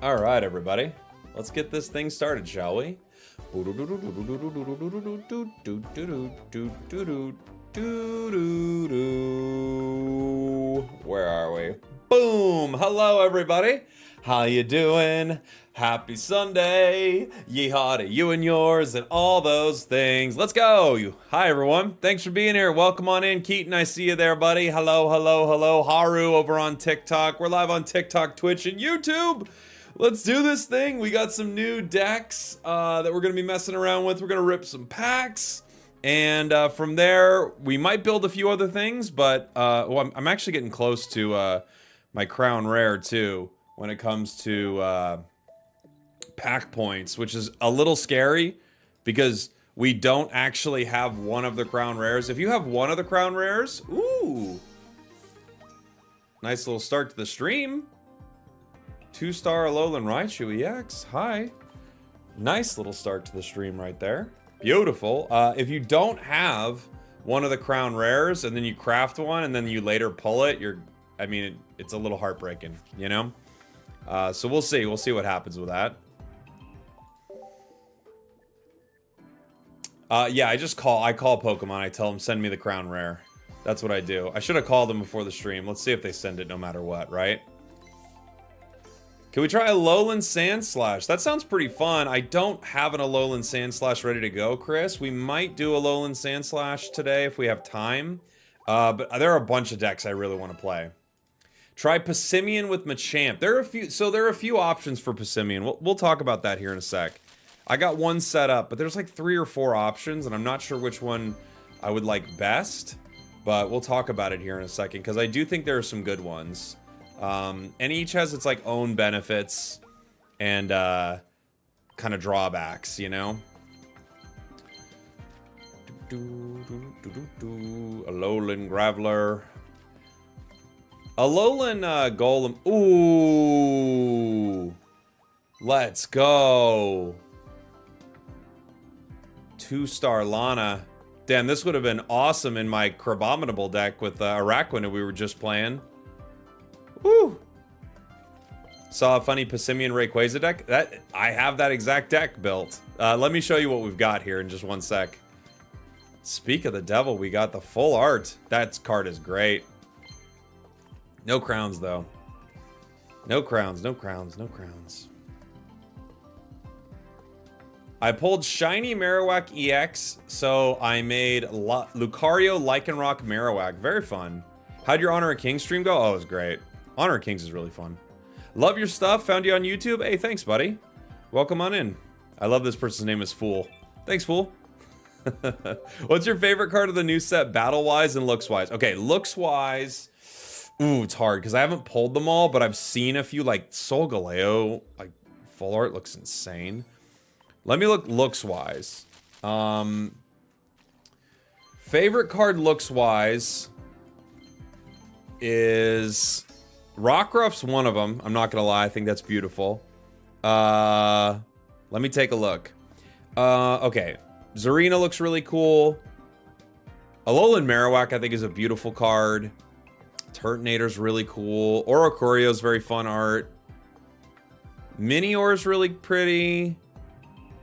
All right, everybody. Let's get this thing started, shall we? Where are we? Boom! Hello, everybody. How you doing? Happy Sunday. Yeehaw to you and yours and all those things. Let's go. Hi, everyone. Thanks for being here. Welcome on in. Keaton, I see you there, buddy. Hello, hello, hello. Haru over on TikTok. We're live on TikTok, Twitch, and YouTube. Let's do this thing. We got some new decks that we're going to be messing around with. We're going to rip some packs. And from there, we might build a few other things. But well, I'm actually getting close to my Crown Rare, too, when it comes to pack points, which is a little scary because we don't actually have one of the Crown Rares. If you have one of the Crown Rares, ooh. Nice little start to the stream. 2-star Alolan Raichu EX. Hi. Nice little start to the stream right there. Beautiful. If you don't have one of the Crown Rares and then you craft one and then you later pull it, I mean, it's a little heartbreaking, you know? So we'll see. We'll see what happens with that. Yeah, I call Pokemon. I tell them, send me the Crown Rare. That's what I do. I should have called them before the stream. Let's see if they send it no matter what, right? Can we try Alolan Sandslash? That sounds pretty fun. I don't have an Alolan Sandslash ready to go, Chris. We might do Alolan Sandslash today if we have time. But there are a bunch of decks I really want to play. Try Pimeian with Machamp. There are a few options for Pimeian. We'll talk about that here in a sec. I got one set up, but there's like 3 or 4 options, and I'm not sure which one I would like best. But we'll talk about it here in a second, because I do think there are some good ones. And each has its like own benefits and kind of drawbacks, you know? Alolan Graveler. Alolan Golem. Ooh. Let's go. 2-star Lana. Damn, this would have been awesome in my Crabominable deck with Araquanid we were just playing. Woo! Saw a funny Pimeian Rayquaza deck. I have that exact deck built. Let me show you what we've got here in just one sec. Speak of the devil, we got the full art. That card is great. No crowns, though. No crowns, no crowns, no crowns. I pulled Shiny Marowak EX, so I made Lucario Lycanroc Marowak. Very fun. How'd your Honor of Kings stream go? Oh, it was great. Honor of Kings is really fun. Love your stuff. Found you on YouTube. Hey, thanks, buddy. Welcome on in. I love this person's name is Fool. Thanks, Fool. What's your favorite card of the new set, battle-wise and looks-wise? Okay, looks-wise... Ooh, it's hard, because I haven't pulled them all, but I've seen a few, like, Solgaleo, like, full art looks insane. Let me look looks-wise. Favorite card looks-wise is... Rockruff's one of them. I'm not gonna lie, I think that's beautiful. Let me take a look. Okay. Zarina looks really cool. Alolan Marowak, I think, is a beautiful card. Turtonator's really cool. Orocurio's very fun art. Minior's really pretty.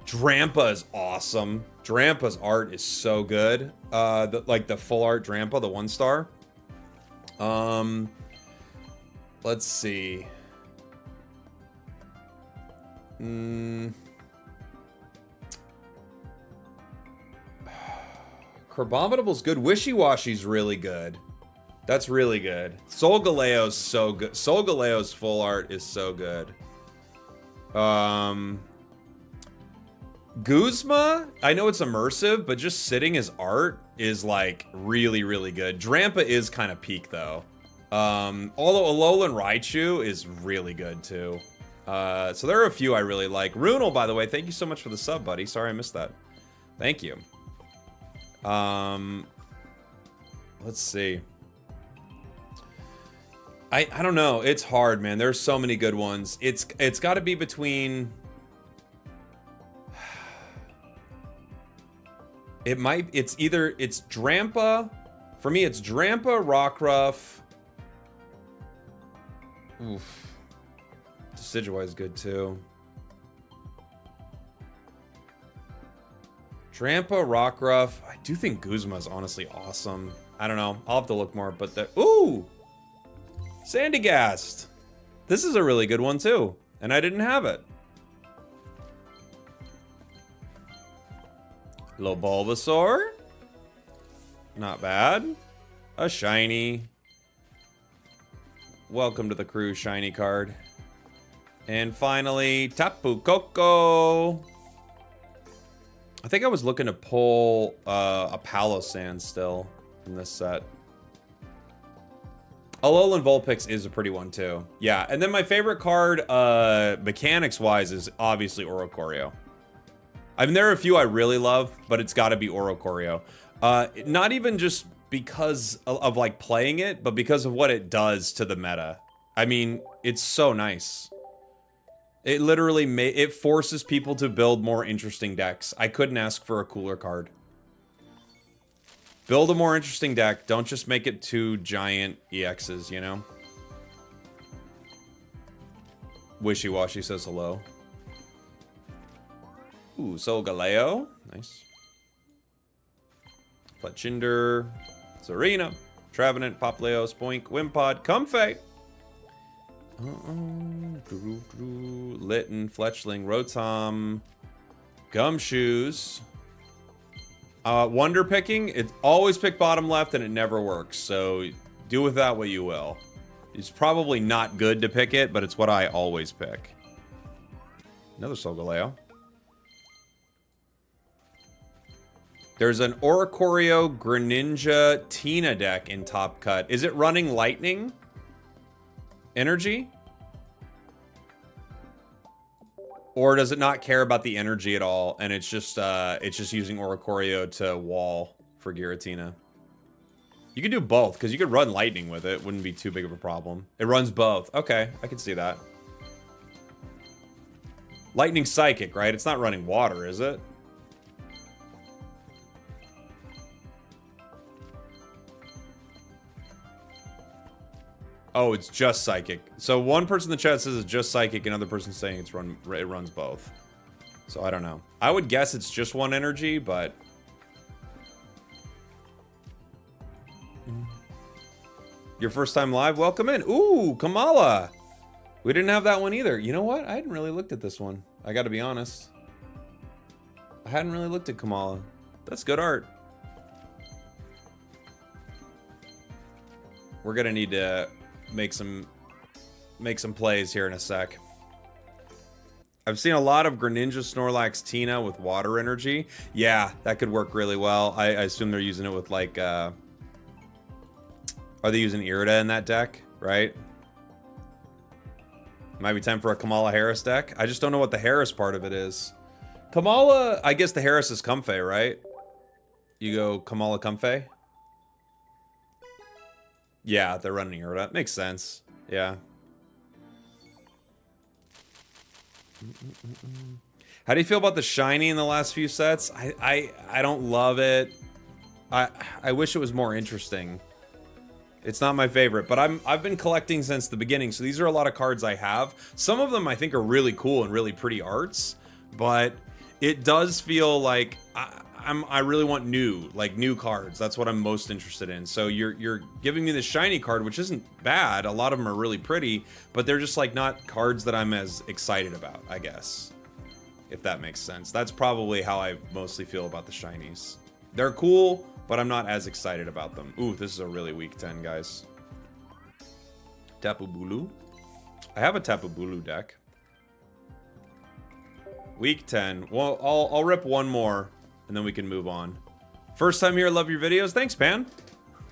Drampa is awesome. Drampa's art is so good. Like the full art Drampa, the 1-star. Let's see. Crabominable's good. Wishy-Washy's really good. That's really good. Solgaleo's so good. Solgaleo's full art is so good. Guzma, I know it's immersive, but just sitting as art is like really, really good. Drampa is kind of peak though. Although Alolan Raichu is really good too. So there are a few I really like. Runel, by the way, thank you so much for the sub, buddy. Sorry I missed that. Thank you. Let's see. I don't know. It's hard, man. There's so many good ones. It's got to be between... It's Drampa. For me, it's Drampa, Rockruff. Oof. Decidueye is good too. Trampa, Rockruff. I do think Guzma is honestly awesome. I don't know. I'll have to look more, but the ooh! Sandygast. This is a really good one too, and I didn't have it. Bulbasaur. Not bad. A shiny. Welcome to the crew, shiny card. And finally, Tapu Koko. I think I was looking to pull a Palossand still from this set. Alolan Vulpix is a pretty one too. Yeah, and then my favorite card, mechanics-wise, is obviously Oricorio. I mean, there are a few I really love, but it's got to be Oricorio. Not even just because of like playing it, but because of what it does to the meta. I mean, it's so nice. It literally it forces people to build more interesting decks. I couldn't ask for a cooler card. Build a more interesting deck. Don't just make it 2 giant EXs, you know? Wishy-Washy says hello. Ooh, Solgaleo. Nice. Fletchinder. Serena. Trevenant. Poplio. Spoink. Wimpod. Comfey. Litten. Fletchling. Rotom. Gumshoes. Wonder picking, it always pick bottom left and it never works, so do with that what you will. It's probably not good to pick it, but it's what I always pick. Another Solgaleo. There's an Oricorio Greninja Tina deck in Top Cut. Is it running Lightning? Energy? Or does it not care about the energy at all, and it's just using Oricorio to wall for Giratina? You could do both, because you could run Lightning with it. Wouldn't be too big of a problem. It runs both. Okay, I can see that. Lightning Psychic, right? It's not running water, is it? Oh, it's just Psychic. So one person in the chat says it's just Psychic, another person saying it runs both. So I don't know. I would guess it's just one energy, but... Your first time live? Welcome in. Ooh, Kamala! We didn't have that one either. You know what? I hadn't really looked at this one. I gotta be honest. I hadn't really looked at Kamala. That's good art. We're gonna need to make some plays here in a sec. I've seen a lot of Greninja Snorlax Tina with water energy. Yeah, that could work really well. I assume they're using it with like are they using Irida in that deck, right? Might be time for a Kamala Harris deck. I just don't know what the Harris part of it is. Kamala, I guess the Harris is Comfey, right? You go Kamala Comfey? Yeah, they're running Irida. Makes sense. Yeah. How do you feel about the shiny in the last few sets? I don't love it. I wish it was more interesting. It's not my favorite, but I've been collecting since the beginning, so these are a lot of cards I have. Some of them I think are really cool and really pretty arts, but it does feel like I really want new cards. That's what I'm most interested in. So you're giving me the shiny card, which isn't bad. A lot of them are really pretty, but they're just like not cards that I'm as excited about, I guess. If that makes sense. That's probably how I mostly feel about the shinies. They're cool, but I'm not as excited about them. Ooh, this is a really weak 10, guys. Tapu Bulu. I have a Tapu Bulu deck. Week 10. Well, I'll rip one more, and then we can move on. First time here, love your videos. Thanks, Pan.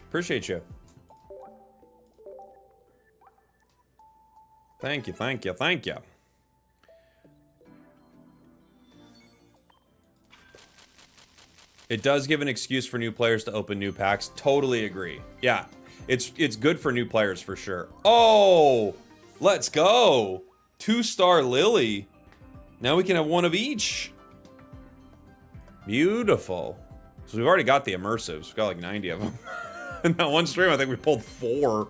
Appreciate you. Thank you, thank you, thank you. It does give an excuse for new players to open new packs. Totally agree. Yeah, it's good for new players for sure. Oh, let's go. 2-star Lily. Now we can have one of each. Beautiful. So we've already got the immersives. We've got like 90 of them. In that one stream, I think we pulled 4.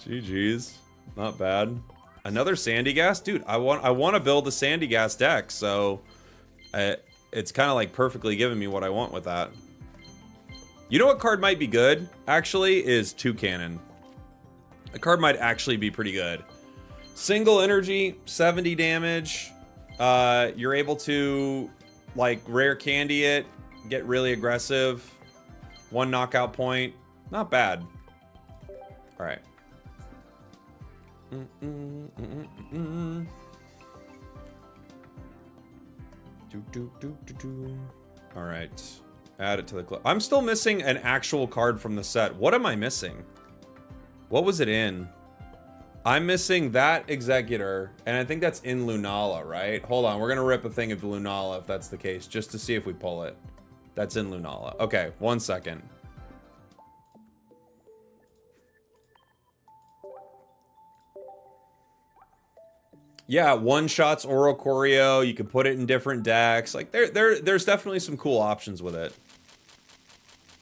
GG's. Not bad. Another Sandy Gas? Dude, I want to build a Sandy Gas deck, so it's kind of like perfectly giving me what I want with that. You know what card might be good, actually, is Toucannon. A card might actually be pretty good. Single energy, 70 damage. You're able to, like, rare candy it, get really aggressive. 1 knockout point. Not bad. All right. All right. Add it to the club. I'm still missing an actual card from the set. What am I missing? What was it in? I'm missing that Executor, and I think that's in Lunala, right? Hold on, we're gonna rip a thing of Lunala if that's the case, just to see if we pull it. That's in Lunala. Okay, 1 second. Yeah, one-shots Oricorio. You can put it in different decks. Like, there's definitely some cool options with it.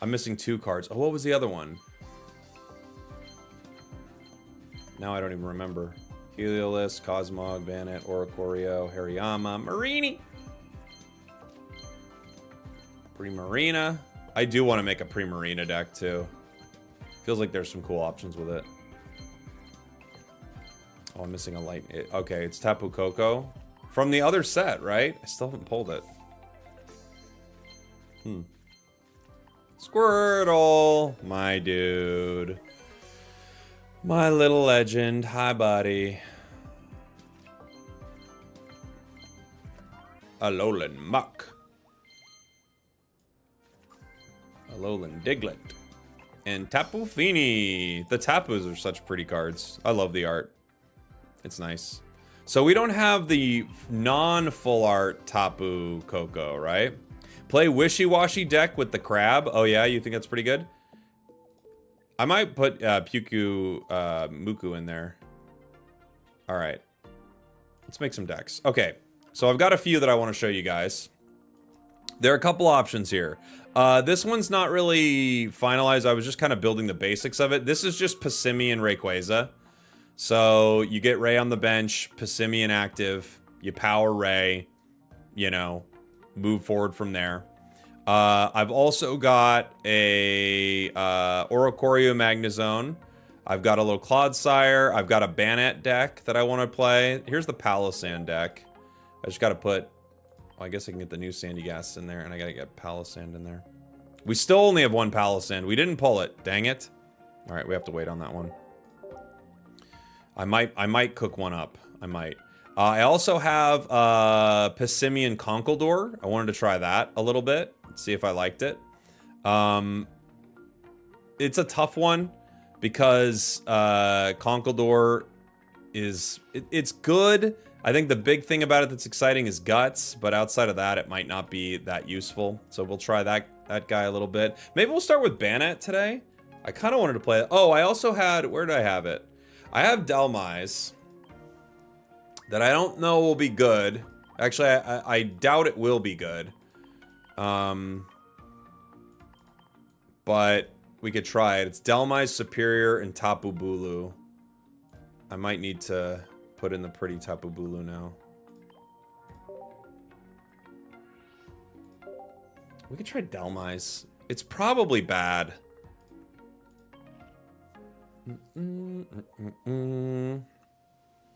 I'm missing 2 cards. Oh, what was the other one? Now I don't even remember. Heliolisk, Cosmog, Bannet, Oricorio, Hariyama, Marini. Primarina. I do want to make a Primarina deck, too. Feels like there's some cool options with it. Oh, I'm missing a light. Okay, it's Tapu Koko. From the other set, right? I still haven't pulled it. Squirtle, my dude. My little legend. Hi, buddy. Alolan Muck. Alolan Diglett. And Tapu Fini. The Tapus are such pretty cards. I love the art. It's nice. So we don't have the non-full art Tapu Koko, right? Play wishy-washy deck with the crab. Oh yeah, you think that's pretty good? I might put Puku Muku in there. All right. Let's make some decks. Okay, so I've got a few that I want to show you guys. There are a couple options here. This one's not really finalized. I was just kind of building the basics of it. This is just Pimeian Rayquaza. So you get Ray on the bench, Pimeian active, you power Ray, you know, move forward from there. I've also got a Oricorio Magnezone. I've got a little Clodsire. I've got a Bannet deck that I want to play. Here's the Palossand deck. I just got to put... Well, I guess I can get the new Sandy Gas in there, and I got to get Palossand in there. We still only have 1 Palossand. We didn't pull it. Dang it. All right, we have to wait on that one. I might cook one up. I might. I also have Pimeian Conkeldurr. I wanted to try that a little bit. See if I liked it. It's a tough one because Conkeldurr is... It's good. I think the big thing about it that's exciting is Guts, but outside of that, it might not be that useful. So we'll try that guy a little bit. Maybe we'll start with Bannet today. I kind of wanted to play it. Oh, I also had... Where did I have it? I have Dhelmise that I don't know will be good. Actually, I doubt it will be good. But we could try it. It's Dhelmise, Superior, and Tapu Bulu. I might need to put in the pretty Tapu Bulu now. We could try Dhelmise. It's probably bad.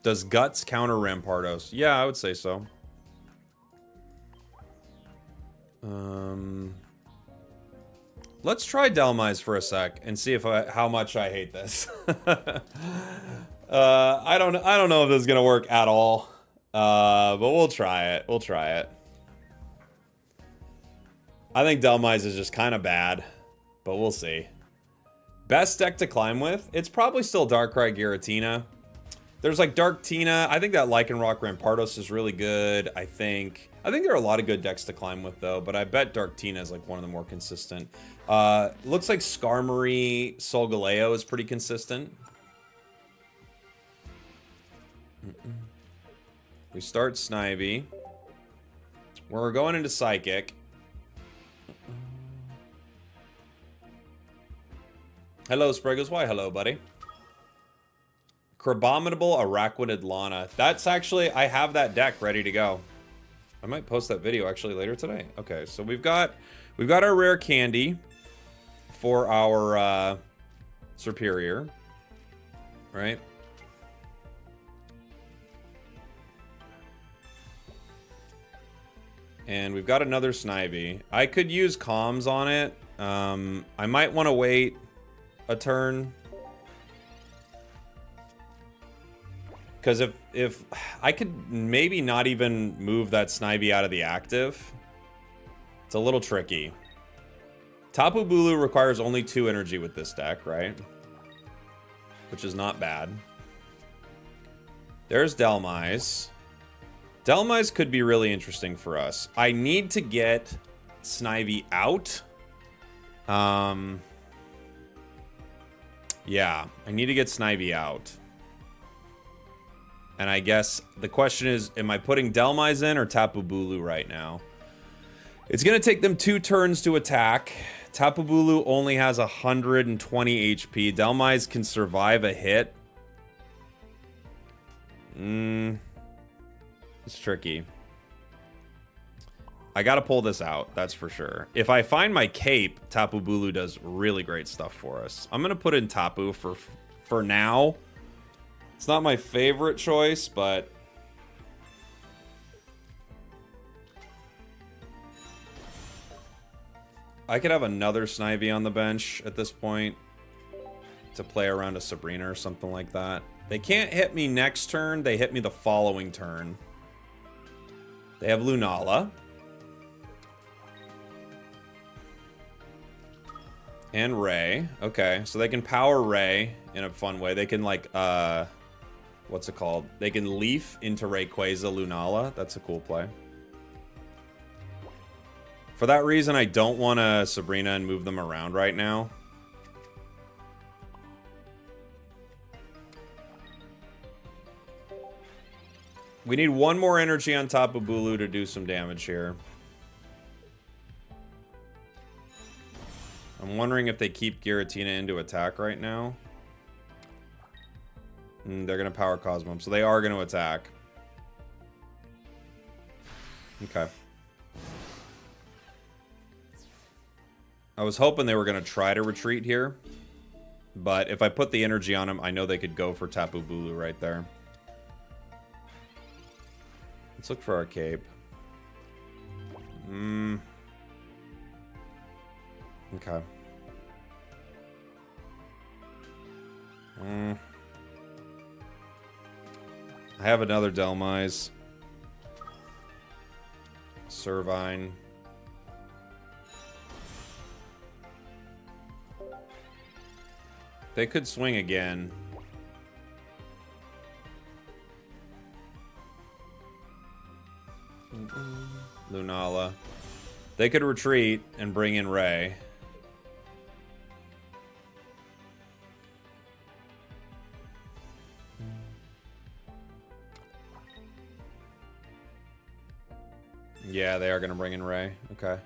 Does Guts counter Rampardos? Yeah, I would say so. Let's try Dhelmise for a sec and see if how much I hate this. I don't know if this is gonna work at all. But we'll try it. We'll try it. I think Dhelmise is just kind of bad, but we'll see. Best deck to climb with? It's probably still Darkrai Giratina. There's like Dark Tina. I think that Lycanroc Rampardos is really good. I think there are a lot of good decks to climb with though, but I bet Dark Tina is like one of the more consistent. Looks like Skarmory Solgaleo is pretty consistent. We start Snivy. We're going into Psychic. Hello, Spragels. Why, hello, buddy. Crabominable Araquanid Lana. That's actually, I have that deck ready to go. I might post that video actually later today. Okay, so we've got our rare candy for our superior, right? And we've got another Snivy. I could use comms on it. I might want to wait a turn. Because if I could maybe not even move that Snivy out of the active. It's a little tricky. Tapu Bulu requires only 2 energy with this deck, right? Which is not bad. There's Dhelmise. Dhelmise could be really interesting for us. I need to get Snivy out. Yeah, I need to get Snivy out. And I guess the question is, am I putting Dhelmise in or Tapu Bulu right now? It's going to take them 2 turns to attack. Tapu Bulu only has 120 HP. Dhelmise can survive a hit. It's tricky. I gotta pull this out, that's for sure. If I find my cape, Tapu Bulu does really great stuff for us. I'm gonna put in Tapu for now. It's not my favorite choice, but I could have another Snivy on the bench at this point to play around a Sabrina or something like that. They can't hit me next turn, they hit me the following turn. They have Lunala. And Ray. Okay, so they can power Ray in a fun way. They can, like, what's it called? They can leaf into Rayquaza Lunala. That's a cool play. For that reason, I don't want to Sabrina and move them around right now. We need 1 more energy on Tapu Bulu to do some damage here. I'm wondering if they keep Giratina into attack right now. They're going to power Cosmom, so they are going to attack. Okay. I was hoping they were going to try to retreat here. But if I put the energy on them, I know they could go for Tapu Bulu right there. Let's look for our cape. Okay. I have another Dhelmise. Servine. They could swing again. Lunala. They could retreat and bring in Ray. Yeah, they are going to bring in Ray. Okay.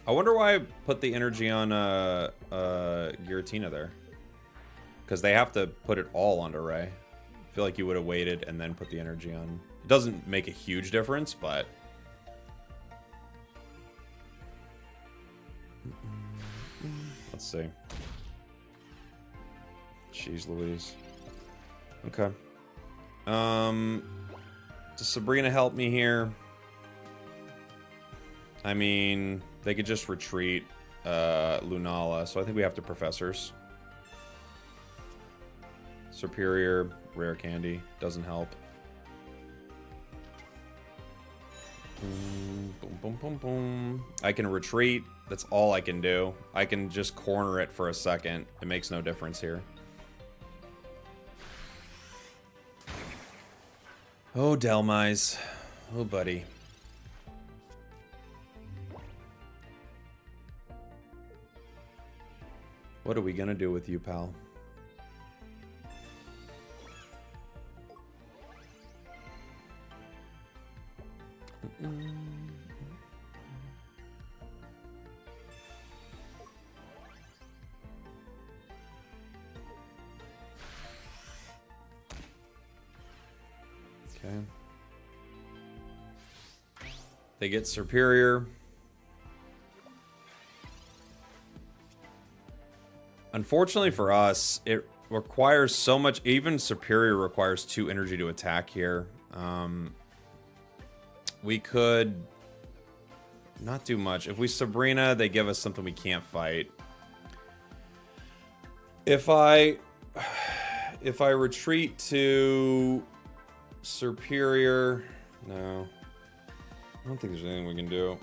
I wonder why I put the energy on Giratina there. Because they have to put it all onto Ray. I feel like you would have waited and then put the energy on. It doesn't make a huge difference, but... Let's see. Jeez Louise. Okay. Does Sabrina help me here? I mean, they could just retreat Lunala, so I think we have to Professors. Superior, rare candy, doesn't help. Boom, boom, boom, boom. I can retreat, that's all I can do. I can just corner it for a second. It makes no difference here. Oh, Dhelmise. Oh, buddy. What are we gonna do with you, pal? Okay. They get superior. Unfortunately for us, it requires so much. Even superior requires 2 energy to attack here. We could not do much. If we Sabrina, they give us something we can't fight. If I retreat to superior, no. I don't think there's anything we can do.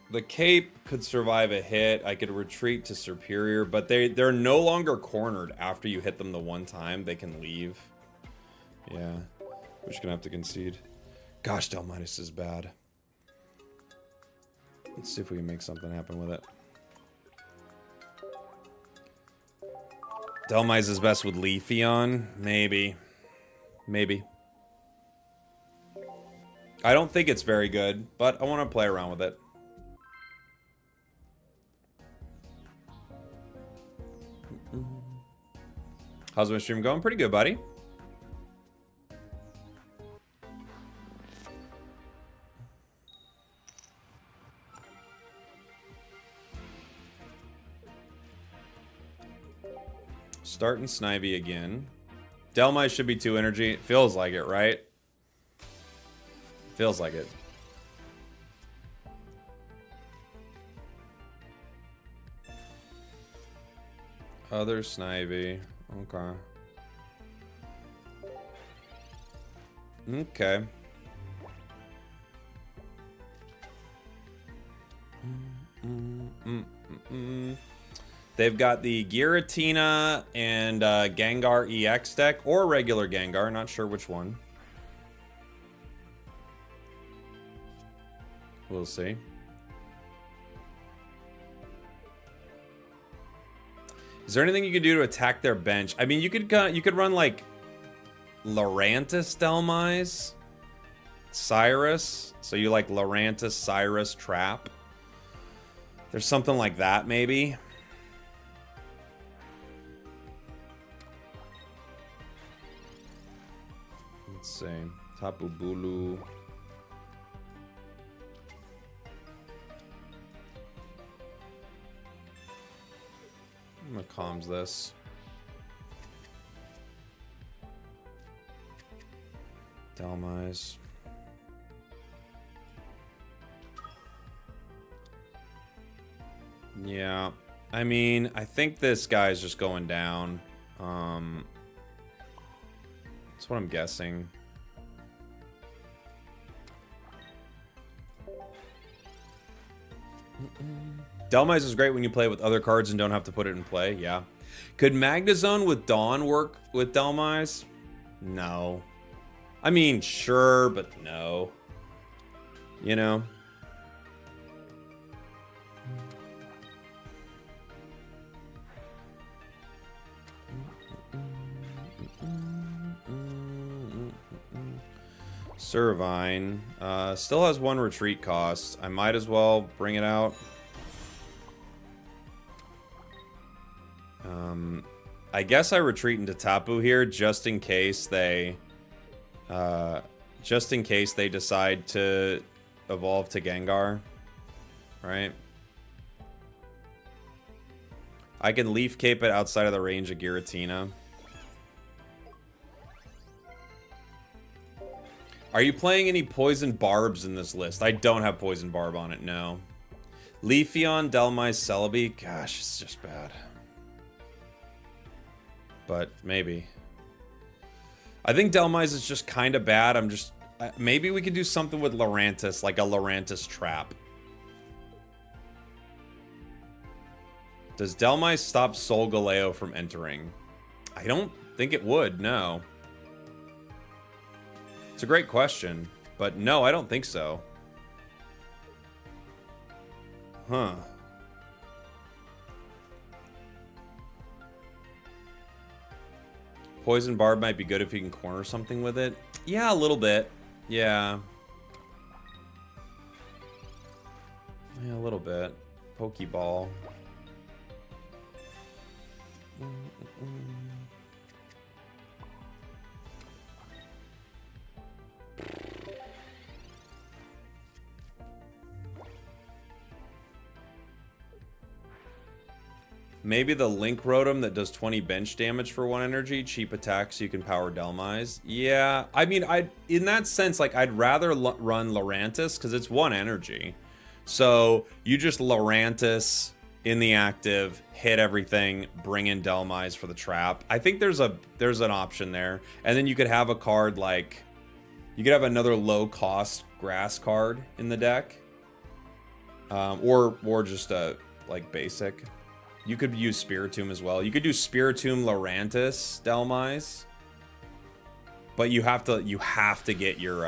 The cape could survive a hit. I could retreat to superior, but they're no longer cornered after you hit them the one time. They can leave. Yeah, we're just gonna have to concede. Gosh, Dhelmise is bad. Let's see if we can make something happen with it. Dhelmise is best with Leafeon. Maybe. Maybe. I don't think it's very good, but I want to play around with it. How's my stream going? Pretty good, buddy. Starting Snivy again. Dhelmise should be 2 energy. It feels like it, right? Feels like it. Other Snivy. Okay. Okay. They've got the Giratina and Gengar EX deck, or regular Gengar, not sure which one. We'll see. Is there anything you can do to attack their bench? I mean, you could run like Lurantis Dhelmise, Cyrus. So you like Lurantis, Cyrus, Trap. There's something like that, maybe. Let's see. Tapu Bulu. I'm gonna comms this. Dhelmise. Yeah. I mean, I think this guy's just going down. That's what I'm guessing. Dhelmise is great when you play with other cards and don't have to put it in play, yeah. Could Magnezone with Dawn work with Dhelmise? No. I mean, sure, but no. You know? Servine. Still has 1 retreat cost. I might as well bring it out. I guess I retreat into Tapu here just in case they decide to evolve to Gengar. Right? I can Leaf Cape it outside of the range of Giratina. Are you playing any Poison Barbs in this list? I don't have Poison Barb on it, no. Leafeon, Dhelmise, Celebi. Gosh, it's just bad. But maybe. I think Dhelmise is just kind of bad. I'm just... maybe we could do something with Lurantis, like a Lurantis trap. Does Dhelmise stop Solgaleo from entering? I don't think it would, no. It's a great question, but no, I don't think so. Huh. Poison Barb might be good if you can corner something with it. Yeah, a little bit. Yeah. Yeah, a little bit. Pokeball. Maybe the Link Rotom that does 20 bench damage for 1 energy. Cheap attack so you can power Dhelmise. Yeah, I mean, in that sense, like, I'd rather run Lurantis because it's 1 energy. So you just Lurantis in the active, hit everything, bring in Dhelmise for the trap. I think there's an option there. And then you could have a card like... You could have another low-cost grass card in the deck. Or just a, like, basic... You could use Spiritomb as well. You could do Spiritomb, Lurantis, Dhelmise. But you have to get your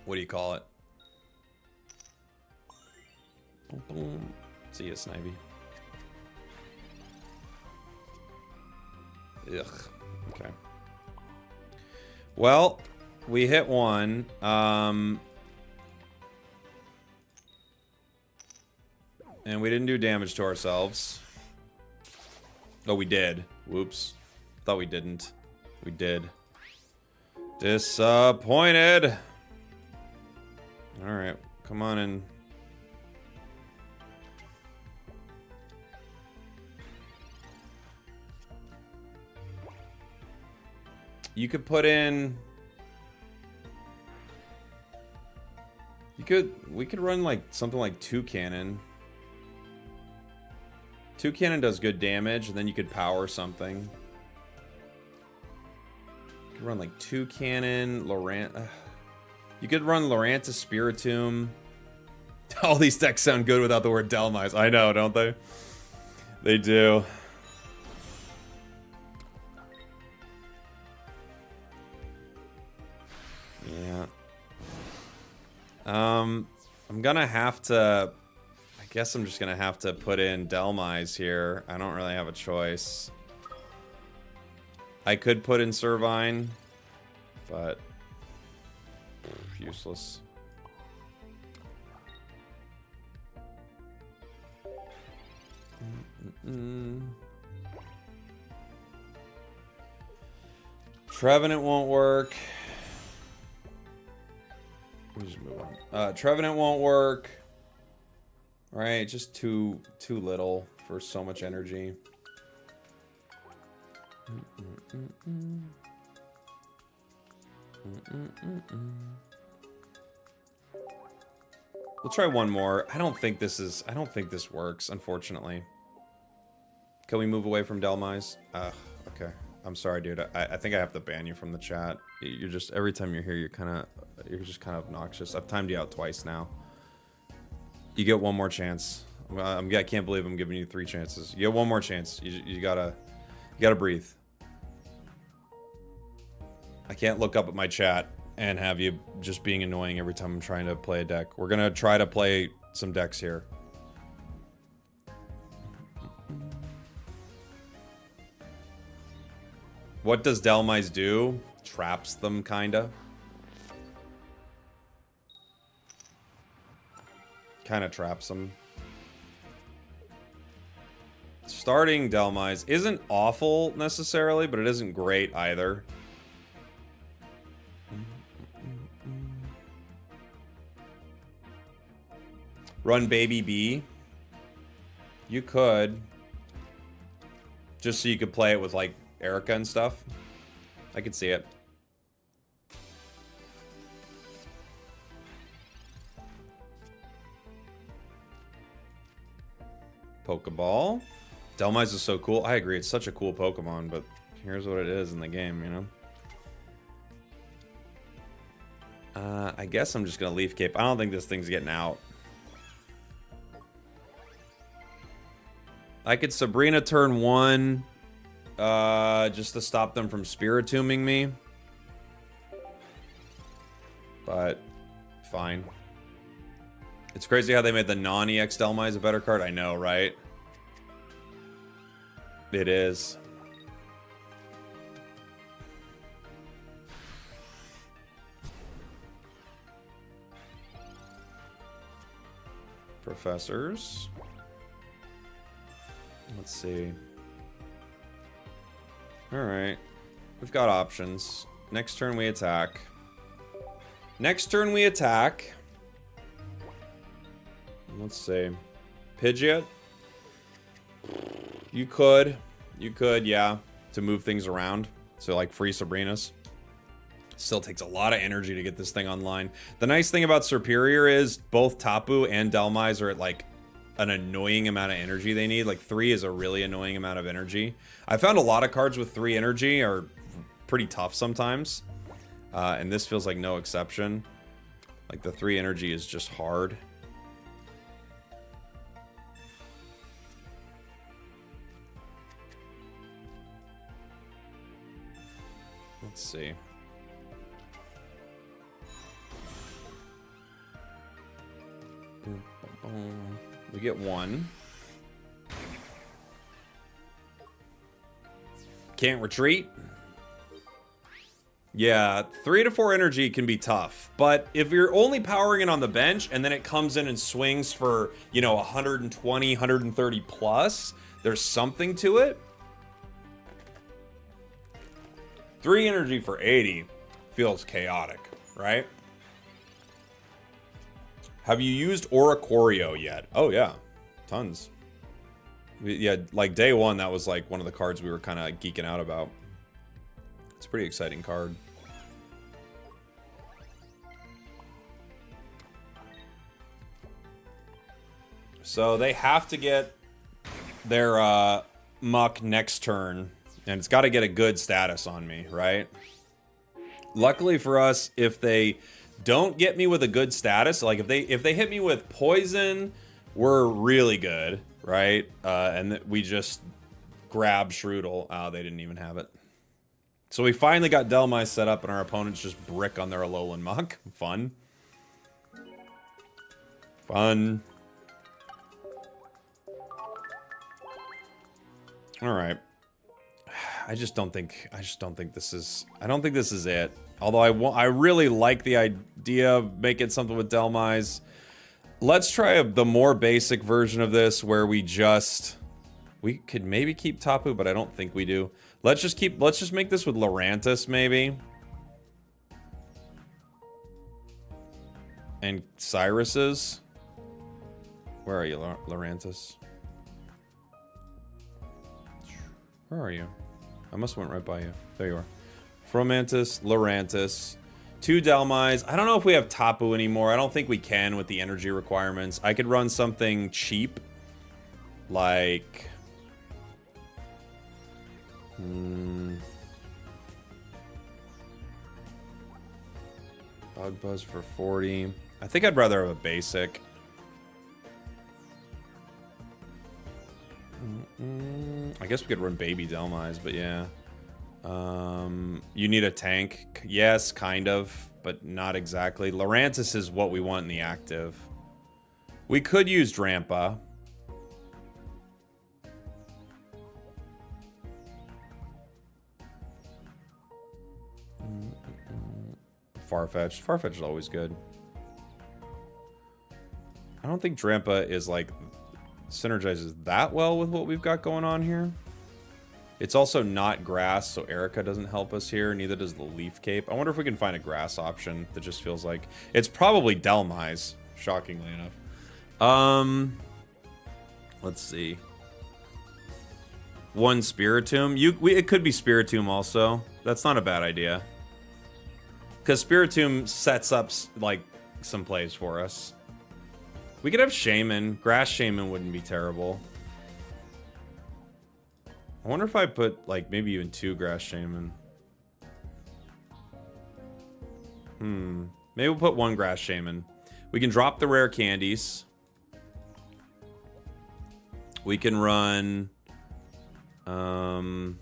what do you call it? Boom, boom. See ya, Snivy. Ugh. Okay. Well, we hit one. And we didn't do damage to ourselves. Oh, we did. Whoops. Thought we didn't. We did. Disappointed. Alright. Come on in. You could put in... We could run like something like 2 cannon. 2 cannon does good damage, and then you could power something. You could run like 2 cannon, You could run Lurantis, Spiritomb. All these decks sound good without the word Dhelmise. I know, don't they? They do. Yeah. I'm gonna have to... I guess I'm just gonna have to put in Dhelmise here. I don't really have a choice. I could put in Servine, but useless. Trevenant won't work. Let me just move on. Trevenant won't work. Right, just too little for so much energy. We'll try one more. I don't think this works, unfortunately. Can we move away from Dhelmise? Okay. I'm sorry, dude. I think I have to ban you from the chat. You're just, every time you're here, you're just kind of obnoxious. I've timed you out twice now. You get one more chance. I can't believe I'm giving you 3 chances. You get one more chance. You gotta breathe. I can't look up at my chat and have you just being annoying every time I'm trying to play a deck. We're gonna try to play some decks here. What does Dhelmise do? Traps them, kinda. Kind of traps them. Starting Dhelmise isn't awful necessarily, but it isn't great either. Run Baby B. You could. Just so you could play it with like Erica and stuff. I could see it. Pokeball. Dhelmise is so cool. I agree, it's such a cool Pokemon, but here's what it is in the game, you know? I guess I'm just gonna Leaf Cape. I don't think this thing's getting out. I could Sabrina turn 1, just to stop them from Spiritombing me. But, fine. It's crazy how they made the non-EX Dhelmise a better card. I know, right? It is. Professors. Let's see. Alright. We've got options. Next turn we attack. Next turn we attack. Let's see. Pidgeot. You could, yeah, to move things around. So like free Sabrinas. Still takes a lot of energy to get this thing online. The nice thing about Superior is both Tapu and Dhelmise are at like an annoying amount of energy they need. Like 3 is a really annoying amount of energy. I found a lot of cards with 3 energy are pretty tough sometimes. And this feels like no exception. Like the 3 energy is just hard. Let's see. We get 1. Can't retreat. Yeah, 3 to 4 energy can be tough, but if you're only powering it on the bench and then it comes in and swings for, you know, 120, 130 plus, there's something to it. 3 energy for 80 feels chaotic, right? Have you used Oricorio yet? Oh yeah, tons. Yeah, like day 1, that was like one of the cards we were kind of geeking out about. It's a pretty exciting card. So they have to get their Muck next turn, and it's got to get a good status on me, right? Luckily for us, if they don't get me with a good status, like if they hit me with poison, we're really good, right? And we just grab Shroodle. Oh, they didn't even have it. So we finally got Dhelmise set up, and our opponents just brick on their Alolan Muck. Fun. Fun. All right. I don't think this is it. Although I really like the idea of making something with Dhelmise. Let's try the more basic version of this where we could maybe keep Tapu, but I don't think we do. Let's just make this with Lurantis maybe. And Cyrus's. Where are you, Lurantis? Where are you? I must have went right by you. There you are. Fromantis, Lurantis, 2 Dhelmise. I don't know if we have Tapu anymore. I don't think we can with the energy requirements. I could run something cheap. Like... Bug Buzz for 40. I think I'd rather have a basic. I guess we could run Baby Dhelmise, but yeah. You need a tank. Yes, kind of, but not exactly. Lurantis is what we want in the active. We could use Drampa. Farfetch'd. Farfetch'd is always good. I don't think Drampa is like synergizes that well with what we've got going on here. It's also not grass, so Erica doesn't help us here. Neither does the Leaf Cape. I wonder if we can find a grass option that just feels like... It's probably Dhelmise, shockingly enough. Let's see. 1 Spiritomb. It could be Spiritomb also. That's not a bad idea. Because Spiritomb sets up, like, some plays for us. We could have Shaman. Grass Shaman wouldn't be terrible. I wonder if I put, like, maybe even 2 Grass Shaman. Maybe we'll put 1 Grass Shaman. We can drop the rare candies. We can run... let's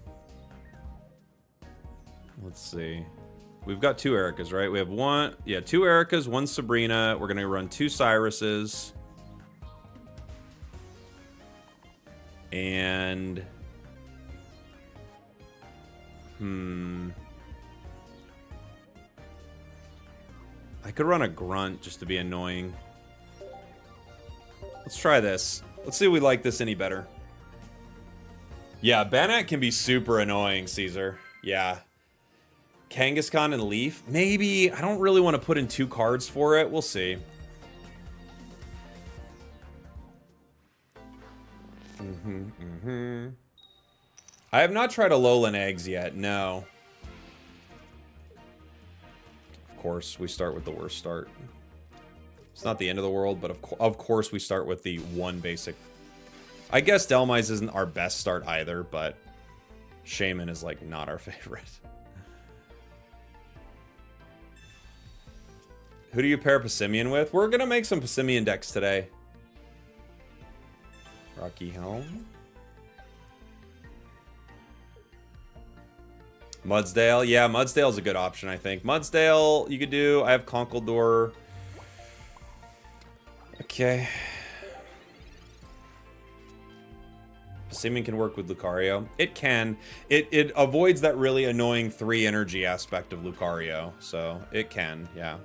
see. We've got 2 Ericas, right? We have 2 Ericas, 1 Sabrina. We're going to run 2 Cyruses. And... I could run a Grunt just to be annoying. Let's try this. Let's see if we like this any better. Yeah, Banat can be super annoying, Caesar. Yeah. Kangaskhan and Leaf? Maybe. I don't really want to put in 2 cards for it. We'll see. I have not tried Alolan eggs yet, no. Of course, we start with the worst start. It's not the end of the world, but of course we start with the one basic. I guess Dhelmise isn't our best start either, but Shaman is like not our favorite. Who do you pair Pimeian with? We're gonna make some Pimeian decks today. Rocky Helm. Mudsdale. Yeah, Mudsdale's a good option, I think. Mudsdale, you could do. I have Conkeldurr. Okay. Pimeian can work with Lucario. It can. It avoids that really annoying 3 energy aspect of Lucario. So, it can, yeah.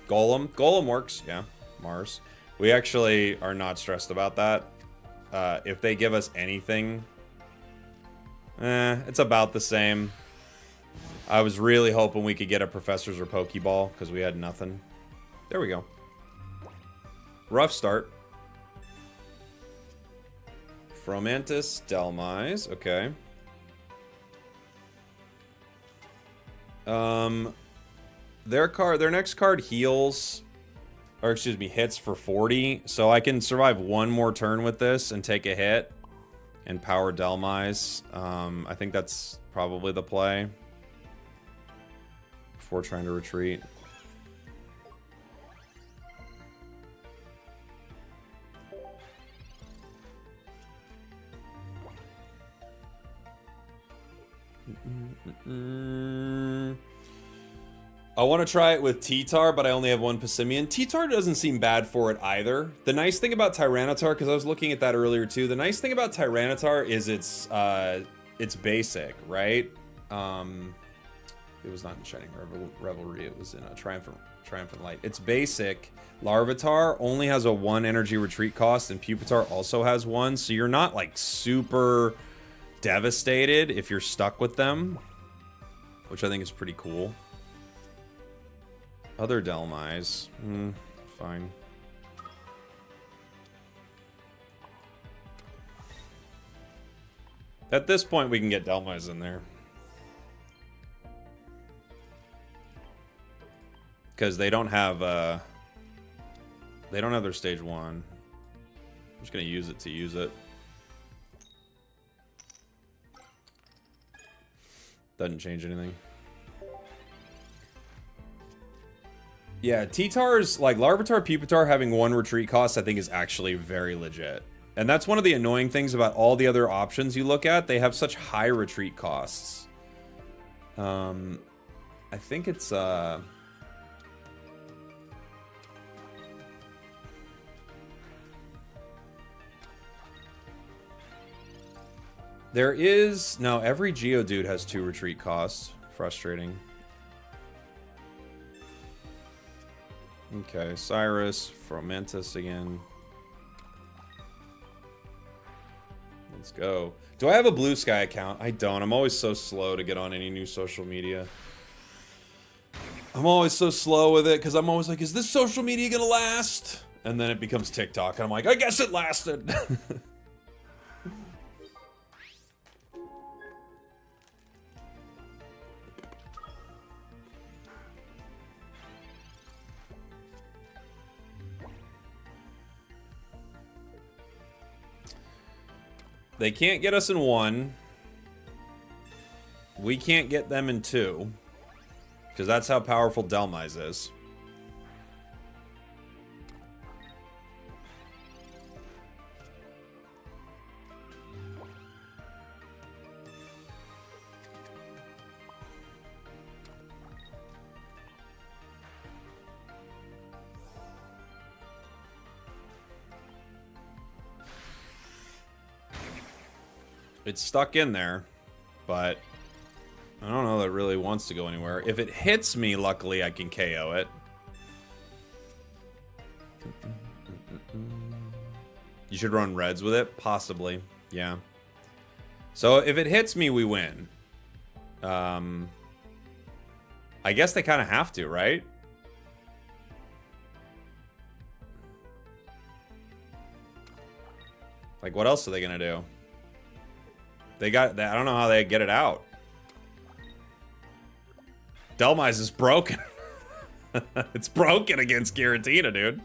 Golem. Golem works, yeah. Mars. We actually are not stressed about that. If they give us anything... it's about the same. I was really hoping we could get a Professor's or Pokeball, because we had nothing. There we go. Rough start. Fromantis, Dhelmise, okay. Their next card heals, or excuse me, hits for 40, so I can survive one more turn with this and take a hit and power Dhelmise. I think that's probably the play before trying to retreat. I want to try it with T-Tar, but I only have one Pimeian. T-Tar doesn't seem bad for it either. The nice thing about Tyranitar, because I was looking at that earlier too, the nice thing about Tyranitar is it's basic, right? It was not in Shining Revelry, it was in a Triumphant Light. It's basic. Larvitar only has a 1 energy retreat cost, and Pupitar also has 1, so you're not like super devastated if you're stuck with them, which I think is pretty cool. Other Dhelmise, fine. At this point, we can get Dhelmise in there. Because they don't have their stage 1. I'm just gonna use it to use it. Doesn't change anything. Yeah, T-Tar's, like, Larvitar, Pupitar having 1 retreat cost, I think is actually very legit. And that's one of the annoying things about all the other options you look at. They have such high retreat costs. I think it's, there is... No, every Geodude has 2 retreat costs. Frustrating. Okay, Cyrus, Fromantis again. Let's go. Do I have a Blue Sky account? I don't. I'm always so slow to get on any new social media. I'm always so slow with it because I'm always like, is this social media gonna last? And then it becomes TikTok, and I'm like, I guess it lasted. They can't get us in 1. We can't get them in 2. Because that's how powerful Dhelmise is. It's stuck in there, but I don't know that it really wants to go anywhere. If it hits me, luckily I can KO it. You should run reds with it? Possibly, yeah. So if it hits me, we win. I guess they kind of have to, right? Like, what else are they gonna do? They got, I don't know how they get it out. Dhelmise is broken. It's broken against Giratina, dude.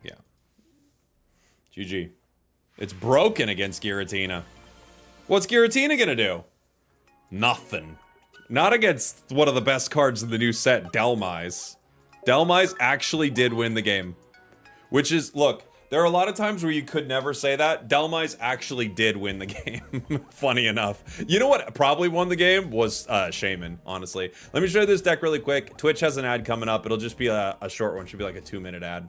Yeah. GG. It's broken against Giratina. What's Giratina gonna do? Nothing. Not against one of the best cards in the new set, Dhelmise. Dhelmise actually did win the game. Which is, look, there are a lot of times where you could never say that. Dhelmise actually did win the game. Funny enough. You know what probably won the game? Was Shaman, honestly. Let me show you this deck really quick. Twitch has an ad coming up. It'll just be a short one. Should be like a 2-minute ad.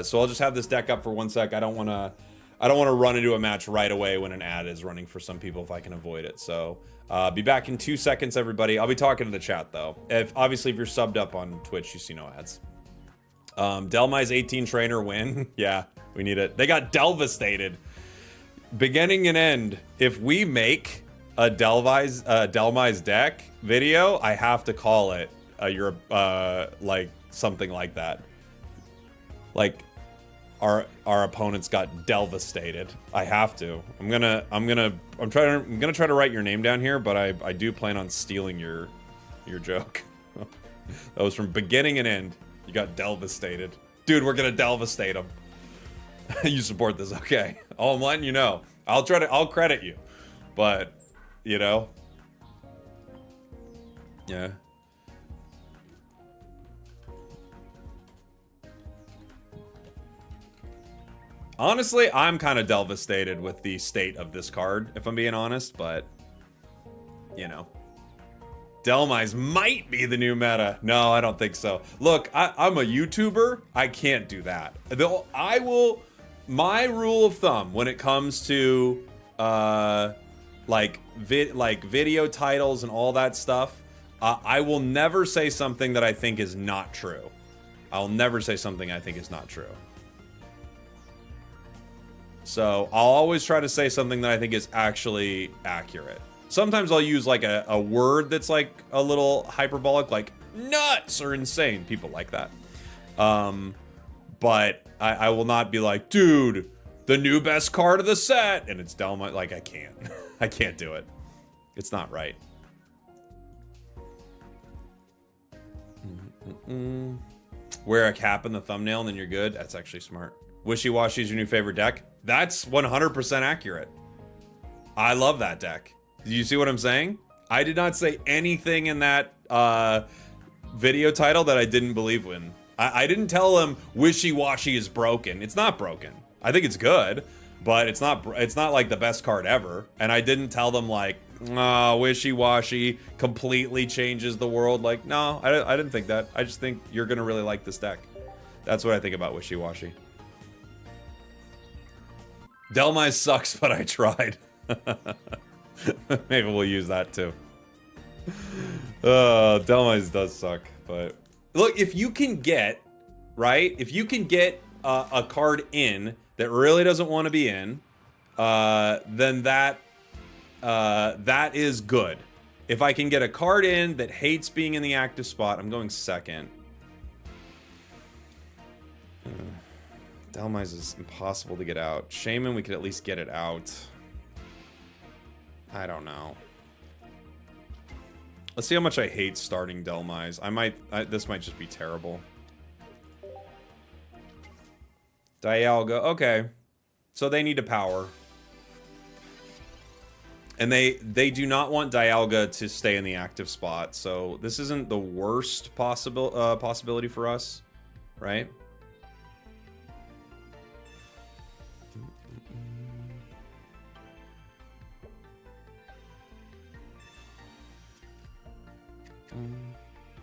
So I'll just have this deck up for 1 sec. I don't want to run into a match right away when an ad is running for some people if I can avoid it. So be back in 2 seconds, everybody. I'll be talking to the chat though. Obviously if you're subbed up on Twitch, you see no ads. Dhelmise 18 trainer win. Yeah, we need it. They got Delvastated. Beginning and end. If we make a Dhelmise deck video, I have to call it like something like that. Like our opponents got Delvastated. I have to. I'm gonna try to write your name down here, but I do plan on stealing your joke. That was from beginning and end. You got Delvastated. Dude, we're gonna Delvastate them. You support this, okay. Oh, I'm letting you know. I'll credit you. But, you know. Yeah. Honestly, I'm kind of Delvastated with the state of this card, if I'm being honest, but, you know. Dhelmise might be the new meta. No, I don't think so. Look, I'm a YouTuber. I can't do that. My rule of thumb when it comes to like video titles and all that stuff, I will never say something that I think is not true. I'll never say something I think is not true. So I'll always try to say something that I think is actually accurate. Sometimes I'll use like a word that's like a little hyperbolic, like nuts or insane. People like that. But I will not be like, dude, the new best card of the set. And it's Dhelmise. Like, I can't. I can't do it. It's not right. Wear a cap in the thumbnail and then you're good. That's actually smart. Wishy-Washy is your new favorite deck. That's 100% accurate. I love that deck. Do you see what I'm saying? I did not say anything in that video title that I didn't believe in. I didn't tell him Wishy-Washy is broken. It's not broken. I think it's good, but it's not like the best card ever. And I didn't tell them like, Wishy-Washy completely changes the world. Like, no, I didn't think that. I just think you're gonna really like this deck. That's what I think about Wishy-Washy. Dhelmise sucks, but I tried. Maybe we'll use that too. Dhelmise does suck, but look, if you can get, right? If you can get a card in that really doesn't want to be in, then that is good. If I can get a card in that hates being in the active spot, I'm going second. Dhelmise is impossible to get out. Shaman, we could at least get it out. I don't know. Let's see how much I hate starting Dhelmise. This might just be terrible. Dialga, okay. So they need a power. And they do not want Dialga to stay in the active spot. So this isn't the worst possibility for us, right?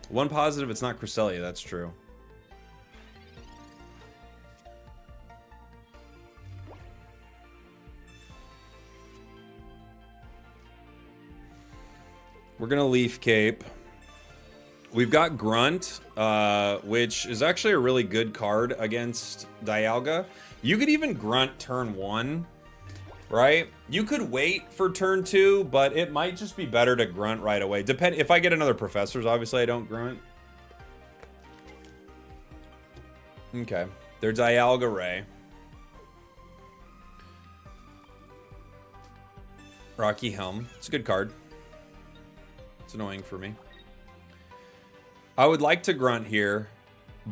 One positive, it's not Cresselia, that's true. We're gonna Leaf Cape. We've got Grunt, which is actually a really good card against Dialga. You could even Grunt turn 1, right? You could wait for turn 2, but it might just be better to grunt right away. If I get another Professors, obviously I don't grunt. Okay, there's Dialga Ray. Rocky Helm. It's a good card. It's annoying for me. I would like to grunt here,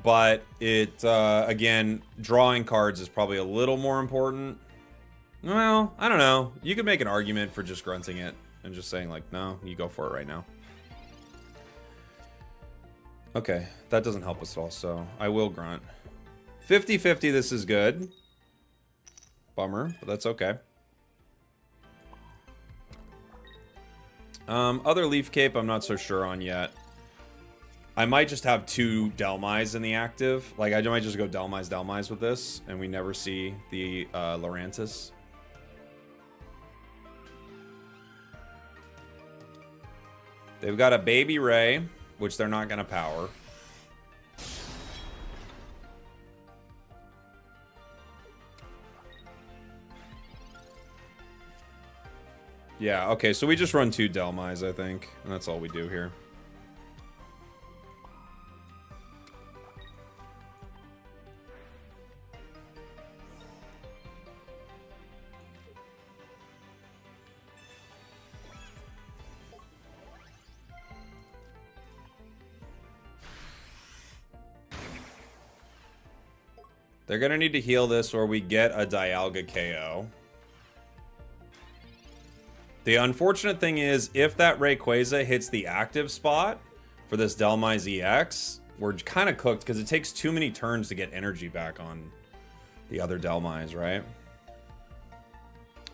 but it, again, drawing cards is probably a little more important. Well, I don't know. You could make an argument for just grunting it and just saying, like, no, you go for it right now. Okay, that doesn't help us at all, so I will grunt. 50-50, this is good. Bummer, but that's okay. Other Leaf Cape, I'm not so sure on yet. I might just have 2 Dhelmise in the active. Like, I might just go Dhelmise with this, and we never see the Lurantis. They've got a Baby Ray, which they're not going to power. Yeah, okay, so we just run 2 Dhelmise, I think. And that's all we do here. They're going to need to heal this or we get a Dialga KO. The unfortunate thing is, if that Rayquaza hits the active spot for this Dhelmise EX, we're kind of cooked because it takes too many turns to get energy back on the other Dhelmise, right?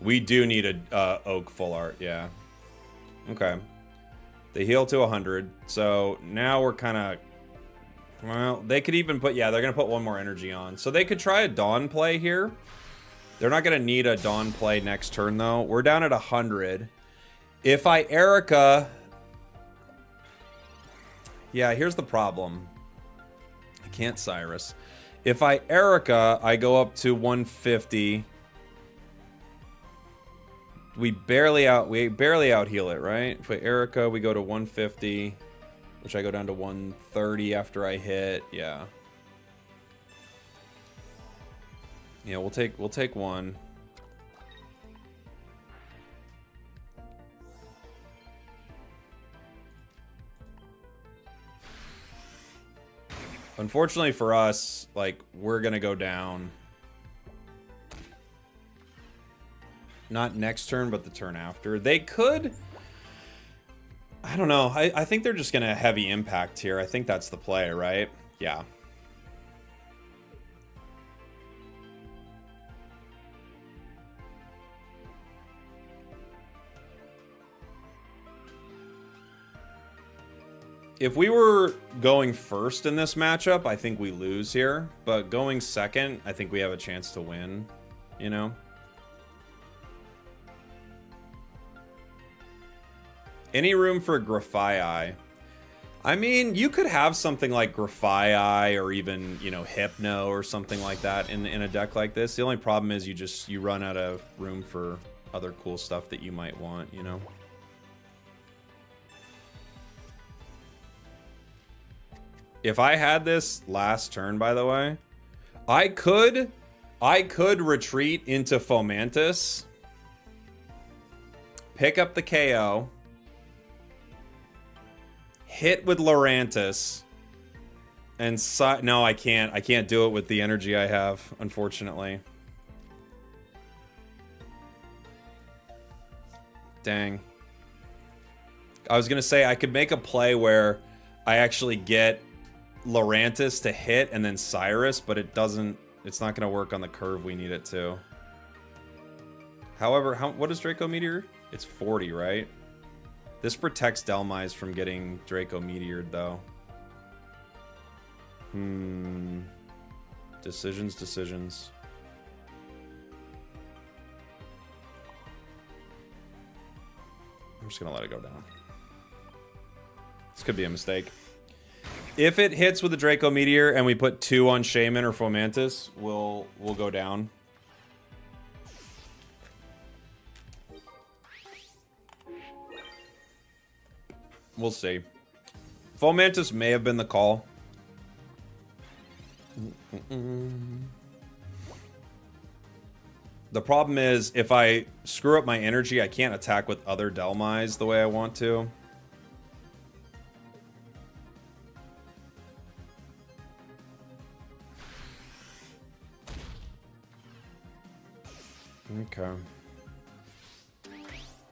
We do need a Oak Full Art, yeah. Okay. They heal to 100, so now we're kind of... Well, they could even put... Yeah, they're going to put 1 more energy on. So they could try a Dawn play here. They're not going to need a Dawn play next turn, though. We're down at 100. If I Erica... Yeah, here's the problem. I can't Cyrus. If I Erica, I go up to 150. We barely out heal it, right? If I Erica, we go to 150, which I go down to 130 after I hit. Yeah. Yeah, we'll take 1. Unfortunately for us, like, we're gonna go down. Not next turn, but the turn after. They could... I don't know. I think they're just gonna heavy impact here. I think that's the play, right? Yeah. If we were going first in this matchup, I think we lose here. But going second, I think we have a chance to win, you know? Any room for Grafaiai? I mean, you could have something like Grafaiai or even, you know, Hypno or something like that in a deck like this. The only problem is you run out of room for other cool stuff that you might want, you know? If I had this last turn, by the way, I could retreat into Fomantis, pick up the KO, hit with Lurantis, and no, I can't. I can't do it with the energy I have, unfortunately. Dang. I was gonna say I could make a play where I actually get Lurantis to hit and then Cyrus, but it doesn't. It's not gonna work on the curve we need it to. However, what is Draco Meteor? It's 40, right? This protects Dhelmise from getting Draco Meteored, though. Decisions. I'm just gonna let it go down. This could be a mistake. If it hits with the Draco Meteor and we put 2 on Shaman or Fomantis, we'll go down. We'll see. Fomantis may have been the call. The problem is, if I screw up my energy, I can't attack with other Dhelmise the way I want to. Okay.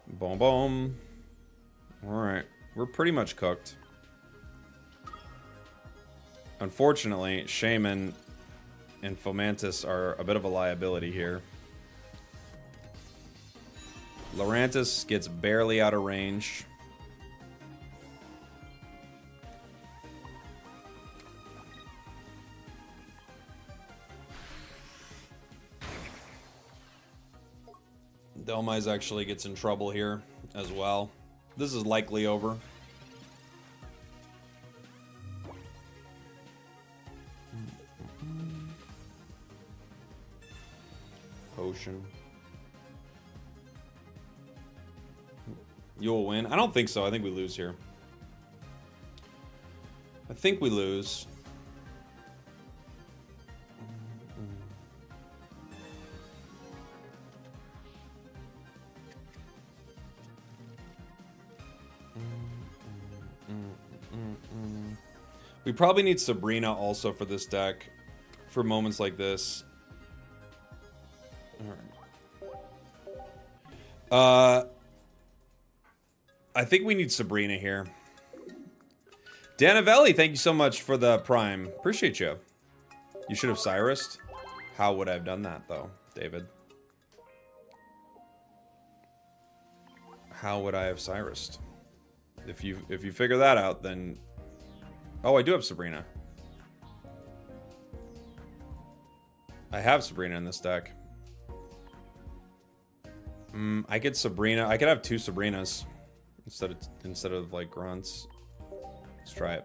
Boom, boom. Alright. We're pretty much cooked. Unfortunately, Shaman and Fomantis are a bit of a liability here. Lurantis gets barely out of range. Dhelmise actually gets in trouble here as well. This is likely over. Potion. You'll win. I don't think so. I think we lose here. I think we lose. We probably need Sabrina also for this deck, for moments like this. Alright. I think we need Sabrina here. Danavelli, thank you so much for the Prime. Appreciate you. You should have Cyrused. How would I have done that, though, David? How would I have Cyrused? If you figure that out, then... Oh, I do have Sabrina. I have Sabrina in this deck. I could Sabrina. I could have 2 Sabrinas instead of like grunts. Let's try it.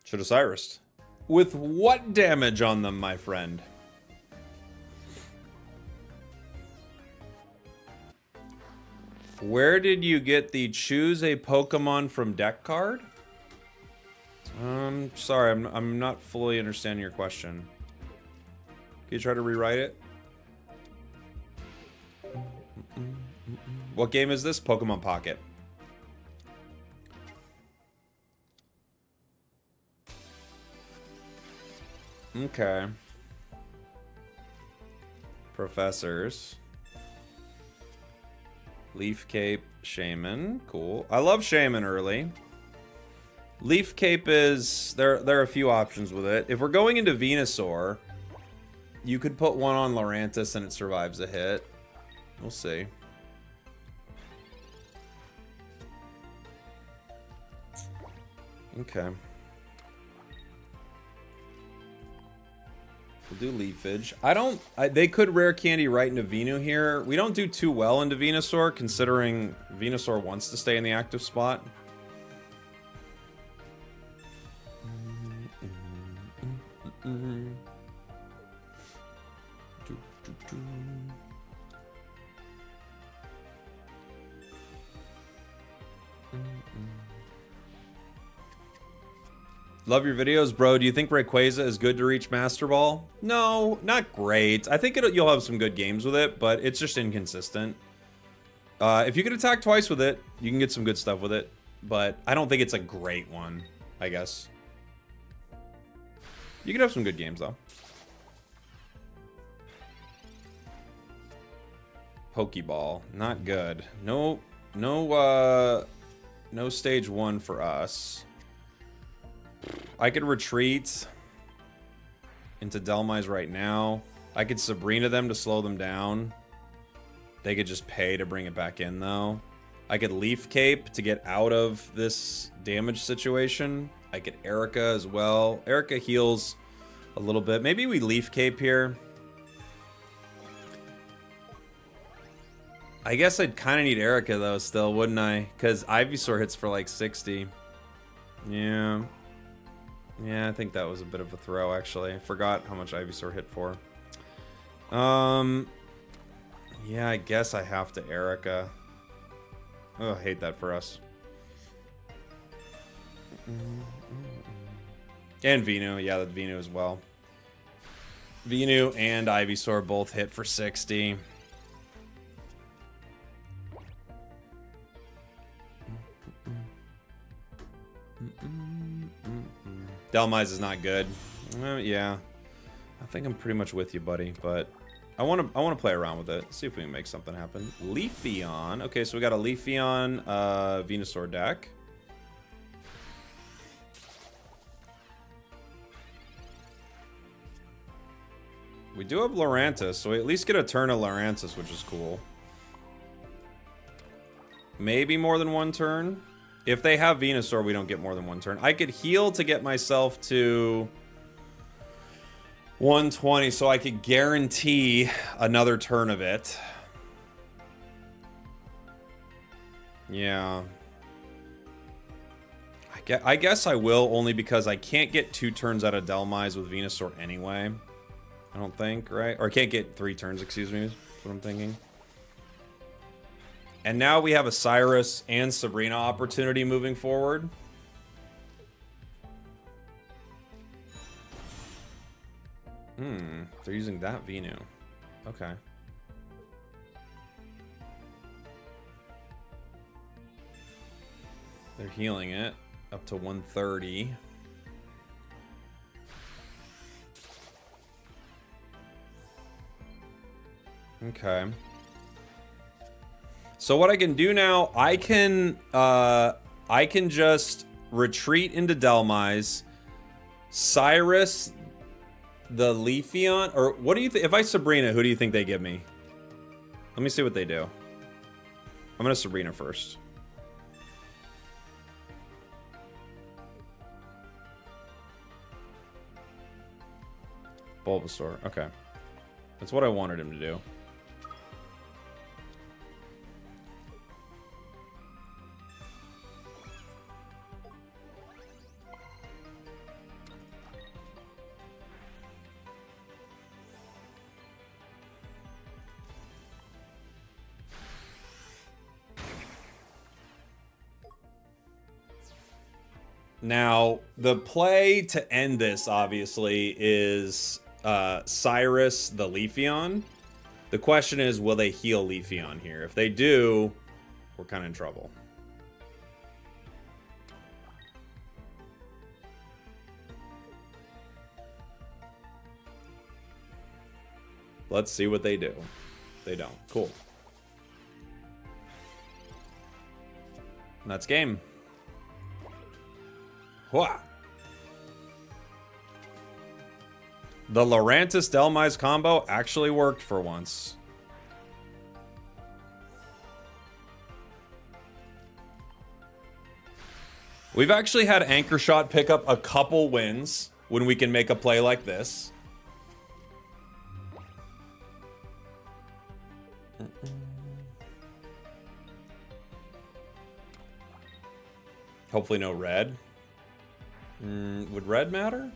Should have Cyrused. With what damage on them, my friend? Where did you get the choose a Pokemon from deck card? Sorry, I'm not fully understanding your question. Can you try to rewrite it? What game is this? Pokemon Pocket. Okay. Professors. Leaf Cape, Shaman. Cool. I love Shaman early. Leaf Cape is... There are a few options with it. If we're going into Venusaur, you could put one on Lurantis and it survives a hit. We'll see. Okay. We'll do Leafage. They could Rare Candy right into Venu here. We don't do too well into Venusaur, considering Venusaur wants to stay in the active spot. Love your videos, bro. Do you think Rayquaza is good to reach Master Ball? No, not great. I think you'll have some good games with it, but it's just inconsistent. If you can attack twice with it, you can get some good stuff with it, but I don't think it's a great one, I guess. You can have some good games, though. Pokeball, not good. No stage 1 for us. I could retreat into Dhelmise right now. I could Sabrina them to slow them down. They could just pay to bring it back in, though. I could Leaf Cape to get out of this damage situation. I could Erica as well. Erica heals a little bit. Maybe we Leaf Cape here. I guess I'd kind of need Erica, though, still, wouldn't I? Because Ivysaur hits for, like, 60. Yeah. Yeah, I think that was a bit of a throw, actually. I forgot how much Ivysaur hit for. Yeah, I guess I have to Erica. Oh, I hate that for us. And Venu. Yeah, that Venu as well. Venu and Ivysaur both hit for 60. Dhelmise is not good. Yeah. I think I'm pretty much with you, buddy, but I want to play around with it. See if we can make something happen. Leafeon. Okay, so we got a Leafeon Venusaur deck. We do have Lurantis, so we at least get a turn of Lurantis, which is cool. Maybe more than one turn. If they have Venusaur, we don't get more than one turn. I could heal to get myself to 120, so I could guarantee another turn of it. Yeah. I guess I will, only because I can't get 2 turns out of Dhelmise with Venusaur anyway. I don't think, right? Or I can't get 3 turns, excuse me, is what I'm thinking. And now we have a Cyrus and Sabrina opportunity moving forward. They're using that Venu. Okay. They're healing it up to 130. Okay. So what I can do now, I can just retreat into Dhelmise, Cyrus the Leafeon, or what do you think? If I Sabrina, who do you think they give me? Let me see what they do. I'm gonna Sabrina first. Bulbasaur, okay. That's what I wanted him to do. Now, the play to end this, obviously, is Cyrus the Leafeon. The question is, will they heal Leafeon here? If they do, we're kind of in trouble. Let's see what they do. They don't. Cool. And that's game. Wha! The Lurantis Dhelmise combo actually worked for once. We've actually had Anchor Shot pick up a couple wins when we can make a play like this. Hopefully no red. Would red matter?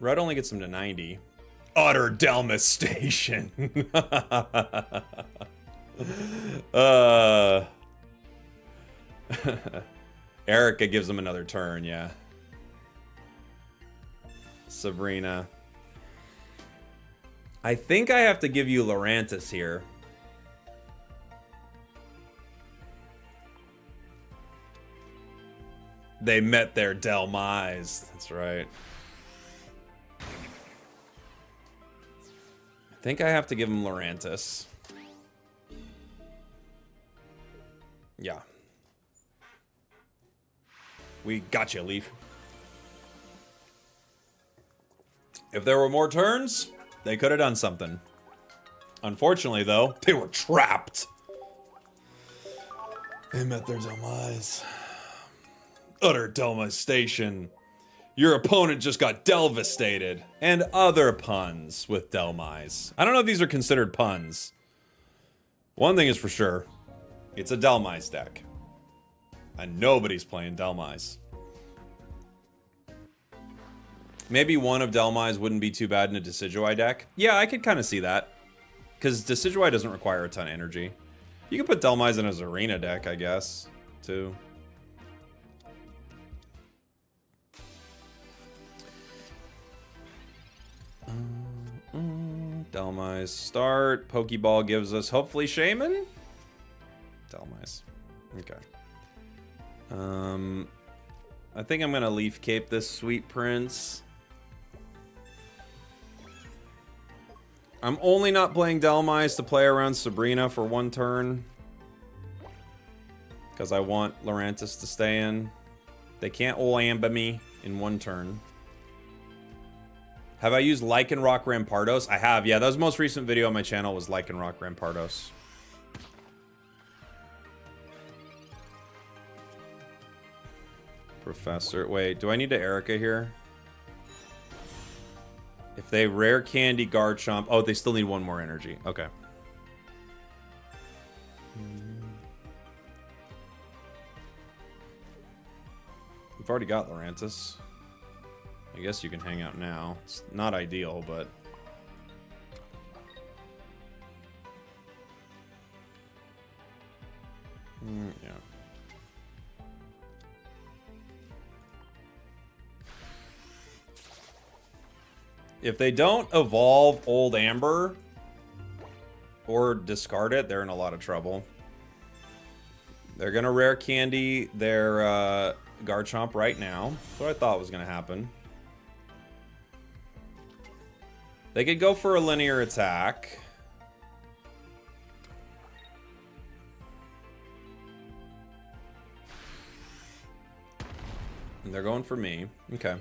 Red only gets him to 90. Utter Dhelmistation. Erica gives him another turn, yeah. Sabrina. I think I have to give you Lurantis here. They met their Dhelmise. That's right. I think I have to give him Lurantis. Yeah. We got you, Leaf. If there were more turns, they could have done something. Unfortunately, though, they were trapped. They met their Dhelmise. Utter Dhelmistation. Your opponent just got Delvastated. And other puns with Dhelmise. I don't know if these are considered puns. One thing is for sure. It's a Dhelmise deck. And nobody's playing Dhelmise. Maybe one of Dhelmise wouldn't be too bad in a Decidueye deck. Yeah, I could kind of see that. Because Decidueye doesn't require a ton of energy. You can put Dhelmise in a Zarina deck, I guess, too. Dhelmise start. Pokeball gives us hopefully Shaman. Dhelmise. Okay. I think I'm gonna Leaf Cape this Sweet Prince. I'm only not playing Dhelmise to play around Sabrina for one turn. Because I want Lurantis to stay in. They can't Olamba me in one turn. Have I used Lycanroc Rampardos? I have, yeah. That was the most recent video on my channel was Lycanroc Rampardos. Professor. Wait, do I need to Erica here? If they rare candy Garchomp. Oh, they still need one more energy. Okay. We've already got Lurantis. I guess you can hang out now. It's not ideal, but... yeah. If they don't evolve Old Amber or discard it, they're in a lot of trouble. They're gonna rare candy their Garchomp right now. That's what I thought was gonna happen. They could go for a linear attack. And they're going for me. Okay.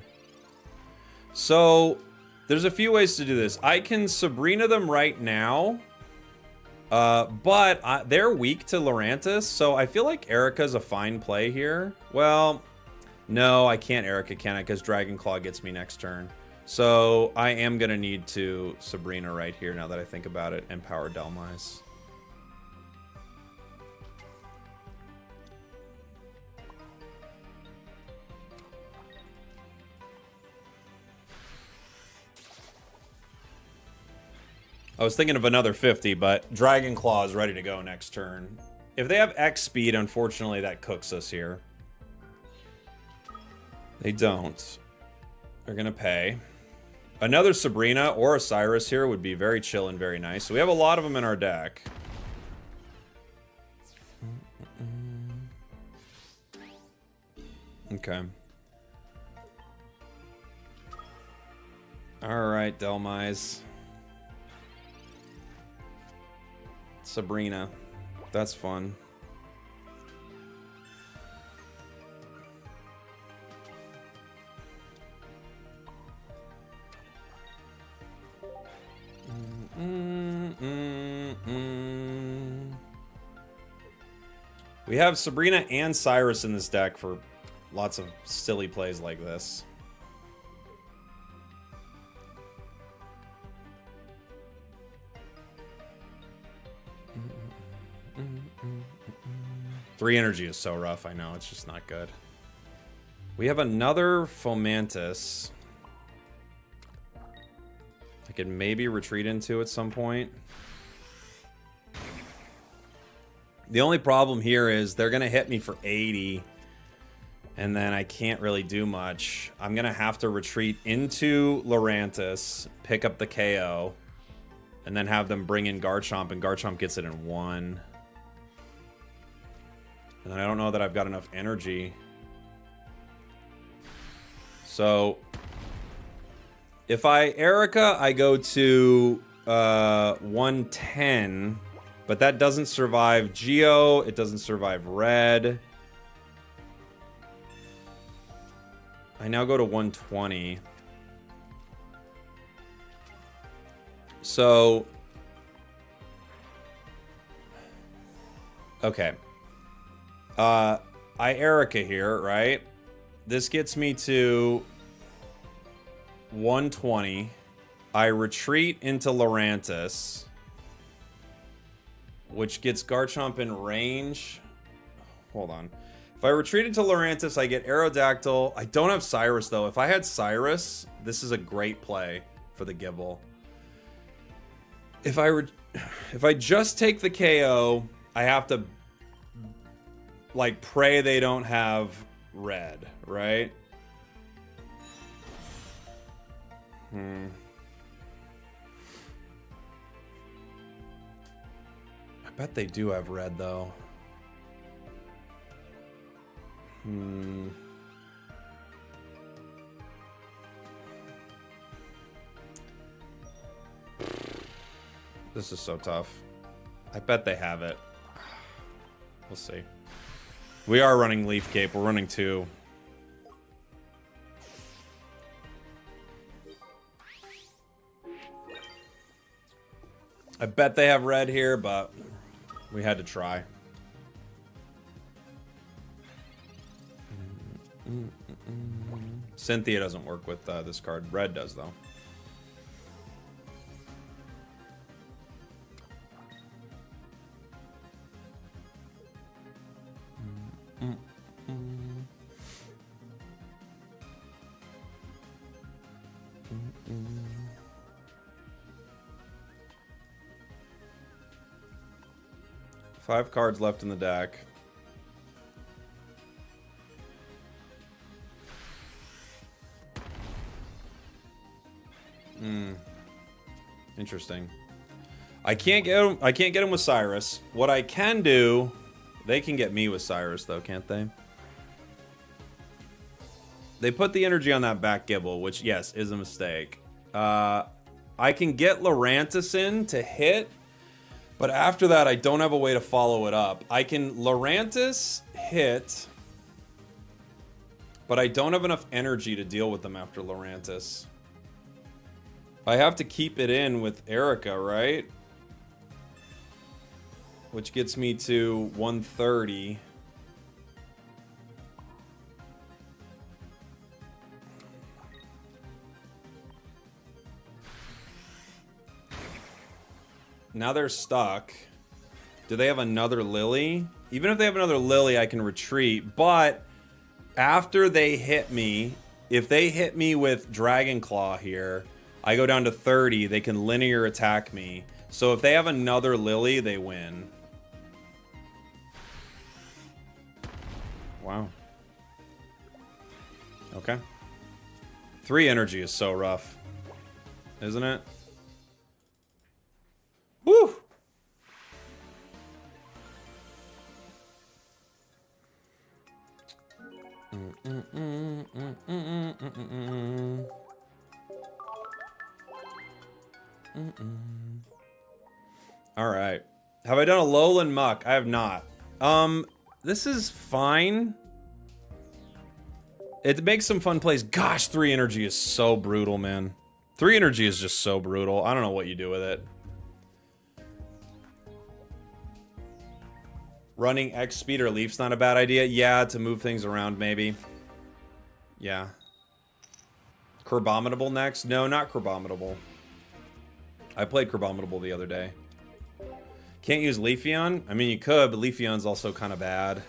So, there's a few ways to do this. I can Sabrina them right now. But they're weak to Lurantis, so I feel like Erica's a fine play here. Well, no, I can't Erica, can I? Because Dragon Claw gets me next turn. So I am going to need to Sabrina right here now that I think about it, and power Dhelmise. I was thinking of another 50, but Dragon Claw is ready to go next turn. If they have X speed, unfortunately, that cooks us here. They don't. They're going to pay. Another Sabrina or a Cyrus here would be very chill and very nice. So we have a lot of them in our deck. Okay. Alright, Dhelmise. Sabrina. That's fun. We have Sabrina and Cyrus in this deck for lots of silly plays like this. Three energy is so rough, I know, it's just not good. We have another Fomantis. I could maybe retreat into at some point. The only problem here is they're going to hit me for 80. And then I can't really do much. I'm going to have to retreat into Lurantis, pick up the KO, and then have them bring in Garchomp, and Garchomp gets it in 1. And I don't know that I've got enough energy. So, if I Erica, I go to 110, but that doesn't survive Geo, it doesn't survive Red. I now go to 120. So, okay. I Erica here, right? This gets me to 120. I retreat into Lurantis, which gets Garchomp in range. Hold on. If I retreat into Lurantis, I get Aerodactyl. I don't have Cyrus, though. If I had Cyrus, this is a great play for the Gible. If I just take the KO, I have to, like, pray they don't have red, right? I bet they do have red, though. This is so tough. I bet they have it. We'll see. We are running Leaf Cape. We're running 2. I bet they have red here, but we had to try. Cynthia doesn't work with this card. Red does, though. Five cards left in the deck. Interesting. I can't get him with Cyrus. What I can do, they can get me with Cyrus though, can't they? They put the energy on that back Gible, which yes, is a mistake. I can get Lurantis in to hit, but after that I don't have a way to follow it up. I can Lurantis hit, but I don't have enough energy to deal with them after Lurantis. I have to keep it in with Erica, right? Which gets me to 130. Now they're stuck. Do they have another Lily? Even if they have another Lily, I can retreat. But after they hit me, if they hit me with Dragon Claw here, I go down to 30. They can linear attack me. So if they have another Lily, they win. Wow. Okay. 3 energy is so rough. Isn't it? Woo! All right. Have I done a Lowland Muck? I have not. This is fine. It makes some fun plays. Gosh, 3 energy is so brutal, man. 3 energy is just so brutal. I don't know what you do with it. Running X speed or Leaf's not a bad idea. Yeah, to move things around, maybe. Yeah. Crabominable next? No, not Crabominable. I played Crabominable the other day. Can't use Leafeon? I mean, you could, but Leafeon's also kind of bad.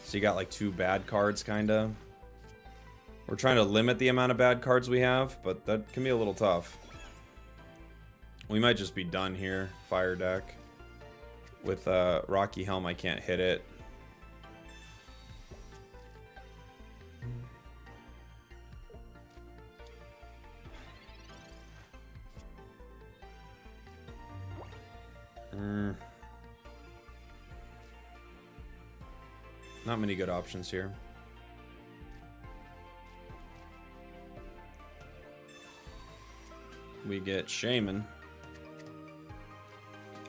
So you got like 2 bad cards, kind of. We're trying to limit the amount of bad cards we have, but that can be a little tough. We might just be done here. Fire deck. With Rocky Helm, I can't hit it. Not many good options here. We get Shaman.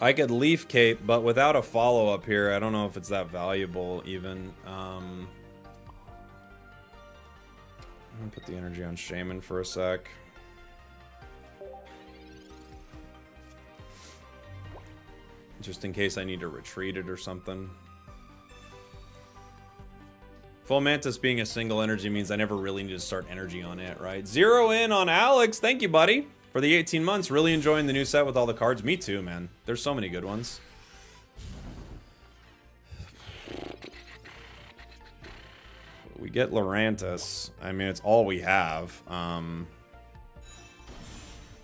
I could Leaf Cape, but without a follow-up here, I don't know if it's that valuable, even. I'm gonna put the energy on Shaman for a sec. Just in case I need to retreat it or something. Full Mantis being a single energy means I never really need to start energy on it, right? 0 in on Alex. Thank you, buddy, for the 18 months. Really enjoying the new set with all the cards. Me too, man. There's so many good ones. We get Lurantis. I mean, it's all we have.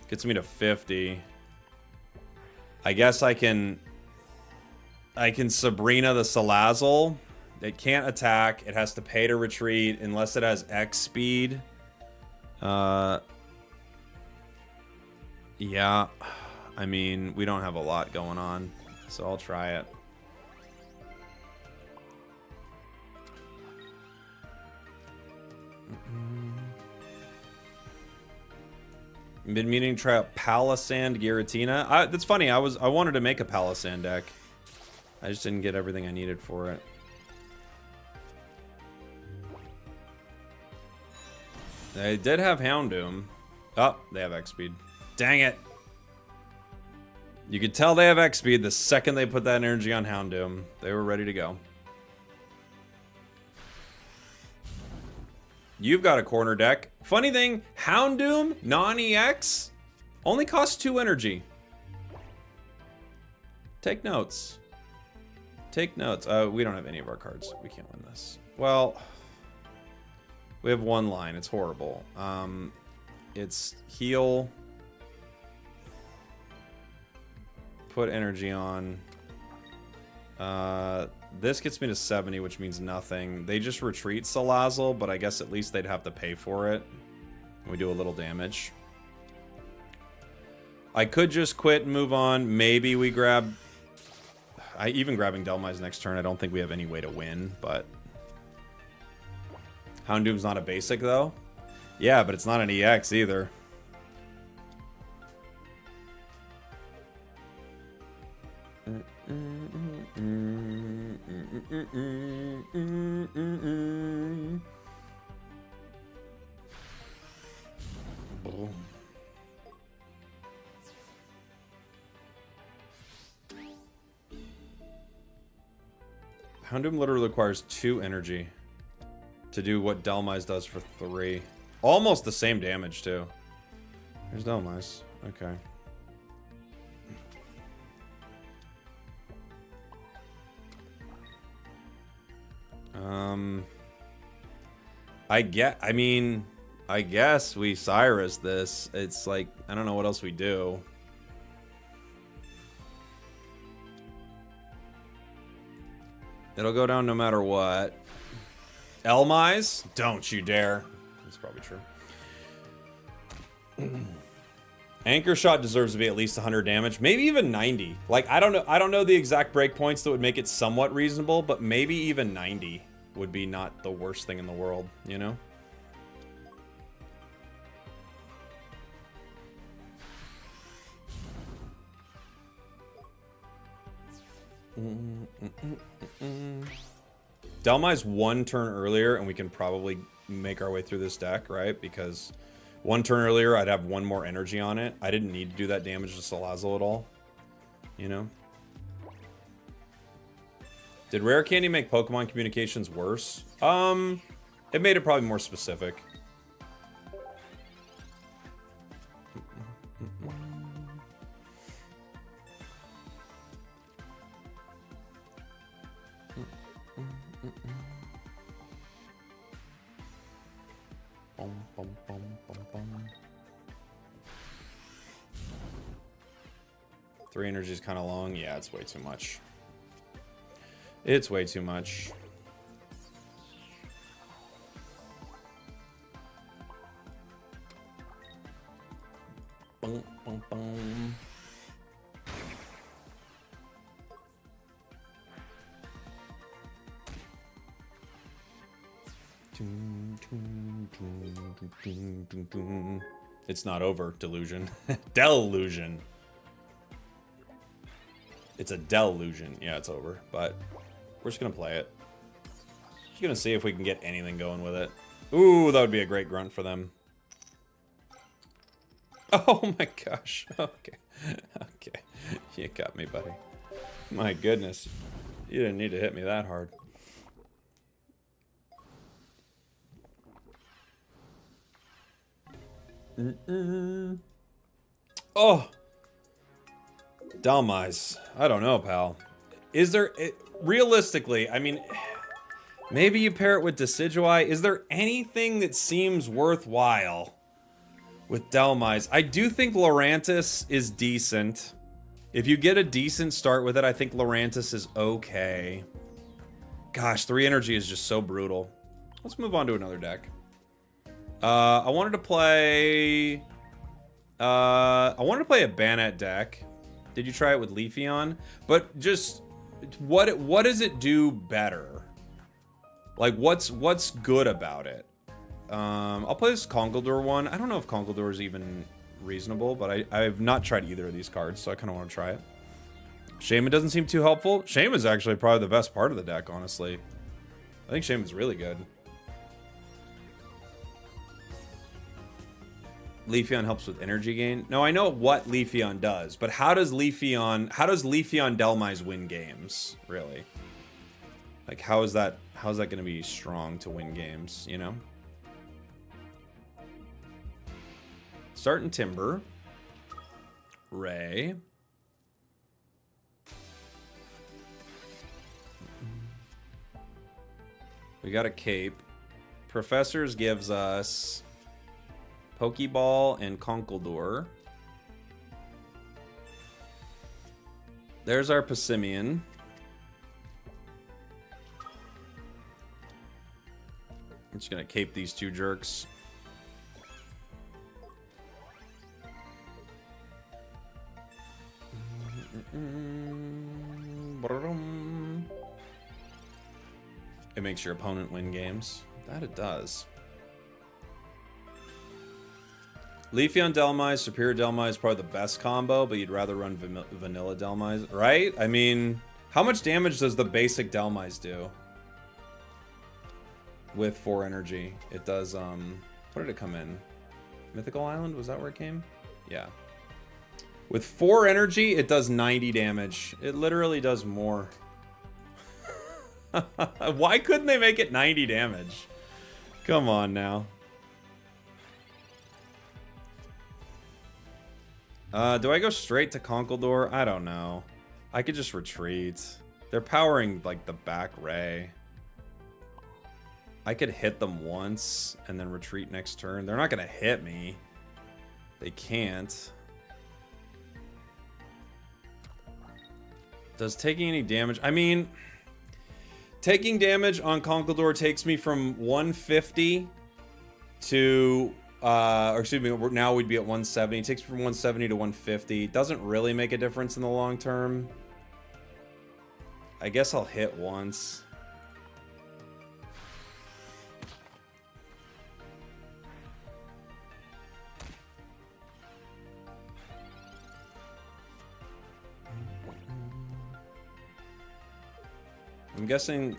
Gets me to 50. I guess I can Sabrina the Salazzle. It can't attack. It has to pay to retreat unless it has X speed. Yeah. I mean, we don't have a lot going on, so I'll try it. Been meaning to try out Palisand Giratina. That's funny. I wanted to make a Palisand deck. I just didn't get everything I needed for it. They did have Houndoom. Oh, they have X speed. Dang it. You could tell they have X speed the second they put that energy on Houndoom. They were ready to go. You've got a corner deck. Funny thing, Houndoom, non-EX, only costs 2 energy. Take notes. Take notes. We don't have any of our cards. We can't win this. Well, we have one line. It's horrible. It's heal. Put energy on. This gets me to 70, which means nothing. They just retreat Salazzle, but I guess at least they'd have to pay for it. And we do a little damage. I could just quit and move on. Maybe we grab... even grabbing Dhelmise next turn, I don't think we have any way to win, but... Houndoom's not a basic, though? Yeah, but it's not an EX either. Houndoom literally requires 2 energy to do what Dhelmise does for 3. Almost the same damage, too. There's Dhelmise. Okay. I guess we Cyrus this. It's like, I don't know what else we do. It'll go down no matter what. Dhelmise? Don't you dare. That's probably true. Anchor Shot deserves to be at least 100 damage, maybe even 90. Like, I don't know the exact breakpoints that would make it somewhat reasonable, but maybe even 90 would be not the worst thing in the world, you know? Dhelmise 1 turn earlier, and we can probably make our way through this deck, right? Because 1 turn earlier, I'd have 1 more energy on it. I didn't need to do that damage to Salazzle at all. You know? Did Rare Candy make Pokemon communications worse? It made it probably more specific. Bum, bum, bum, bum, bum. 3 energy is kind of long. Yeah, it's way too much. It's way too much. Bum, bum, bum. It's not over, delusion. Delusion. It's a delusion. Yeah, it's over, but we're just gonna play it. Just gonna see if we can get anything going with it. Ooh, that would be a great grunt for them. Oh my gosh. Okay. Okay. You got me, buddy. My goodness. You didn't need to hit me that hard. Oh. Dhelmise. I don't know, pal. Is there... realistically, I mean... Maybe you pair it with Decidueye. Is there anything that seems worthwhile with Dhelmise? I do think Lurantis is decent. If you get a decent start with it, I think Lurantis is okay. Gosh, 3 energy is just so brutal. Let's move on to another deck. I wanted to play a Banette deck. Did you try it with Leafeon? But just what does it do better? Like what's good about it? I'll play this Conkeldurr one. I don't know if Conkeldurr is even reasonable, but I've not tried either of these cards, so I kind of want to try it. Shaman doesn't seem too helpful. Shaman's actually probably the best part of the deck, honestly. I think Shaman's really good. Leafeon helps with energy gain. No, I know what Leafeon does, but how does Leafeon Dhelmise win games, really? Like how's that going to be strong to win games, you know? Starting Timber. Ray. We got a Cape. Professors gives us Pokeball and Conkeldurr. There's our Pimeian. I'm just gonna Cape these two jerks. It makes your opponent win games. That it does. Leafeon Dhelmise, Superior Dhelmise is probably the best combo, but you'd rather run Vanilla Dhelmise, right? I mean, how much damage does the basic Dhelmise do? With 4 energy. It does, what did it come in? Mythical Island? Was that where it came? Yeah. With 4 energy, it does 90 damage. It literally does more. Why couldn't they make it 90 damage? Come on now. Do I go straight to Conkeldurr? I don't know. I could just retreat. They're powering, like, the back Ray. I could hit them once and then retreat next turn. They're not going to hit me. They can't. Does taking any damage... I mean... Taking damage on Conkeldurr takes me from 150 to... or excuse me, now we'd be at 170. It takes me from 170 to 150. Doesn't really make a difference in the long term. I guess I'll hit once. I'm guessing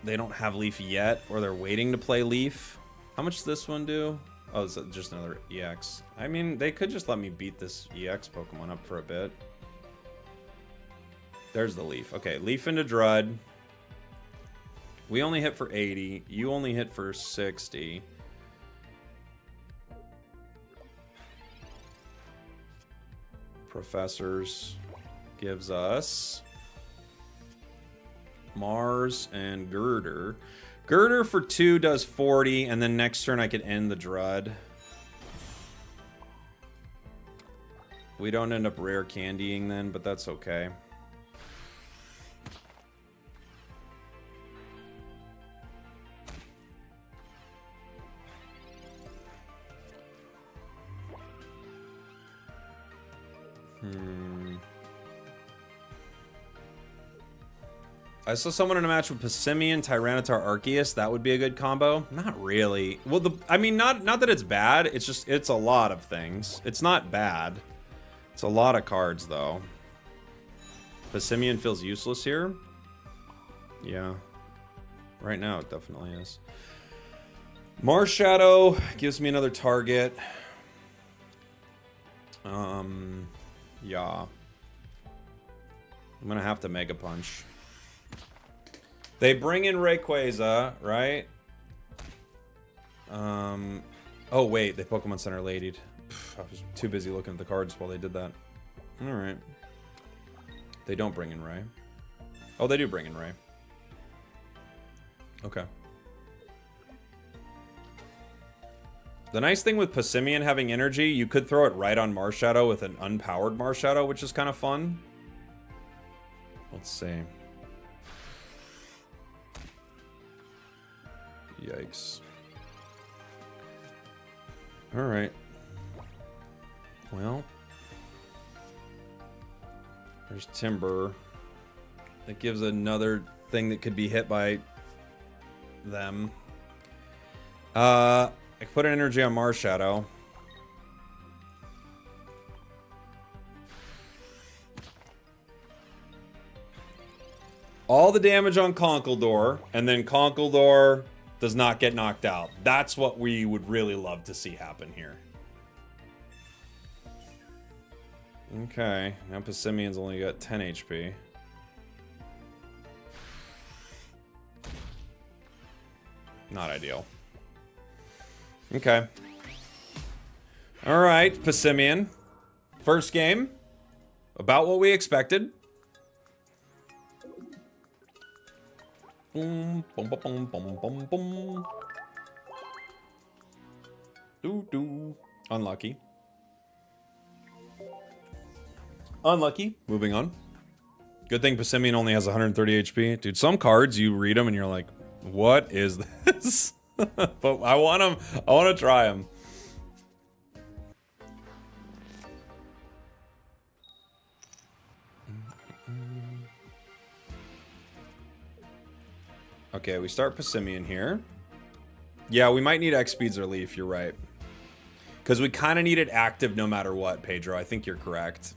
they don't have Leaf yet, or they're waiting to play Leaf. How much does this one do? Oh, it's just another EX. I mean, they could just let me beat this EX Pokemon up for a bit. There's the Leaf. Okay, Leaf into Drud. We only hit for 80. You only hit for 60. Professors gives us Mars and Girder. Girder for 2 does 40, and then next turn I could end the Drud. We don't end up rare candying then, but that's okay. I saw someone in a match with Pimeian, Tyranitar, Arceus. That would be a good combo. Not really. Well, I mean, not that it's bad. It's just, it's a lot of things. It's not bad. It's a lot of cards, though. Pimeian feels useless here. Yeah. Right now, it definitely is. Mars Shadow gives me another target. Yeah. I'm gonna have to Mega Punch. They bring in Rayquaza, right? Oh wait, they Pokemon Center ladied. I was too busy looking at the cards while they did that. Alright. They don't bring in Ray. Oh, they do bring in Ray. Okay. The nice thing with Pimeian having energy, you could throw it right on Marshadow with an unpowered Marshadow, which is kind of fun. Let's see. Yikes. All right. Well, there's Timber. That gives another thing that could be hit by them. I can put an energy on Marshadow. All the damage on Conkeldurr, and then Conkeldurr does not get knocked out. That's what we would really love to see happen here. Okay, now Pimeian's only got 10 HP. Not ideal. Okay. All right, Pimeian. First game. About what we expected. Boom, boom, boom, boom, boom, boom. Doo-doo. Unlucky. Unlucky. Moving on. Good thing Pimeian only has 130 HP. Dude, some cards, you read them and you're like, what is this? But I want them. I want to try them. Okay, we start Pimeian here. Yeah, we might need X speeds or Leaf, you're right. Because we kind of need it active no matter what, Pedro. I think you're correct.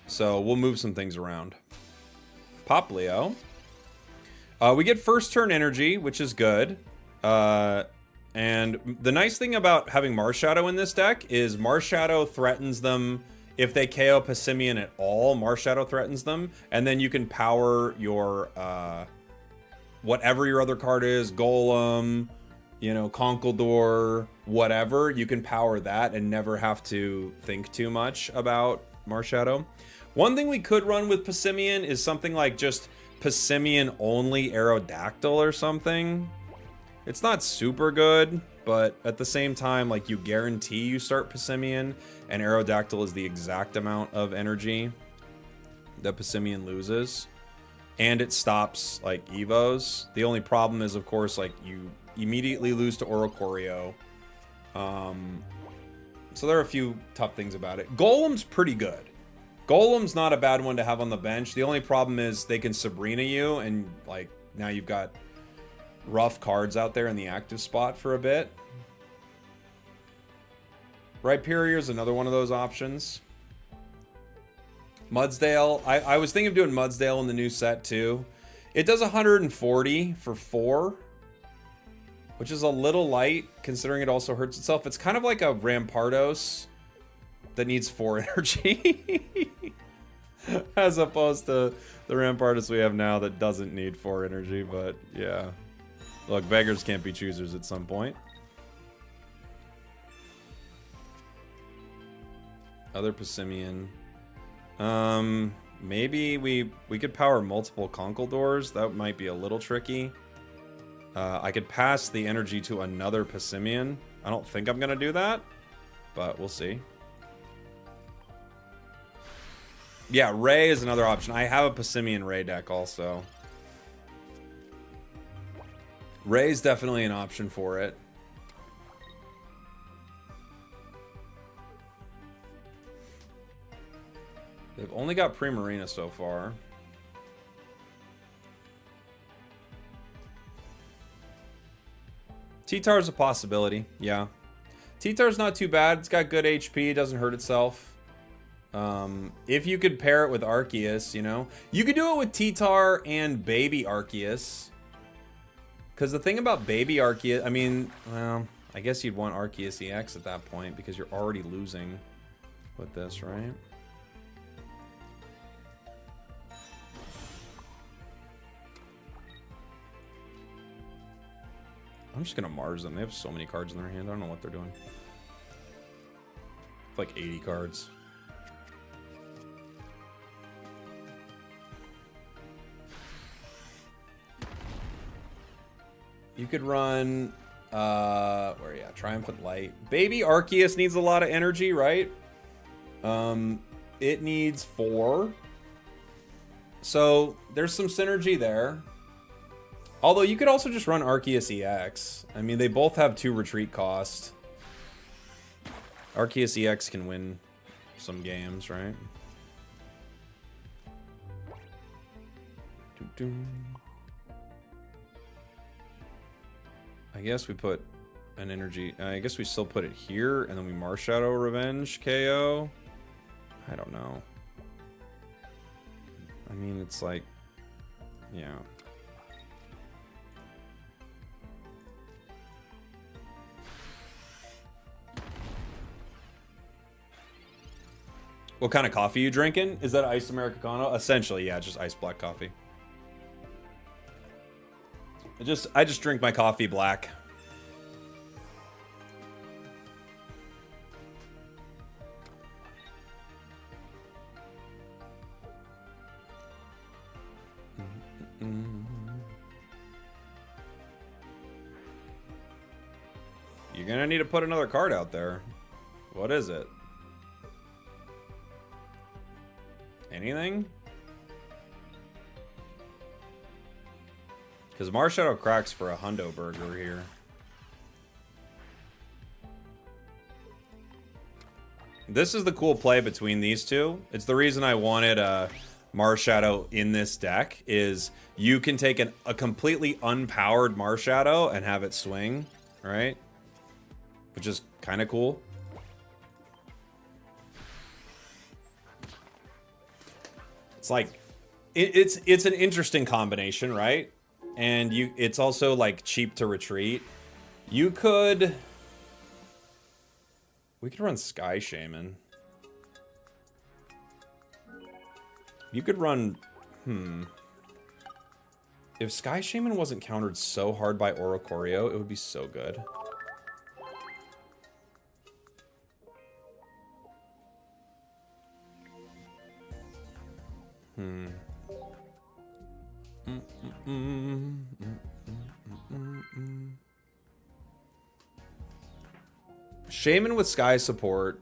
So we'll move some things around. Pop Leo. We get first turn energy, which is good. And the nice thing about having Marshadow in this deck is Marshadow threatens them. If they KO Pimeian at all, Marshadow threatens them. And then you can power your, whatever your other card is, Golem, you know, Conkeldurr, whatever. You can power that and never have to think too much about Marshadow. One thing we could run with Pimeian is something like just Pimeian only Aerodactyl or something. It's not super good, but at the same time, like, you guarantee you start Pimeian, and Aerodactyl is the exact amount of energy that Pimeian loses. And it stops, like, Evos. The only problem is, of course, like, you immediately lose to Oricorio. So there are a few tough things about it. Golem's pretty good. Golem's not a bad one to have on the bench. The only problem is they can Sabrina you, and, like, now you've got rough cards out there in the active spot for a bit. Rhyperior is another one of those options. Mudsdale. I was thinking of doing Mudsdale in the new set, too. It does 140 for 4, which is a little light, considering it also hurts itself. It's kind of like a Rampardos that needs 4 energy. As opposed to the Rampardos we have now that doesn't need 4 energy, but yeah. Look, beggars can't be choosers at some point. Other Pimeian. Maybe we could power multiple Conkeldurrs. That might be a little tricky. I could pass the energy to another Pimeian. I don't think I'm gonna do that, but we'll see. Yeah, Ray is another option. I have a Pimeian Ray deck also. Ray's definitely an option for it. They've only got Primarina so far. T-Tar's a possibility, yeah. T-Tar's not too bad. It's got good HP. It doesn't hurt itself. If you could pair it with Arceus, you know. You could do it with T-Tar and Baby Arceus. Because the thing about Baby Arceus, I mean, well, I guess you'd want Arceus EX at that point because you're already losing with this, right? I'm just gonna Mars them. They have so many cards in their hand. I don't know what they're doing. Like 80 cards. You could run, where are you at? Triumphant Light. Baby Arceus needs a lot of energy, right? It needs 4. So there's some synergy there. Although you could also just run Arceus EX. I mean, they both have 2 retreat cost. Arceus EX can win some games, right? I guess we put an energy. I guess we still put it here, and then we Marshadow Revenge KO. I don't know. I mean, it's like, yeah. What kind of coffee you drinking? Is that iced Americano? Essentially, yeah, just iced black coffee. I just drink my coffee black. You're gonna need to put another card out there. What is it? Anything? Because Marshadow cracks for a hundo burger here. This is the cool play between these two. It's the reason I wanted Marshadow in this deck, is you can take a completely unpowered Marshadow and have it swing, right? Which is kind of cool. It's like, it's an interesting combination, right? And it's also like cheap to retreat. We could run Sky Shaman. You could run, if Sky Shaman wasn't countered so hard by Oricorio, it would be so good. Shaman with Sky support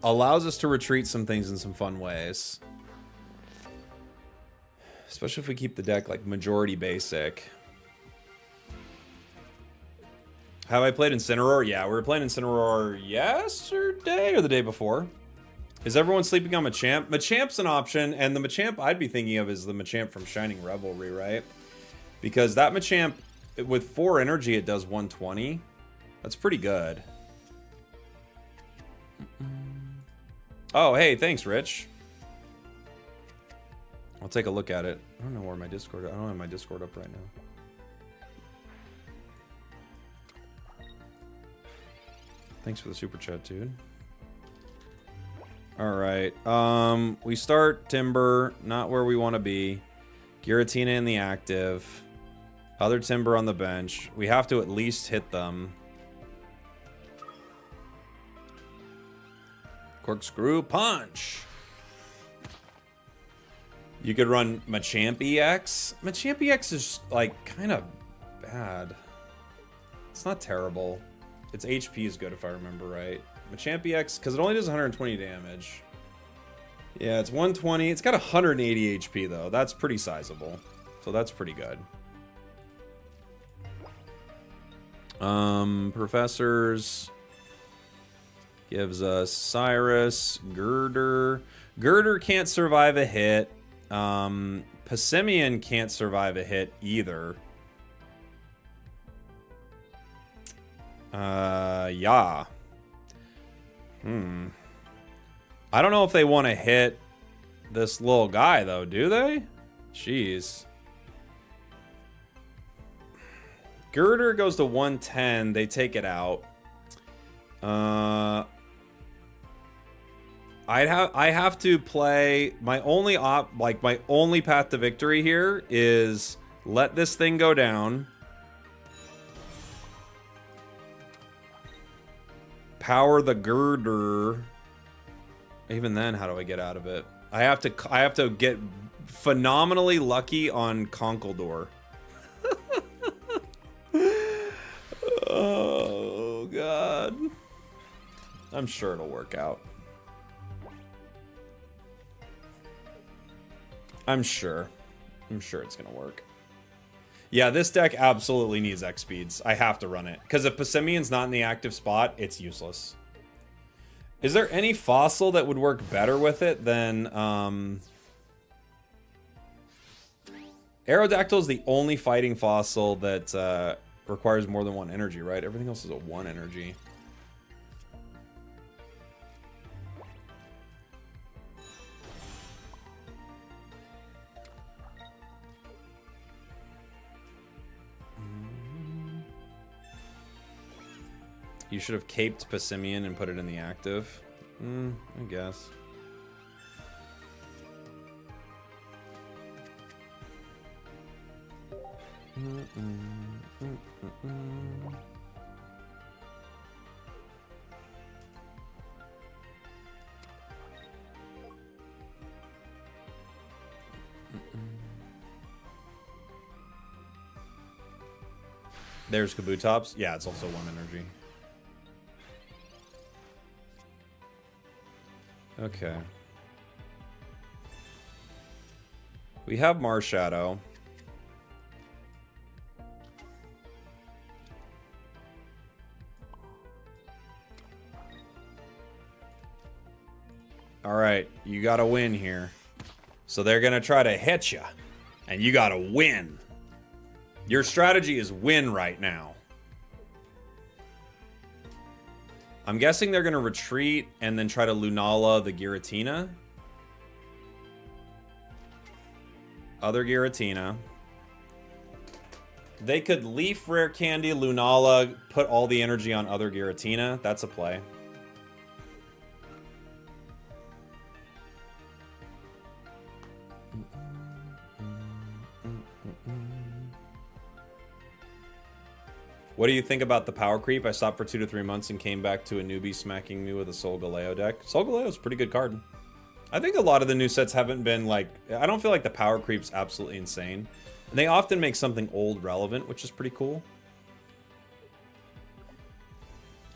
allows us to retreat some things in some fun ways. Especially if we keep the deck like majority basic. Have I played Incineroar? Yeah, we were playing Incineroar yesterday or the day before. Is everyone sleeping on Machamp? Machamp's an option, and the Machamp I'd be thinking of is the Machamp from Shining Revelry, right? Because that Machamp, with 4 energy, it does 120. That's pretty good. Oh, hey, thanks, Rich. I'll take a look at it. I don't know where my Discord. I don't have my Discord up right now. Thanks for the super chat, dude. All right. We start Timber, not where we want to be. Giratina in the active. Other Timber on the bench. We have to at least hit them. Corkscrew Punch. You could run Machamp EX. Machamp EX is like kind of bad. It's not terrible. Its HP is good if I remember right. Machamp EX, because it only does 120 damage. Yeah, it's 120. It's got 180 HP though. That's pretty sizable. So that's pretty good. Professors gives us Cyrus, Girder. Girder can't survive a hit. Pimeian can't survive a hit either. Yeah. I don't know if they want to hit this little guy, though, do they? Jeez. Girder goes to 110. They take it out. I have to play my only my only path to victory here is let this thing go down. Power the Girder. Even then, how do I get out of it? I have to get phenomenally lucky on Conkeldurr. I'm sure it'll work out. I'm sure it's gonna work. Yeah, this deck absolutely needs X speeds. I have to run it. Because if Pimeian's not in the active spot, it's useless. Is there any fossil that would work better with it than... Aerodactyl is the only fighting fossil that requires more than 1 energy, right? Everything else is a 1 energy. You should have caped Pimeian and put it in the active. I guess. There's Kabutops. Yeah, it's also 1 energy. Okay. We have Marshadow. Alright, you gotta win here. So they're gonna try to hit you. And you gotta win. Your strategy is win right now. I'm guessing they're gonna retreat and then try to Lunala the Giratina. Other Giratina. They could Leaf Rare Candy, Lunala, put all the energy on other Giratina. That's a play. What do you think about the power creep? I stopped for 2 to 3 months and came back to a newbie smacking me with a Solgaleo deck. Solgaleo is a pretty good card. I think a lot of the new sets haven't been like... I don't feel like the power creep's absolutely insane. And they often make something old relevant, which is pretty cool.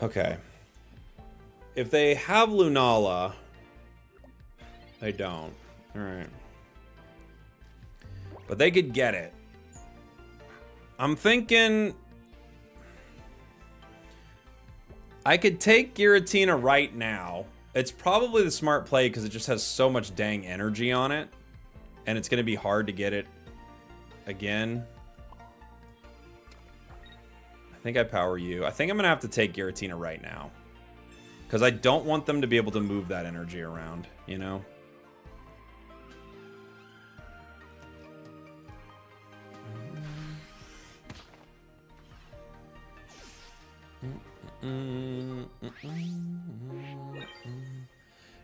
Okay. If they have Lunala... They don't. Alright. But they could get it. I'm thinking... I could take Giratina right now. It's probably the smart play because it just has so much dang energy on it. And it's going to be hard to get it again. I think I power you. I think I'm going to have to take Giratina right now. Because I don't want them to be able to move that energy around, you know?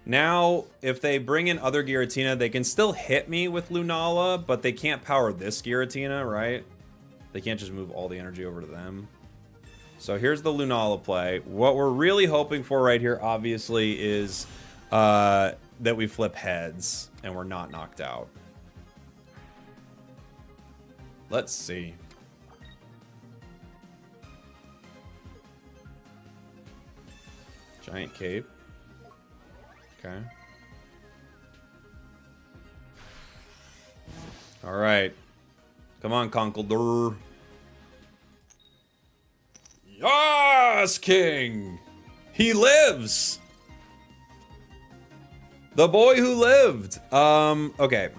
Now, if they bring in other Giratina, they can still hit me with Lunala, but they can't power this Giratina, right? They can't just move all the energy over to them. So here's the Lunala play. What we're really hoping for right here, obviously, is that we flip heads and we're not knocked out. Let's see. Giant cape. Okay. All right. Come on, Conkeldurr. Yes, King! He lives! The boy who lived! Okay.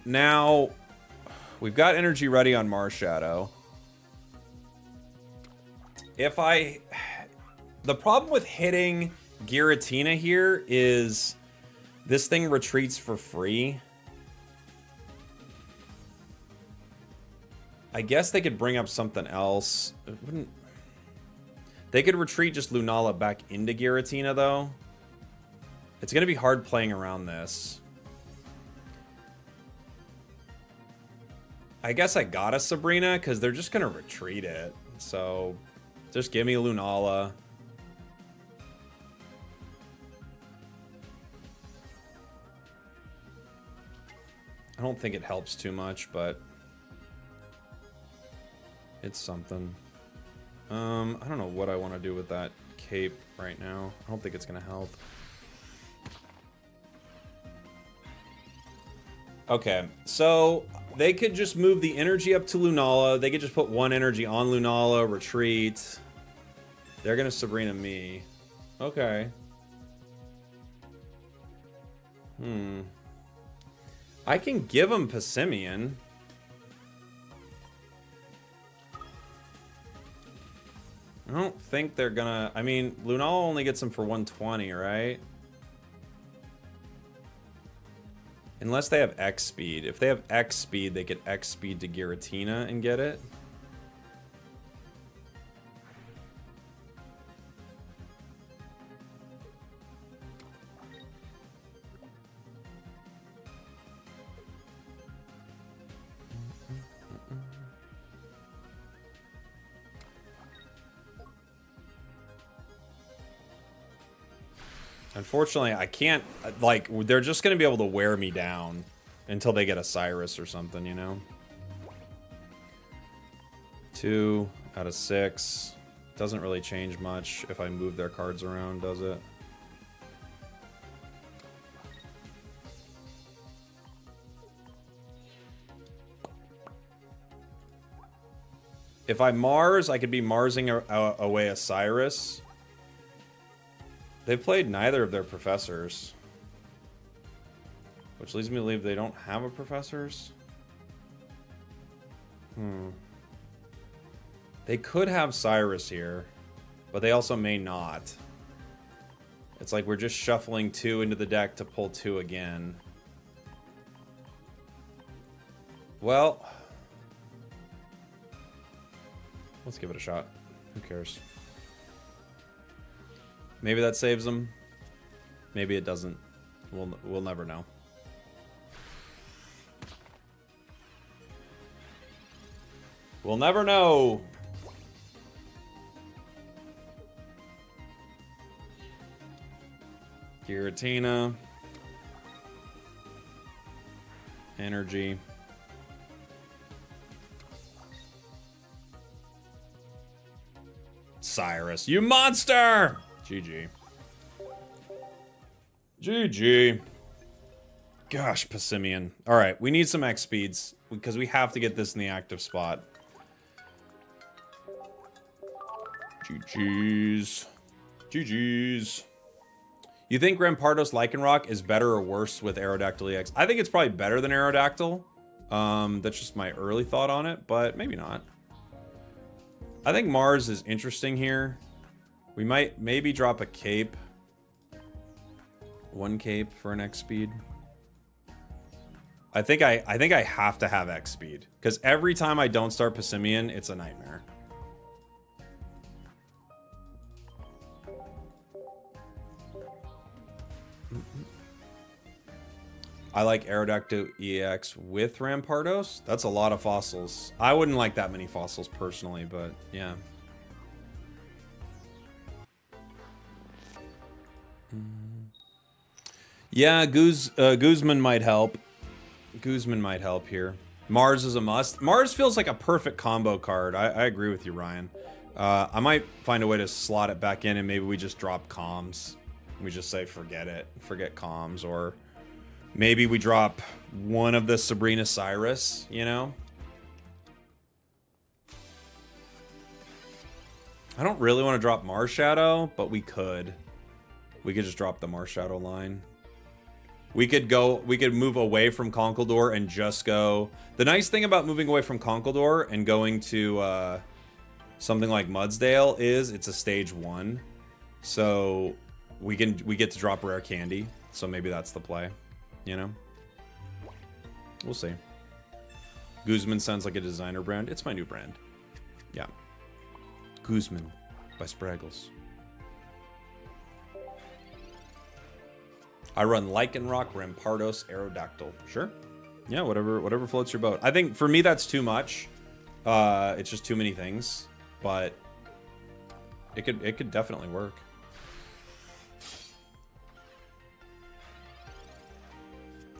Now, we've got energy ready on Marshadow. If I... The problem with hitting Giratina here is this thing retreats for free. I guess they could bring up something else. It wouldn't... They could retreat just Lunala back into Giratina, though. It's going to be hard playing around this. I guess I got a Sabrina, because they're just going to retreat it. So, just give me Lunala. I don't think it helps too much, but it's something. I don't know what I want to do with that cape right now. I don't think it's gonna help. Okay, so they could just move the energy up to Lunala. They could just put 1 energy on Lunala, retreat. They're gonna Sabrina me. Okay. I can give them Pimeian. I don't think they're gonna... I mean, Lunala only gets them for 120, right? Unless they have X speed. If they have X speed, they get X speed to Giratina and get it. Unfortunately, I can't, like, they're just going to be able to wear me down until they get a Cyrus or something, you know? 2 out of 6. Doesn't really change much if I move their cards around, does it? If I Mars, I could be Marsing away a Cyrus. They've played neither of their professors. Which leads me to believe they don't have a professors. They could have Cyrus here, but they also may not. It's like we're just shuffling 2 into the deck to pull 2 again. Well, let's give it a shot. Who cares? Maybe that saves them. Maybe it doesn't. We'll never know. We'll never know. Giratina. Energy. Cyrus, you monster! GG. GG. Gosh, Pimeian. Alright, we need some X speeds because we have to get this in the active spot. GG's. GG's. You think Rampardos Lycanroc is better or worse with Aerodactyl EX? I think it's probably better than Aerodactyl. That's just my early thought on it, but maybe not. I think Mars is interesting here. We might maybe drop a cape. 1 cape for an X speed. I think I have to have X speed because every time I don't start Pimeian, it's a nightmare. I like Aerodactyl EX with Rampardos. That's a lot of fossils. I wouldn't like that many fossils personally, but yeah. Yeah, Guzman might help. Guzman might help here. Mars is a must. Mars feels like a perfect combo card. I agree with you, Ryan. I might find a way to slot it back in and maybe we just drop comms. We just say forget it. Forget comms, or maybe we drop one of the Sabrina Cyrus, you know? I don't really want to drop Mars Shadow, but we could. We could just drop the Mars Shadow line. We could move away from Conkeldurr and just go. The nice thing about moving away from Conkeldurr and going to something like Mudsdale is it's a stage 1. So we get to drop rare candy. So maybe that's the play, you know? We'll see. Guzman sounds like a designer brand. It's my new brand. Yeah. Guzman by Spragels. I run Lycanroc, Rampardos, Aerodactyl. Sure. Yeah, whatever floats your boat. I think for me that's too much. It's just too many things, but it could definitely work.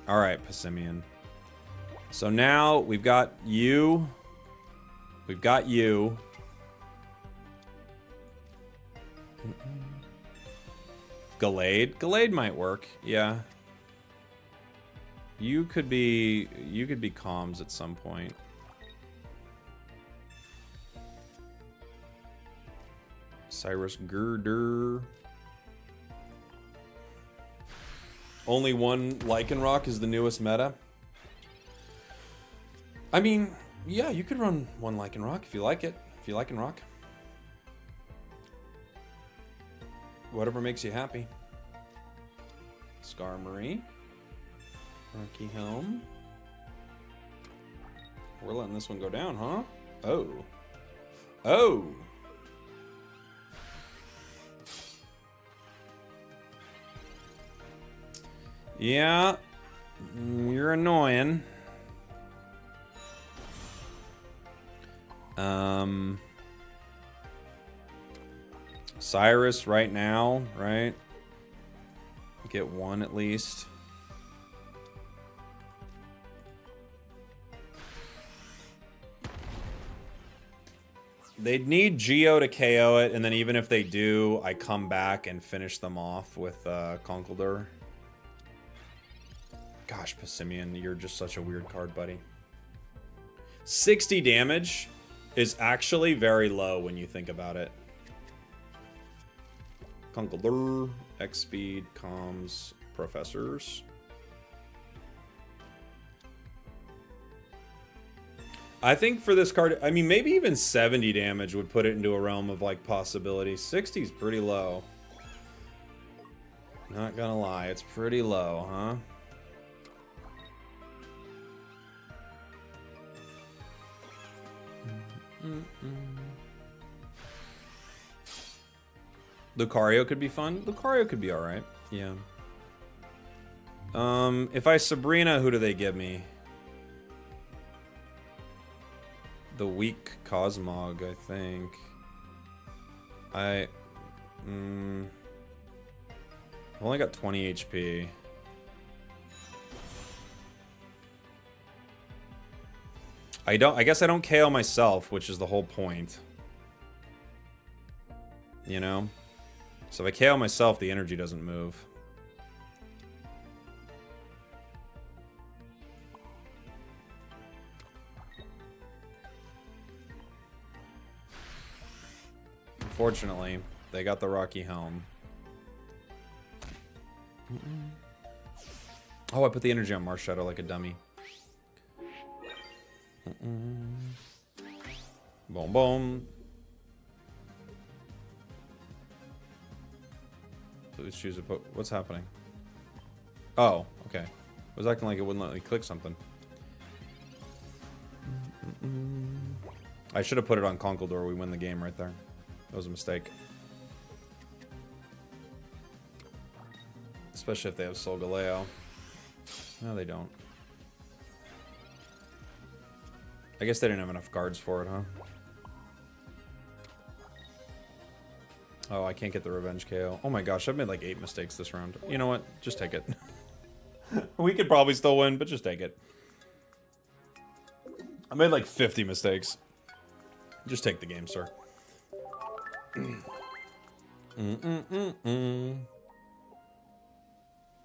All right, Pimeian. So now we've got you. We've got you. Gallade? Gallade might work, yeah. You could be comms at some point. Cyrus Girder. Only one Lycanroc is the newest meta. I mean, yeah, you could run one Lycanroc if you like it. If you Lycanroc. Whatever makes you happy. Skarmory. Rocky Helm. We're letting this one go down, huh? Oh. Oh! Yeah. You're annoying. Cyrus right now, right? Get one at least. They'd need Geo to KO it, and then even if they do, I come back and finish them off with Conkeldurr. Gosh, Pimeian, you're just such a weird card, buddy. 60 damage is actually very low when you think about it. Conkeldurr, X speed, comms, professors. I think for this card, I mean, maybe even 70 damage would put it into a realm of like possibility. 60 is pretty low. Not gonna lie, it's pretty low, huh? Lucario could be fun. Lucario could be alright. Yeah. If I Sabrina, who do they give me? The weak Cosmog, I think. I've only got 20 HP. I guess I don't KO myself, which is the whole point. You know? So if I KO myself, the energy doesn't move. Unfortunately, they got the Rocky Helm. Oh, I put the energy on Marshadow like a dummy. Boom, boom. Please choose a what's happening? Oh, okay. I was acting like it wouldn't let me click something. I should have put it on Conkeldurr. We win the game right there. That was a mistake. Especially if they have Solgaleo. No, they don't. I guess they didn't have enough cards for it, huh? Oh, I can't get the Revenge KO. Oh my gosh, I've made like 8 mistakes this round. You know what? Just take it. We could probably still win, but just take it. I made like 50 mistakes. Just take the game, sir.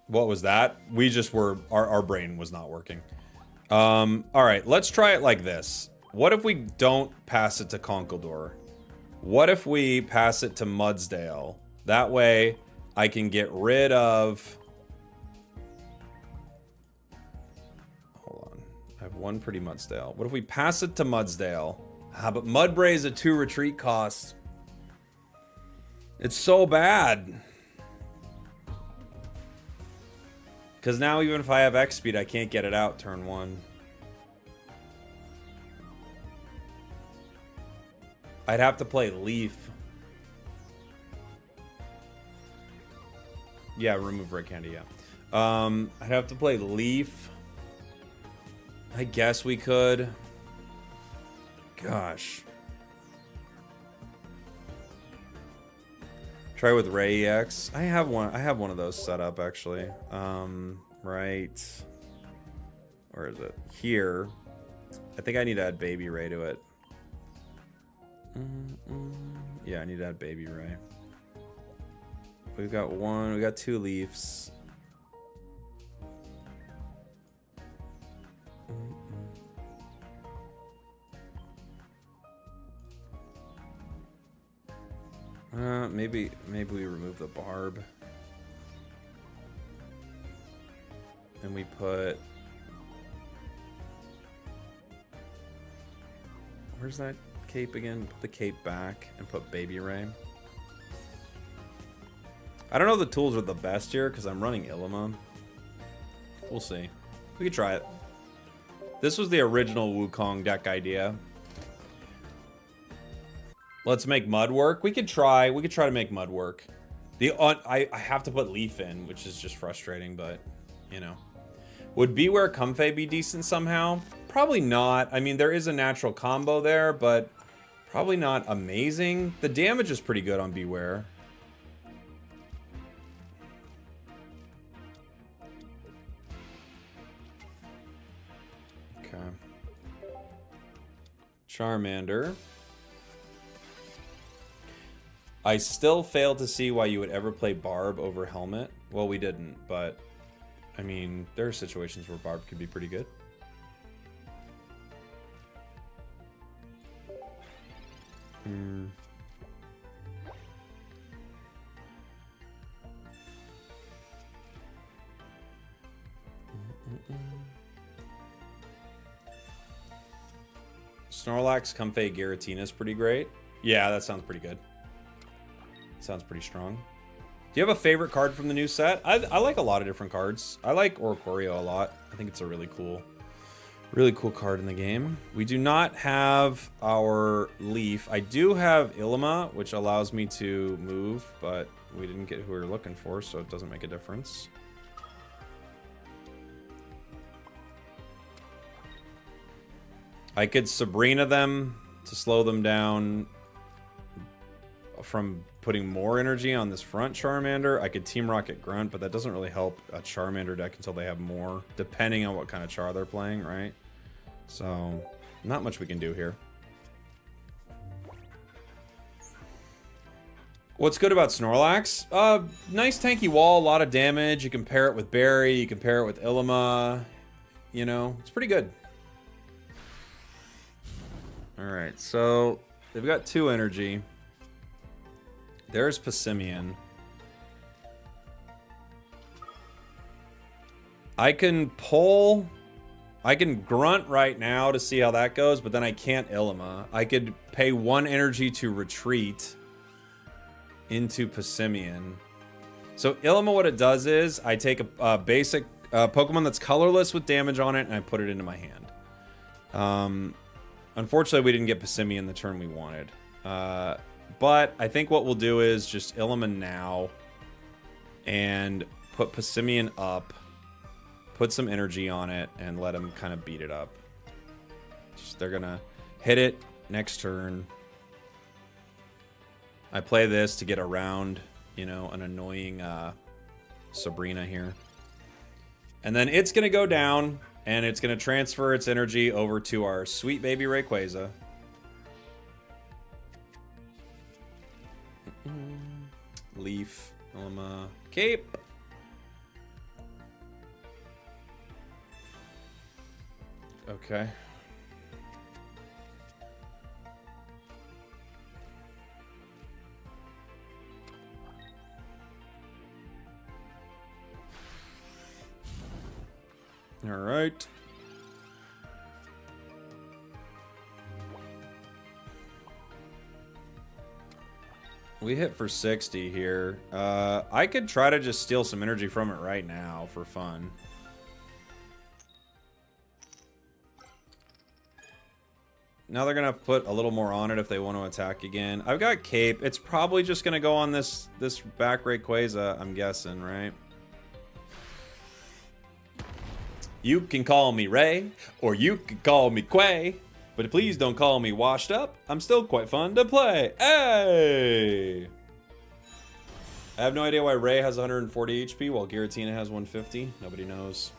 What was that? We just were... Our brain was not working. Alright, let's try it like this. What if we don't pass it to Conkeldurr? What if we pass it to Mudsdale? That way, I can get rid of... Hold on. I have one pretty Mudsdale. What if we pass it to Mudsdale? Ah, but Mudbray is a 2 retreat cost. It's so bad. Because now even if I have X speed, I can't get it out turn 1. I'd have to play Leaf. Yeah, remove Red Candy, yeah. I'd have to play Leaf. I guess we could. Gosh. Try with Ray EX. I have one of those set up actually. Right. Where is it? Here. I think I need to add Baby Ray to it. Yeah, I need to add Baby Ray. We've got one. We got 2 Leafs. Maybe we remove the barb. And we put... Where's that cape again? Put the cape back and put Baby Ray. I don't know if the tools are the best here because I'm running Ilima. We'll see. We could try it. This was the original Wukong deck idea. Let's make mud work. We could try to make mud work. I have to put Leaf in, which is just frustrating, but you know. Would Beware Comfey be decent somehow? Probably not. I mean, there is a natural combo there, but probably not amazing. The damage is pretty good on Beware. Okay. Charmander. I still fail to see why you would ever play Barb over Helmet. Well, we didn't, but I mean, there are situations where Barb could be pretty good. Snorlax, Comfey, Giratina is pretty great. Yeah, that sounds pretty good. Sounds pretty strong. Do you have a favorite card from the new set? I like a lot of different cards. I like Oricorio a lot. I think it's a really cool card in the game. We do not have our Leaf. I do have Ilima, which allows me to move, but we didn't get who we were looking for, so it doesn't make a difference. I could Sabrina them to slow them down from putting more energy on this front Charmander. I could Team Rocket Grunt, but that doesn't really help a Charmander deck until they have more, depending on what kind of Char they're playing, right? So, not much we can do here. What's good about Snorlax? Nice tanky wall, a lot of damage. You can pair it with Barry, you can pair it with Ilima. You know, it's pretty good. Alright, so they've got 2 energy. There's Pimeian. I can grunt right now to see how that goes, but then I can't Ilima. I could pay 1 energy to retreat into Pimeian. So Ilima, what it does is I take a basic Pokemon that's colorless with damage on it, and I put it into my hand. Unfortunately, we didn't get Pimeian the turn we wanted. But I think what we'll do is just Ilima now and put Pimeian up, put some energy on it, and let him kind of beat it up. They're going to hit it next turn. I play this to get around, you know, an annoying Sabrina here. And then it's going to go down, and it's going to transfer its energy over to our sweet baby Rayquaza. Leaf, Ilima, Cape. Okay. All right. We hit for 60 here. I could try to just steal some energy from it right now for fun. Now they're gonna put a little more on it if they want to attack again. I've got Cape. It's probably just gonna go on this back Rayquaza, I'm guessing, right? You can call me Ray, or you can call me Quay, but please don't call me washed up. I'm still quite fun to play. Hey! I have no idea why Ray has 140 HP while Giratina has 150. Nobody knows.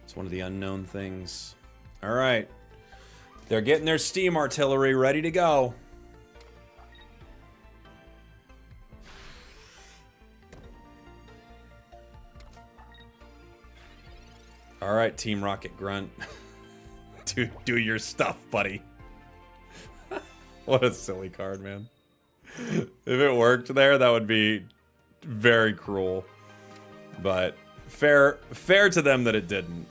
It's one of the unknown things. All right. They're getting their steam artillery ready to go. All right, Team Rocket Grunt. do your stuff, buddy. What a silly card, man. If it worked there, that would be very cruel. But fair to them that it didn't.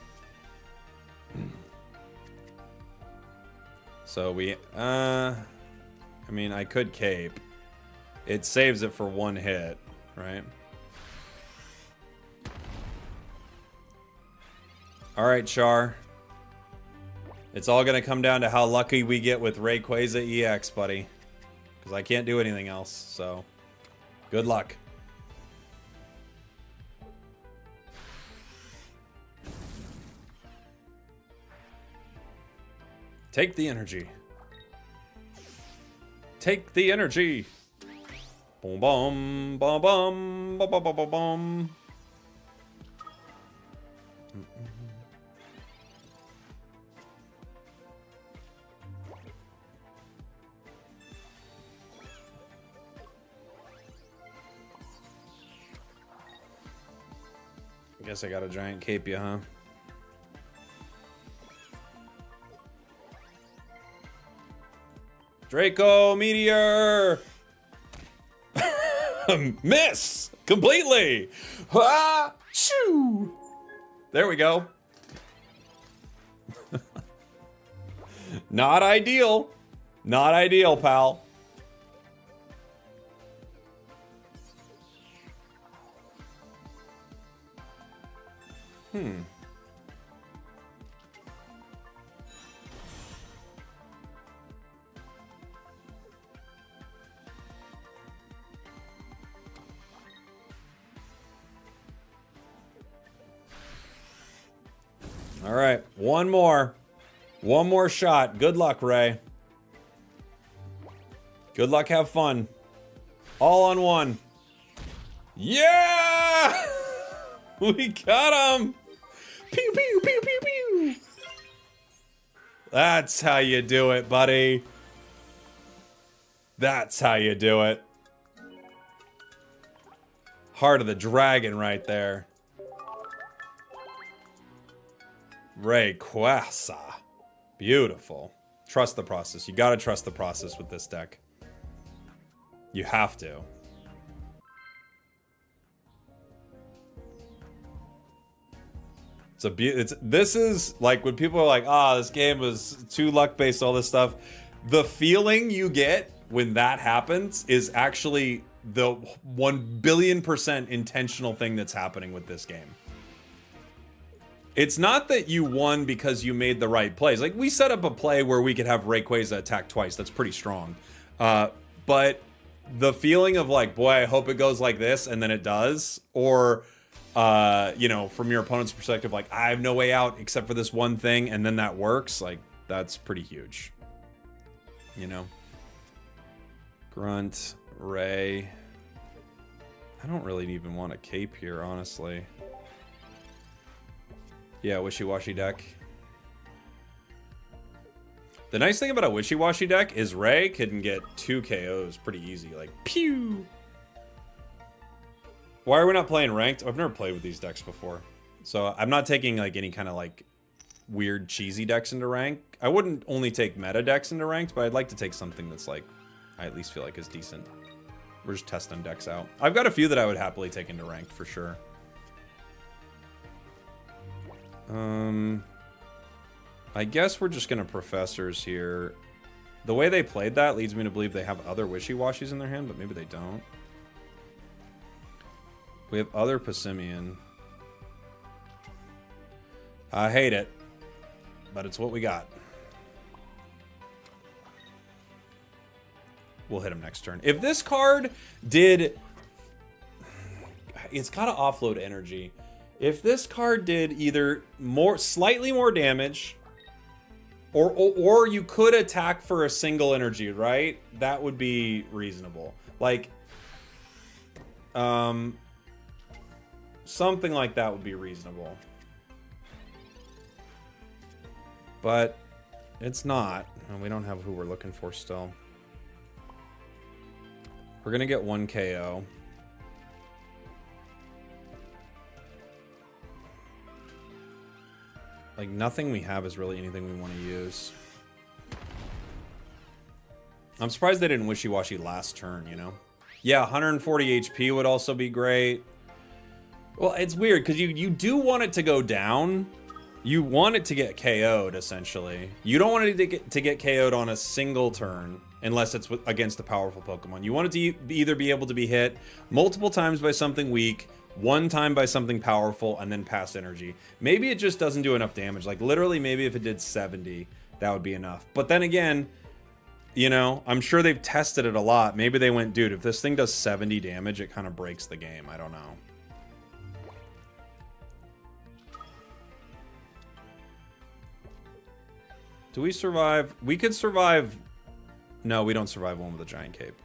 So we, I mean, I could cape. It saves it for one hit, right? All right, Char. It's all gonna come down to how lucky we get with Rayquaza EX, buddy. Because I can't do anything else, so good luck. Take the energy. Take the energy. Boom, boom, boom, boom, boom, boom, boom, boom. I guess I got a giant cape, huh? Draco Meteor! Miss! Completely! Ah! Shoo! There we go. Not ideal. Not ideal, pal. All right, one more. One more shot. Good luck, Ray. Good luck, have fun. All on one. Yeah! We got him! Pew, pew, pew, pew, pew! That's how you do it, buddy. That's how you do it. Heart of the dragon right there. Rayquaza. Beautiful. Trust the process. You gotta trust the process with this deck. You have to. This is like when people are like, this game was too luck based, all this stuff. The feeling you get when that happens is actually the 1,000,000,000% intentional thing that's happening with this game. It's not that you won because you made the right plays. Like, we set up a play where we could have Rayquaza attack twice. That's pretty strong. But the feeling of like, boy, I hope it goes like this, and then it does. Or, you know, from your opponent's perspective, like, I have no way out except for this one thing, and then that works. Like, that's pretty huge. You know? Grunt, Ray. I don't really even want a cape here, honestly. Yeah, wishy-washy deck. The nice thing about a wishy-washy deck is Ray can get 2 KOs pretty easy. Like, pew! Why are we not playing ranked? I've never played with these decks before. So I'm not taking like any kind of like weird cheesy decks into rank. I wouldn't only take meta decks into ranked, but I'd like to take something that's like, I at least feel like is decent. We're just testing decks out. I've got a few that I would happily take into ranked for sure. I guess we're just gonna professors here. The way they played that leads me to believe they have other wishy-washies in their hand, but maybe they don't. We have other Pimeian. I hate it, but it's what we got. We'll hit him next turn. If this card did... It's gotta offload energy. If this card did either slightly more damage, or you could attack for a single energy, right? That would be reasonable. Like, something like that would be reasonable. But it's not, and we don't have who we're looking for still. We're gonna get 1 KO. Like, nothing we have is really anything we want to use. I'm surprised they didn't wishy-washy last turn, you know? Yeah, 140 HP would also be great. Well, it's weird, because you do want it to go down. You want it to get KO'd, essentially. You don't want it to get KO'd on a single turn, unless it's against a powerful Pokemon. You want it to either be able to be hit multiple times by something weak, one time by something powerful, and then pass energy. Maybe it just doesn't do enough damage. Like, literally, maybe if it did 70, that would be enough. But then again, you know, I'm sure they've tested it a lot. Maybe they went, dude, if this thing does 70 damage, it kind of breaks the game. I don't know. Do we survive? We could survive. No, we don't survive one with a giant cape.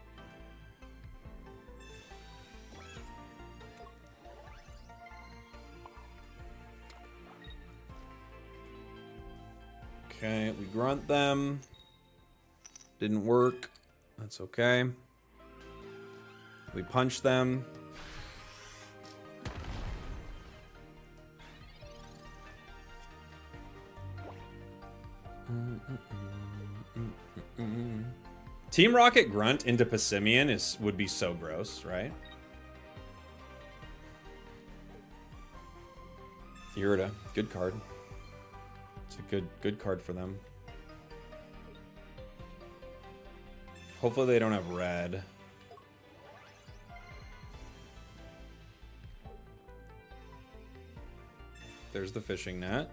Okay, we grunt them. Didn't work. That's okay. We punch them. Team Rocket Grunt into Pimeian would be so gross, right? Irida, good card. It's a good card for them. Hopefully they don't have red. There's the fishing net.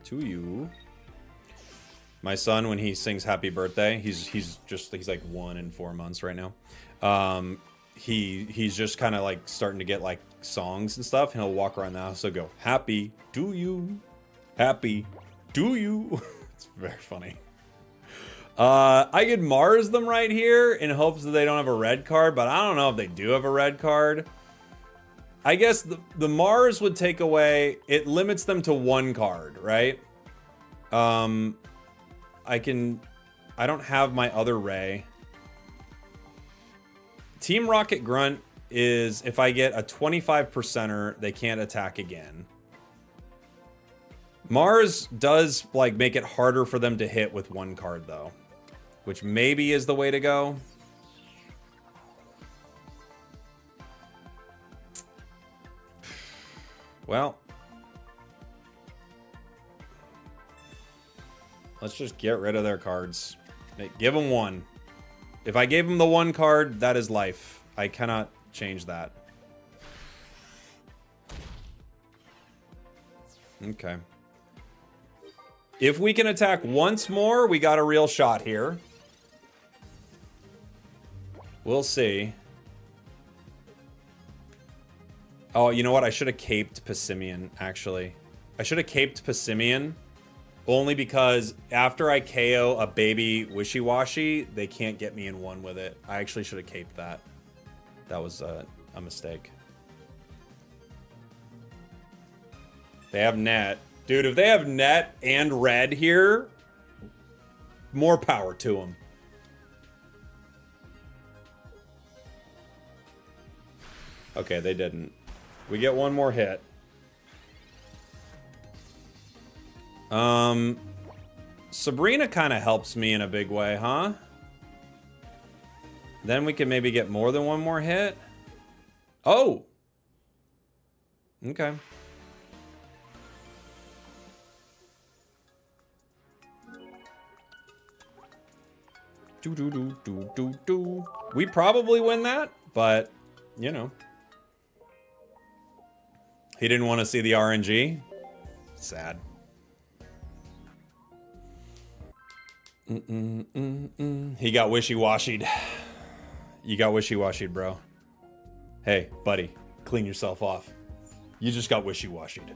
To you. My son, when he sings happy birthday, he's like 1 in 4 months right now. He's just kind of like starting to get like songs and stuff, and he'll walk around the house and go, happy do you, happy do you. It's very funny. I could Mars them right here in hopes that they don't have a red card, but I don't know if they do have a red card. I guess the Mars would take away, it limits them to 1 card, right? I don't have my other Ray. Team Rocket Grunt is, if I get a 25%er, they can't attack again. Mars does, like, make it harder for them to hit with 1 card, though. Which maybe is the way to go. Well. Let's just get rid of their cards. Give them 1. If I gave them the 1 card, that is life. I cannot change that. Okay. If we can attack once more, we got a real shot here. We'll see. Oh, you know what? I should have caped Pimeian, actually. I should have caped Pimeian. Only because after I KO a baby Wishy-Washy, they can't get me in 1 with it. I actually should have caped that. That was a mistake. They have net. Dude, if they have net and red here, more power to them. Okay, they didn't. We get 1 more hit. Sabrina kind of helps me in a big way, huh? Then we can maybe get more than 1 more hit. Oh! Okay. We probably win that, but, you know. He didn't want to see the RNG. Sad. He got wishy-washied. You got wishy-washied, bro. Hey, buddy, clean yourself off. You just got wishy-washied.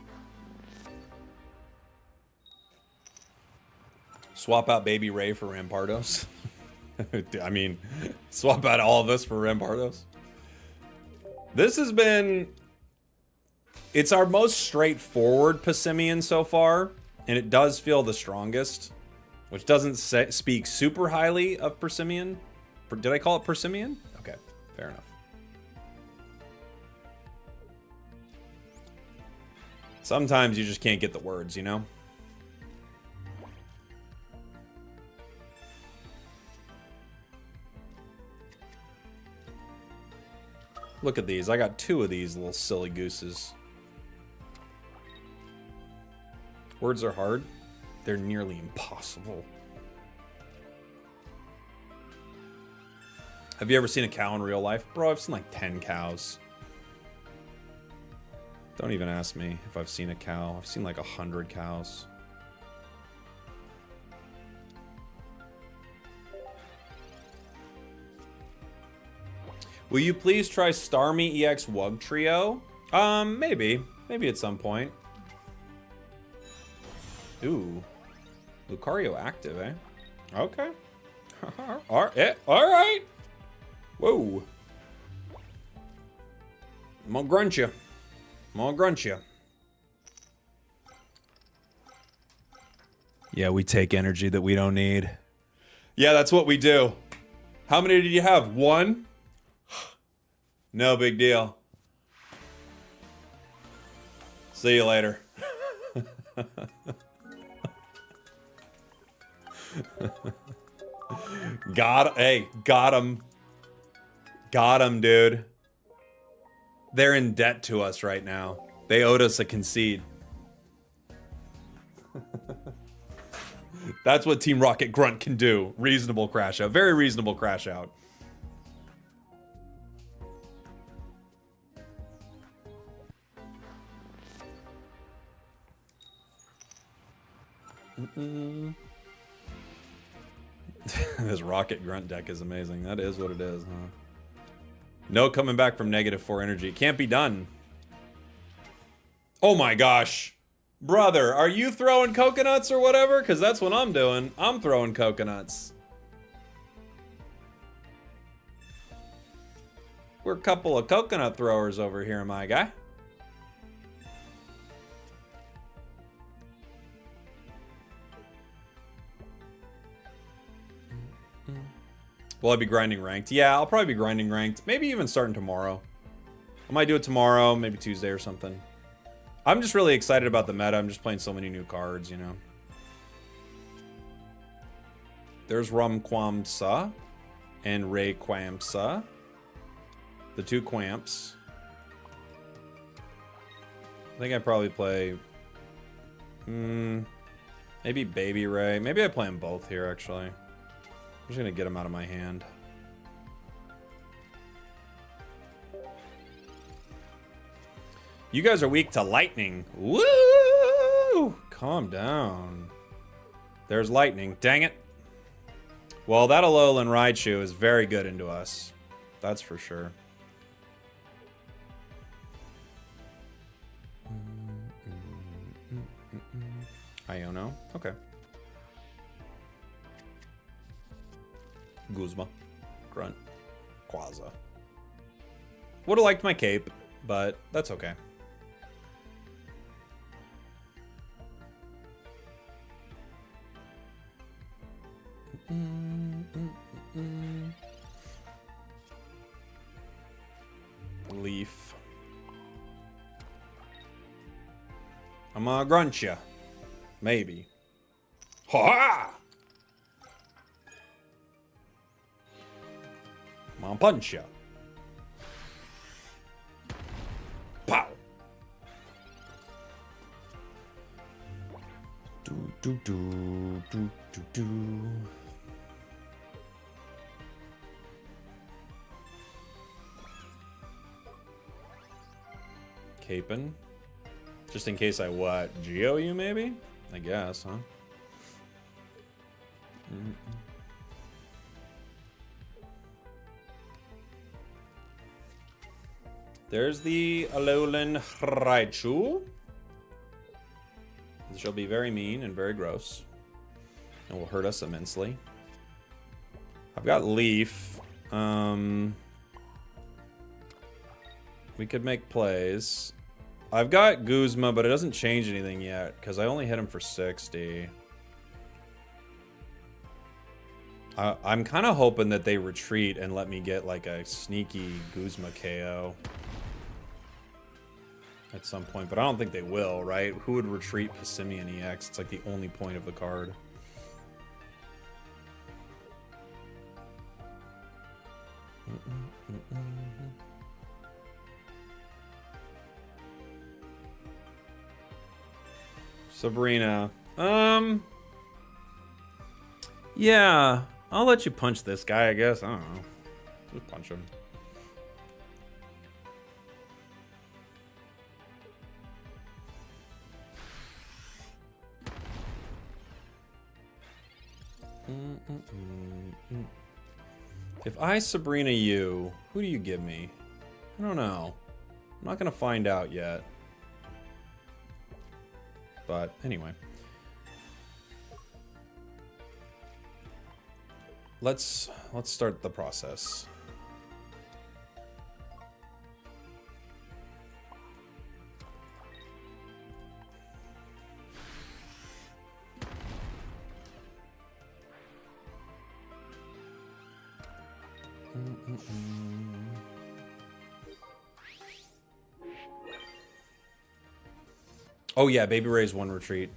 Swap out Baby Ray for Rampardos. I mean, swap out all of us for Rampardos. This has been... It's our most straightforward Pimeian so far. And it does feel the strongest, which doesn't speak super highly of Pimeian. Did I call it Pimeian? Okay, fair enough. Sometimes you just can't get the words, you know? Look at these. I got 2 of these little silly gooses. Words are hard. They're nearly impossible. Have you ever seen a cow in real life? Bro, I've seen like 10 cows. Don't even ask me if I've seen a cow. I've seen like 100 cows. Will you please try Dhelmise EX Wug Trio? Maybe. Maybe at some point. Ooh. Lucario active, eh? Okay. Alright. Whoa. I'm gonna grunt you. Yeah, we take energy that we don't need. Yeah, that's what we do. How many did you have? 1? No big deal. See you later. Got him. Got him, dude. They're in debt to us right now. They owed us a concede. That's what Team Rocket Grunt can do. Reasonable crash out. Very reasonable crash out. This Rocket Grunt deck is amazing. That is what it is, huh? No coming back from -4 energy. It can't be done. Oh my gosh. Brother, are you throwing coconuts or whatever? Because that's what I'm doing. I'm throwing coconuts. We're a couple of coconut throwers over here, my guy. Will I be grinding ranked? Yeah, I'll probably be grinding ranked. Maybe even starting tomorrow. I might do it tomorrow, maybe Tuesday or something. I'm just really excited about the meta. I'm just playing so many new cards, you know. There's Rayquaza and Rayquaza. The 2 Quamps. I think I probably play... maybe Baby Ray. Maybe I play them both here, actually. I'm just gonna get them out of my hand. You guys are weak to lightning. Woo! Calm down. There's lightning. Dang it. Well, that Alolan Raichu is very good into us. That's for sure. Iono. Okay. Guzma. Grunt. Quaza. Would have liked my cape, but that's okay. Leaf. I'm gonna grunt ya. Maybe. Ha! I'm gonna punch ya. Pow! Do do do do do do. Capin. Just in case I what? Geo you maybe? I guess, huh? There's the Alolan Raichu. This shall be very mean and very gross. And will hurt us immensely. I've got Leaf. We could make plays. I've got Guzma, but it doesn't change anything yet because I only hit him for 60. I'm kind of hoping that they retreat and let me get like a sneaky Guzma KO at some point, but I don't think they will, right? Who would retreat Pimeian EX? It's like the only point of the card. Sabrina. Yeah, I'll let you punch this guy, I guess. I don't know. Just punch him. If I Sabrina you, who do you give me? I don't know. I'm not gonna find out yet. But anyway. Let's start the process. Oh yeah, Baby Ray's one retreat.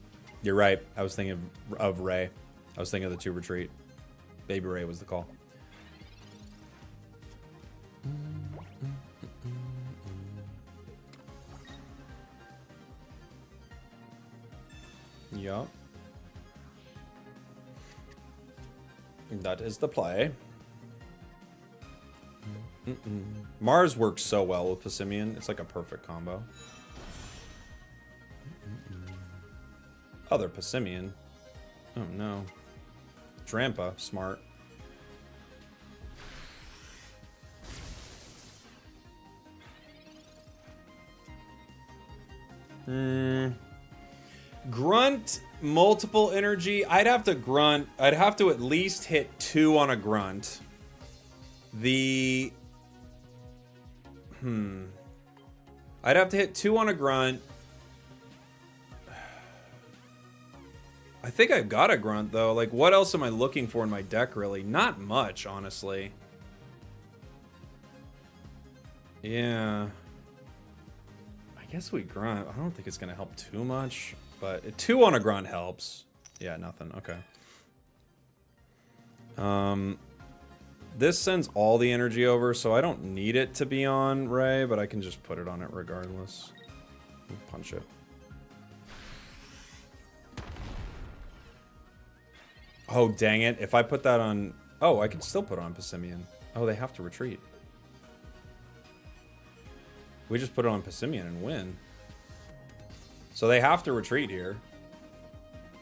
You're right. I was thinking of Ray. I was thinking of the 2 retreat. Baby Ray was the call. Yup. That is the play. Mars works so well with Pimeian. It's like a perfect combo. Other Pimeian. Oh no. Drampa, smart. Grunt, multiple energy. I'd have to grunt. I'd have to at least hit 2 on a grunt. I'd have to hit 2 on a grunt. I think I've got a grunt, though. Like, what else am I looking for in my deck, really? Not much, honestly. Yeah. I guess we grunt. I don't think it's going to help too much, but 2 on a grunt helps. Yeah, nothing. Okay. This sends all the energy over, so I don't need it to be on Ray, but I can just put it on it regardless. Punch it. Oh, dang it. If I put that on... Oh, I can still put on Pimeian. Oh, they have to retreat. We just put it on Pimeian and win. So they have to retreat here.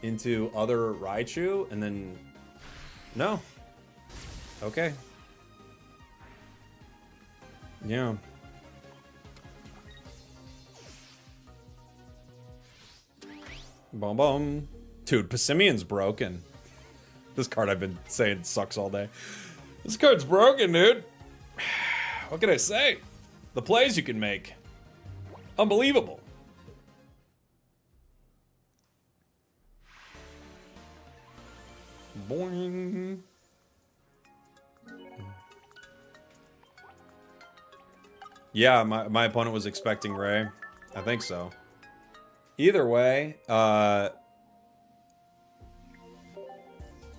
Into other Raichu, and then... No. Okay. Yeah. Boom, boom. Dude, Pimeian's broken. This card I've been saying sucks all day. This card's broken, dude. What can I say? The plays you can make. Unbelievable. Boing. Yeah, my opponent was expecting Ray. I think so. Either way,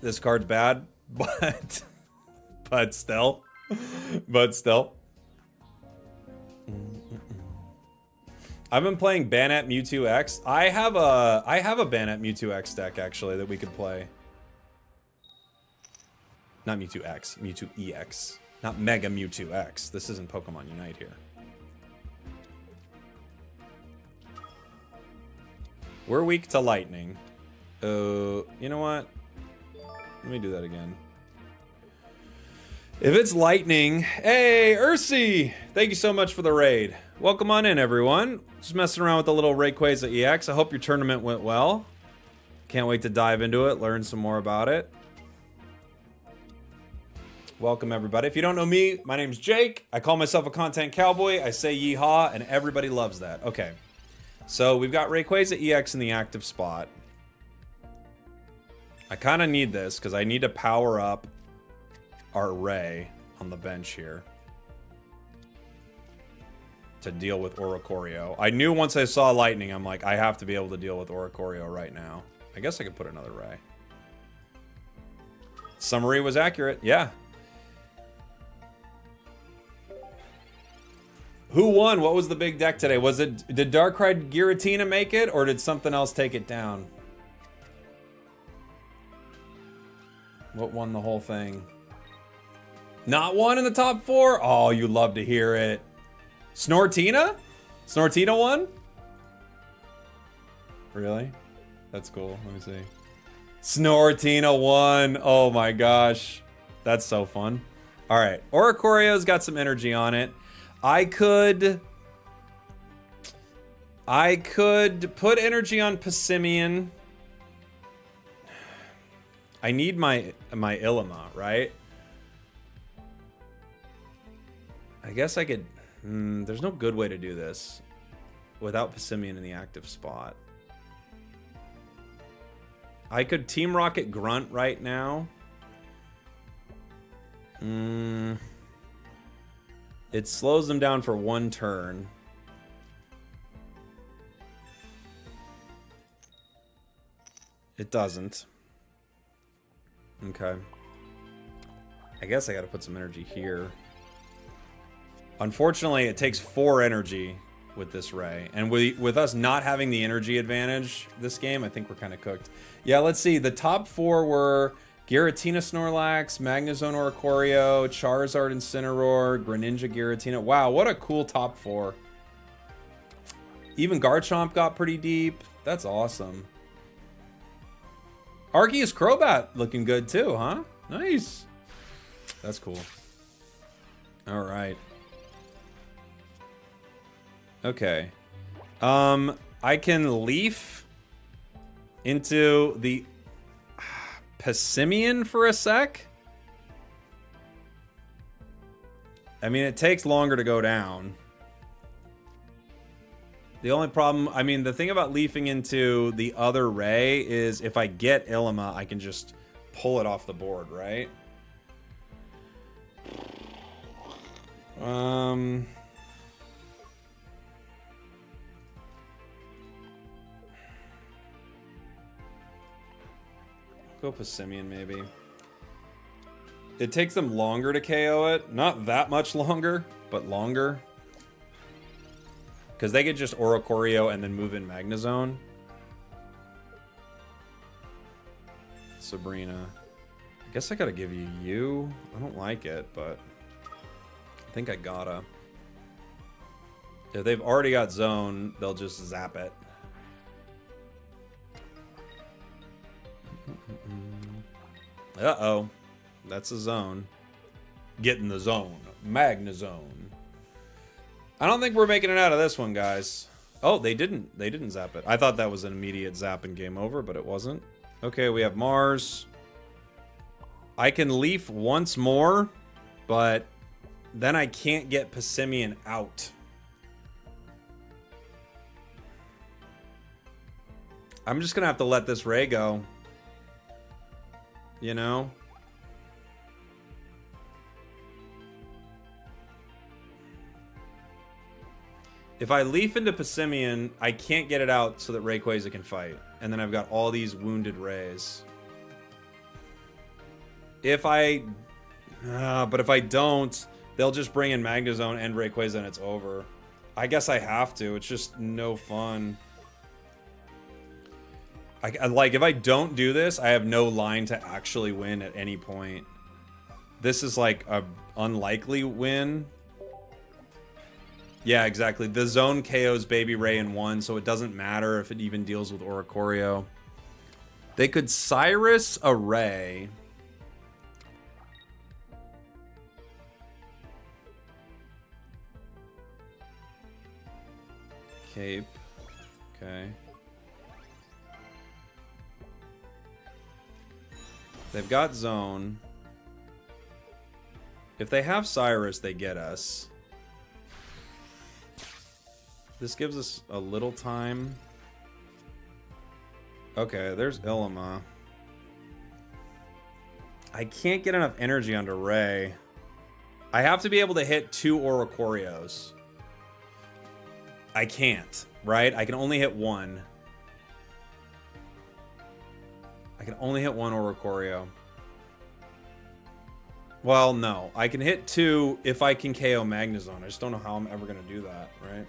this card's bad, but still. I've been playing Banette Mewtwo X. I have a Banette Mewtwo X deck actually that we could play. Not Mewtwo X, Mewtwo EX. Not Mega Mewtwo X. This isn't Pokemon Unite here. We're weak to lightning. You know what? Let me do that again. If it's lightning... Hey, Ursi! Thank you so much for the raid. Welcome on in, everyone. Just messing around with the little Rayquaza EX. I hope your tournament went well. Can't wait to dive into it, learn some more about it. Welcome, everybody. If you don't know me, my name's Jake. I call myself a content cowboy. I say yeehaw, and everybody loves that. Okay. So we've got Rayquaza EX in the active spot. I kind of need this because I need to power up our Ray on the bench here to deal with Oricorio. I knew once I saw Lightning, I'm like, I have to be able to deal with Oricorio right now. I guess I could put another Ray. Summary was accurate, yeah. Who won? What was the big deck today? Was it, did Darkrai Giratina make it, or did something else take it down? What won the whole thing? Not one in the top 4? Oh, you love to hear it. Snortina? Snortina won? Really? That's cool. Let me see. Snortina won. Oh my gosh. That's so fun. All right. Oricorio's got some energy on it. I could put energy on Pimeian. I need my Ilima, right? I guess I could... there's no good way to do this without Pimeian in the active spot. I could Team Rocket Grunt right now. It slows them down for 1 turn. It doesn't. Okay. I guess I gotta put some energy here. Unfortunately, it takes 4 energy with this Ray. And with us not having the energy advantage this game, I think we're kind of cooked. Yeah, let's see. The top 4 were Giratina Snorlax, Magnezone Oricorio, Charizard Incineroar, Greninja Giratina. Wow, what a cool top 4. Even Garchomp got pretty deep. That's awesome. Arceus Crobat looking good too, huh? Nice. That's cool. All right. Okay. I can Leaf into the Pimeian for a sec. I mean, it takes longer to go down. The only problem, I mean, the thing about leafing into the other Ray is if I get Ilima, I can just pull it off the board, right? Go Pimeian maybe. It takes them longer to KO it. Not that much longer, but longer. Because they could just Oricorio and then move in Magnezone. Sabrina. I guess I gotta give you. I don't like it, but I think I gotta. If they've already got Zone, they'll just zap it. Uh-oh. That's a zone. Get in the zone. Magnezone. I don't think we're making it out of this one, guys. Oh, they didn't zap it. I thought that was an immediate zap and game over, but it wasn't. Okay, we have Mars. I can Leaf once more, but then I can't get Pimeian out. I'm just gonna have to let this Ray go. You know? If I Leaf into Pimeian, I can't get it out so that Rayquaza can fight. And then I've got all these wounded Rays. If I... but if I don't, they'll just bring in Magnezone and Rayquaza and it's over. I guess I have to. It's just no fun. Like, if I don't do this, I have no line to actually win at any point. This is like a unlikely win. Yeah, exactly. The zone KOs Baby Ray in 1, so it doesn't matter if it even deals with Oricorio. They could Cyrus a Ray. Cape. Okay. They've got Zone. If they have Cyrus, they get us. This gives us a little time. Okay, there's Ilima. I can't get enough energy onto Ray. I have to be able to hit 2 Oricorios. I can't, right? I can only hit 1. I can only hit 1 Oricorio. Well, no. I can hit 2 if I can KO Magnezone. I just don't know how I'm ever going to do that, right?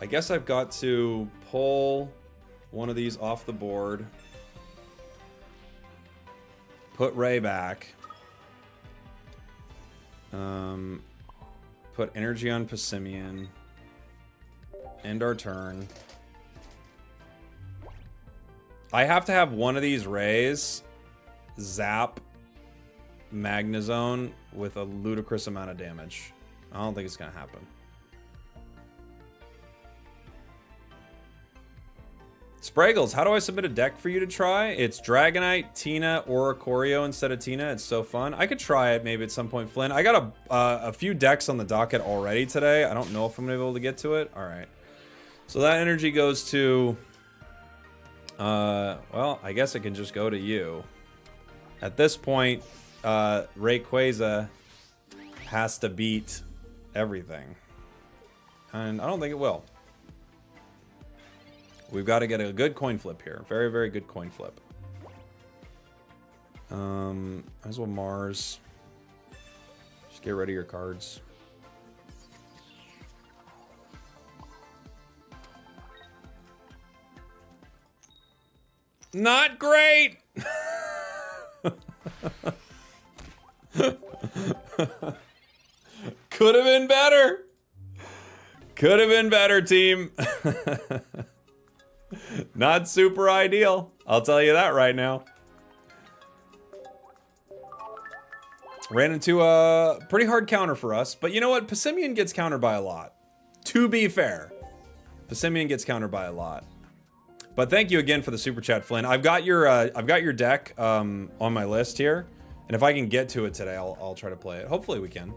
I guess I've got to pull one of these off the board. Put Ray back. Put energy on Pimeian. End our turn. I have to have one of these Rays zap Magnezone with a ludicrous amount of damage. I don't think it's gonna happen. Spragels, how do I submit a deck for you to try? It's Dragonite, Tina, Oricorio instead of Tina. It's so fun. I could try it maybe at some point, Flynn. I got a few decks on the docket already today. I don't know if I'm gonna be able to get to it. All right. So that energy goes to... well, I guess it can just go to you. At this point, Rayquaza has to beat everything. And I don't think it will. We've got to get a good coin flip here. Very, very good coin flip. Might as well Mars. Just get rid of your cards. Not great! Could have been better. Could have been better, team. Not super ideal. I'll tell you that right now. Ran into a pretty hard counter for us. But you know what? Pimeian gets countered by a lot. To be fair. Pimeian gets countered by a lot. But thank you again for the super chat, Flynn. I've got your deck on my list here. And if I can get to it today, I'll try to play it. Hopefully we can.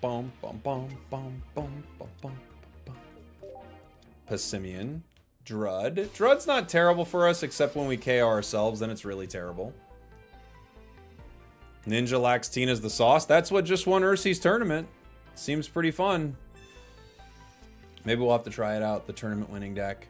Bum, bum, bum, bum, bum, bum, bum, bum. Pimeian. Drud. Drud's not terrible for us, except when we KO ourselves, then it's really terrible. Ninja Lax Tina's the sauce. That's what just won Ursi's tournament. Seems pretty fun. Maybe we'll have to try it out, the tournament winning deck.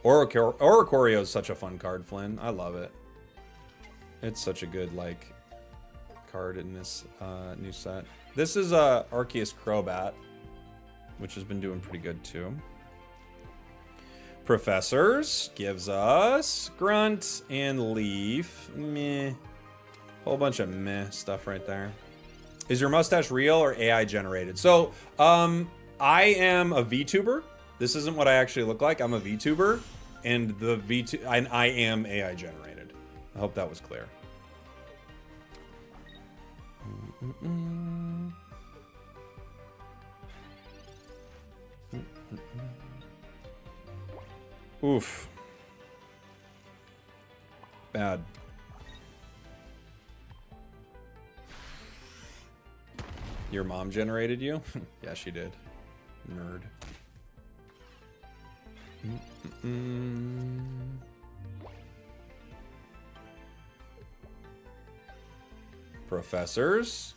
Oricorio is such a fun card, Flynn. I love it. It's such a good, like, card in this new set. This is Arceus Crobat, which has been doing pretty good, too. Professors gives us Grunt and Leaf. Meh. Whole bunch of meh stuff right there. Is your mustache real or AI generated? So, I am a VTuber. This isn't what I actually look like. I'm a VTuber, and I am AI generated. I hope that was clear. Oof. Bad. Your mom generated you? Yeah, she did. Nerd. Professors.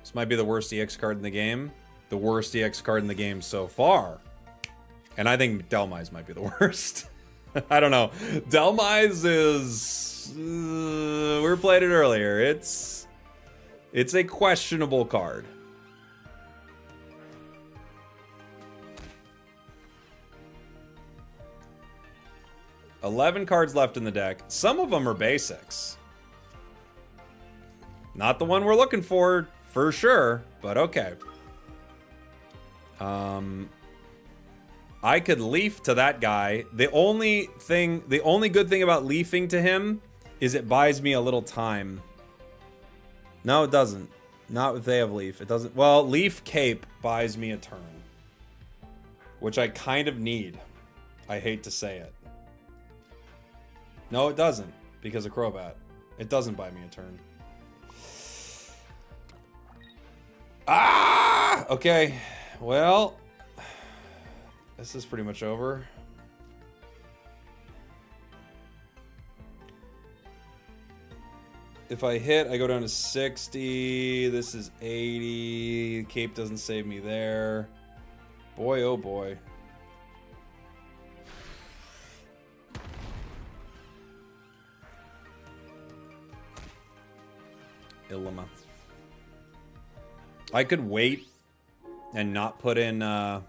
This might be the worst EX card in the game. The worst EX card in the game so far. And I think Dhelmise might be the worst. I don't know. Dhelmise is... we played it earlier. It's a questionable card. $11 cards left in the deck. Some of them are basics. Not the one we're looking for sure, but okay. I could leaf to that guy. The only good thing about leafing to him is it buys me a little time No, it doesn't. Not if they have Leaf. It doesn't. Well, Leaf Cape buys me a turn. Which I kind of need. I hate to say it. No, it doesn't. Because of Crobat. It doesn't buy me a turn. Ah! Okay. Well, this is pretty much over. If I hit, I go down to 60. This is 80. Cape doesn't save me there. Boy, oh boy. Ilima. I could wait and not put in or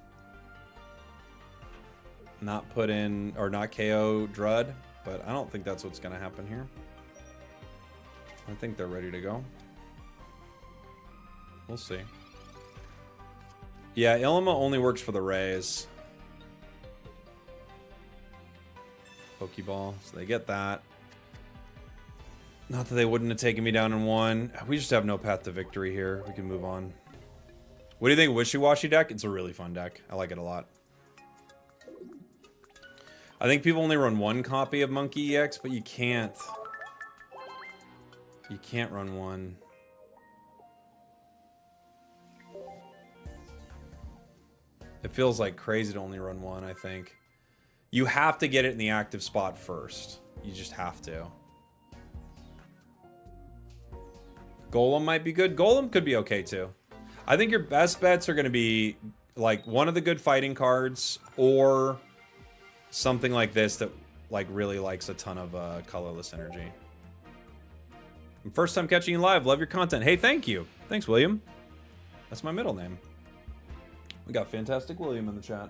not KO Drud, but I don't think that's what's gonna happen here. I think they're ready to go. We'll see. Yeah, Ilima only works for the Rays. Pokeball, so they get that. Not that they wouldn't have taken me down in one. We just have no path to victory here. We can move on. What do you think of Wishy-Washy deck? It's a really fun deck. I like it a lot. I think people only run one copy of Monkey EX, but you can't. You can't run one. It feels like crazy to only run one, I think. You have to get it in the active spot first. You just have to. Golem might be good. Golem could be okay too. I think your best bets are going to be like one of the good fighting cards or something like this that like really likes a ton of colorless energy. First time catching you live. Love your content. Hey, thank you. Thanks, William. That's my middle name. We got Fantastic William in the chat.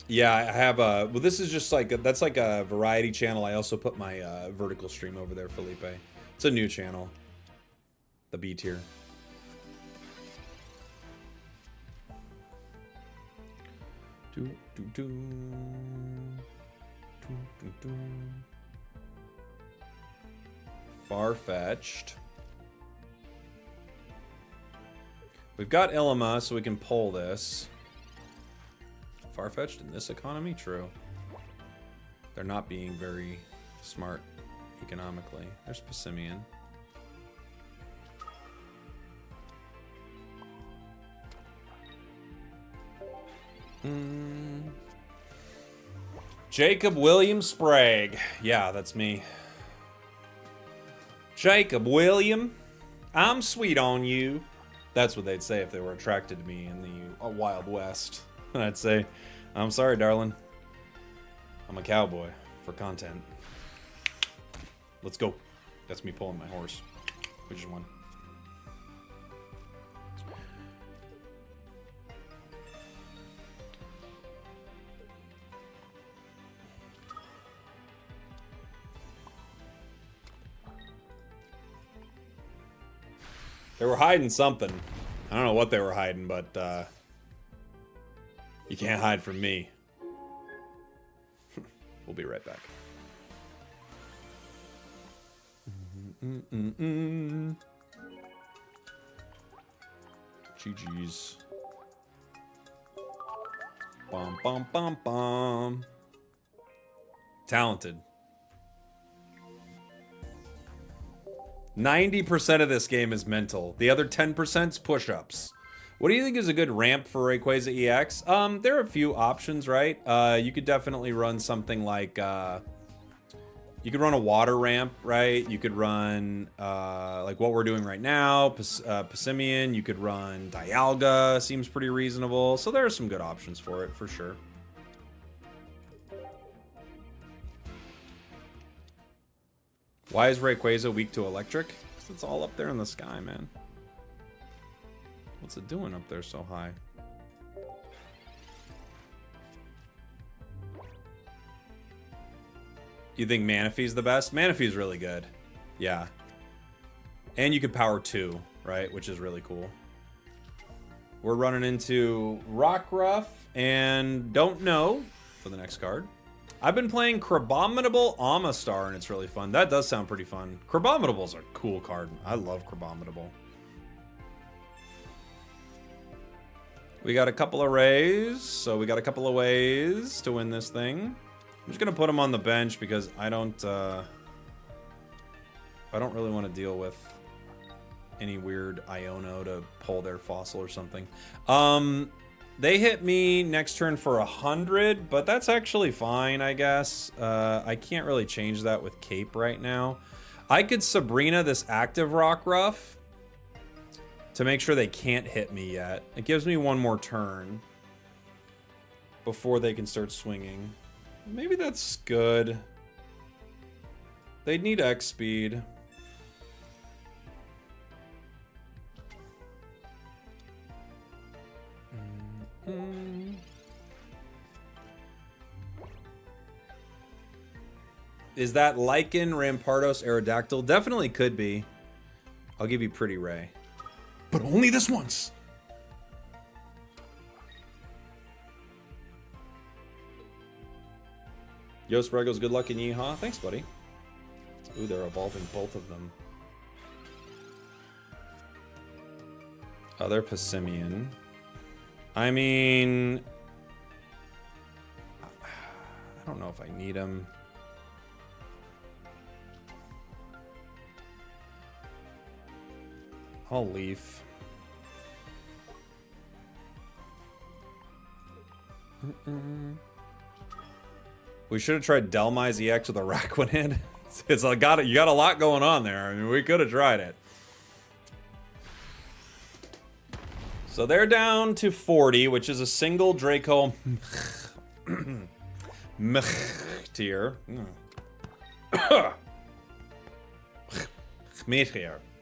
Yeah, I have a... Well, this is just like... That's like a variety channel. I also put my vertical stream over there, Felipe. It's a new channel. The B tier. Do, do, do. Do, do, do. Far-fetched. We've got Ilima, so we can pull this. Far-fetched in this economy? True. They're not being very smart economically. There's Pimeian. Jacob William Sprague. Yeah, that's me. Jacob William, I'm sweet on you. That's what they'd say if they were attracted to me in the Wild West. I'd say, I'm sorry, darling. I'm a cowboy for content. Let's go. That's me pulling my horse. Which is one? They were hiding something. I don't know what they were hiding, but you can't hide from me. We'll be right back. GG's. Bum, bum, bum, bum. Talented. 90% of this game is mental. The other 10% is push-ups. What do you think is a good ramp for Rayquaza EX? There are a few options, right? You could definitely run something like... you could run a water ramp, right? You could run, like what we're doing right now, Pimeian. You could run Dialga, seems pretty reasonable. So there are some good options for it, for sure. Why is Rayquaza weak to electric? Because it's all up there in the sky, man. What's it doing up there so high? You think Manaphy's the best? Manaphy's really good. Yeah. And you could power 2, right? Which is really cool. We're running into Rockruff and Don't Know for the next card. I've been playing Crabominable Amistar, and it's really fun. That does sound pretty fun. Crabominable's a cool card. I love Crabominable. We got a couple of Rays, so we got a couple of ways to win this thing. I'm just gonna put them on the bench because I don't really want to deal with any weird Iono to pull their fossil or something. They hit me next turn for 100, but that's actually fine, I guess. I can't really change that with Cape right now. I could Sabrina this active Rockruff to make sure they can't hit me yet. It gives me one more turn before they can start swinging. Maybe that's good. They'd need X speed. Is that Lycan, Rampardos, Aerodactyl? Definitely could be. I'll give you Pretty Ray. But only this once. Yo, Spragels, good luck in Yeehaw. Thanks, buddy. Ooh, they're evolving both of them. Other Pimeian. I mean, I don't know if I need them. I'll leave. We should have tried Dhelmise EX with a Rayquaza. It's like you got a lot going on there. I mean, we could have tried it. So they're down to 40, which is a single Draco tier.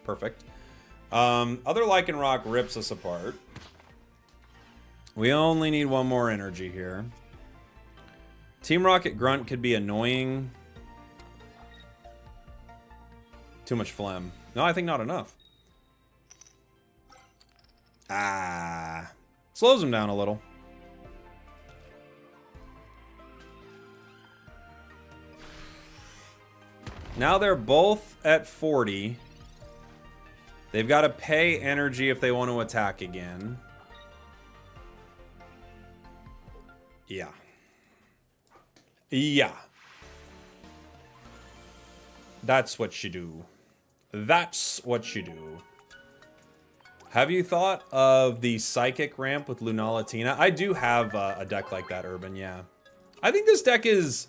Perfect. Other Lycanroc rips us apart. We only need one more energy here. Team Rocket Grunt could be annoying. Too much phlegm. No, I think not enough. Ah. Slows him down a little. Now they're both at 40. They've got to pay energy if they want to attack again. Yeah. Yeah. That's what you do. That's what you do. Have you thought of the Psychic ramp with Lunalatina? I do have a deck like that, Urban, yeah. I think this deck is...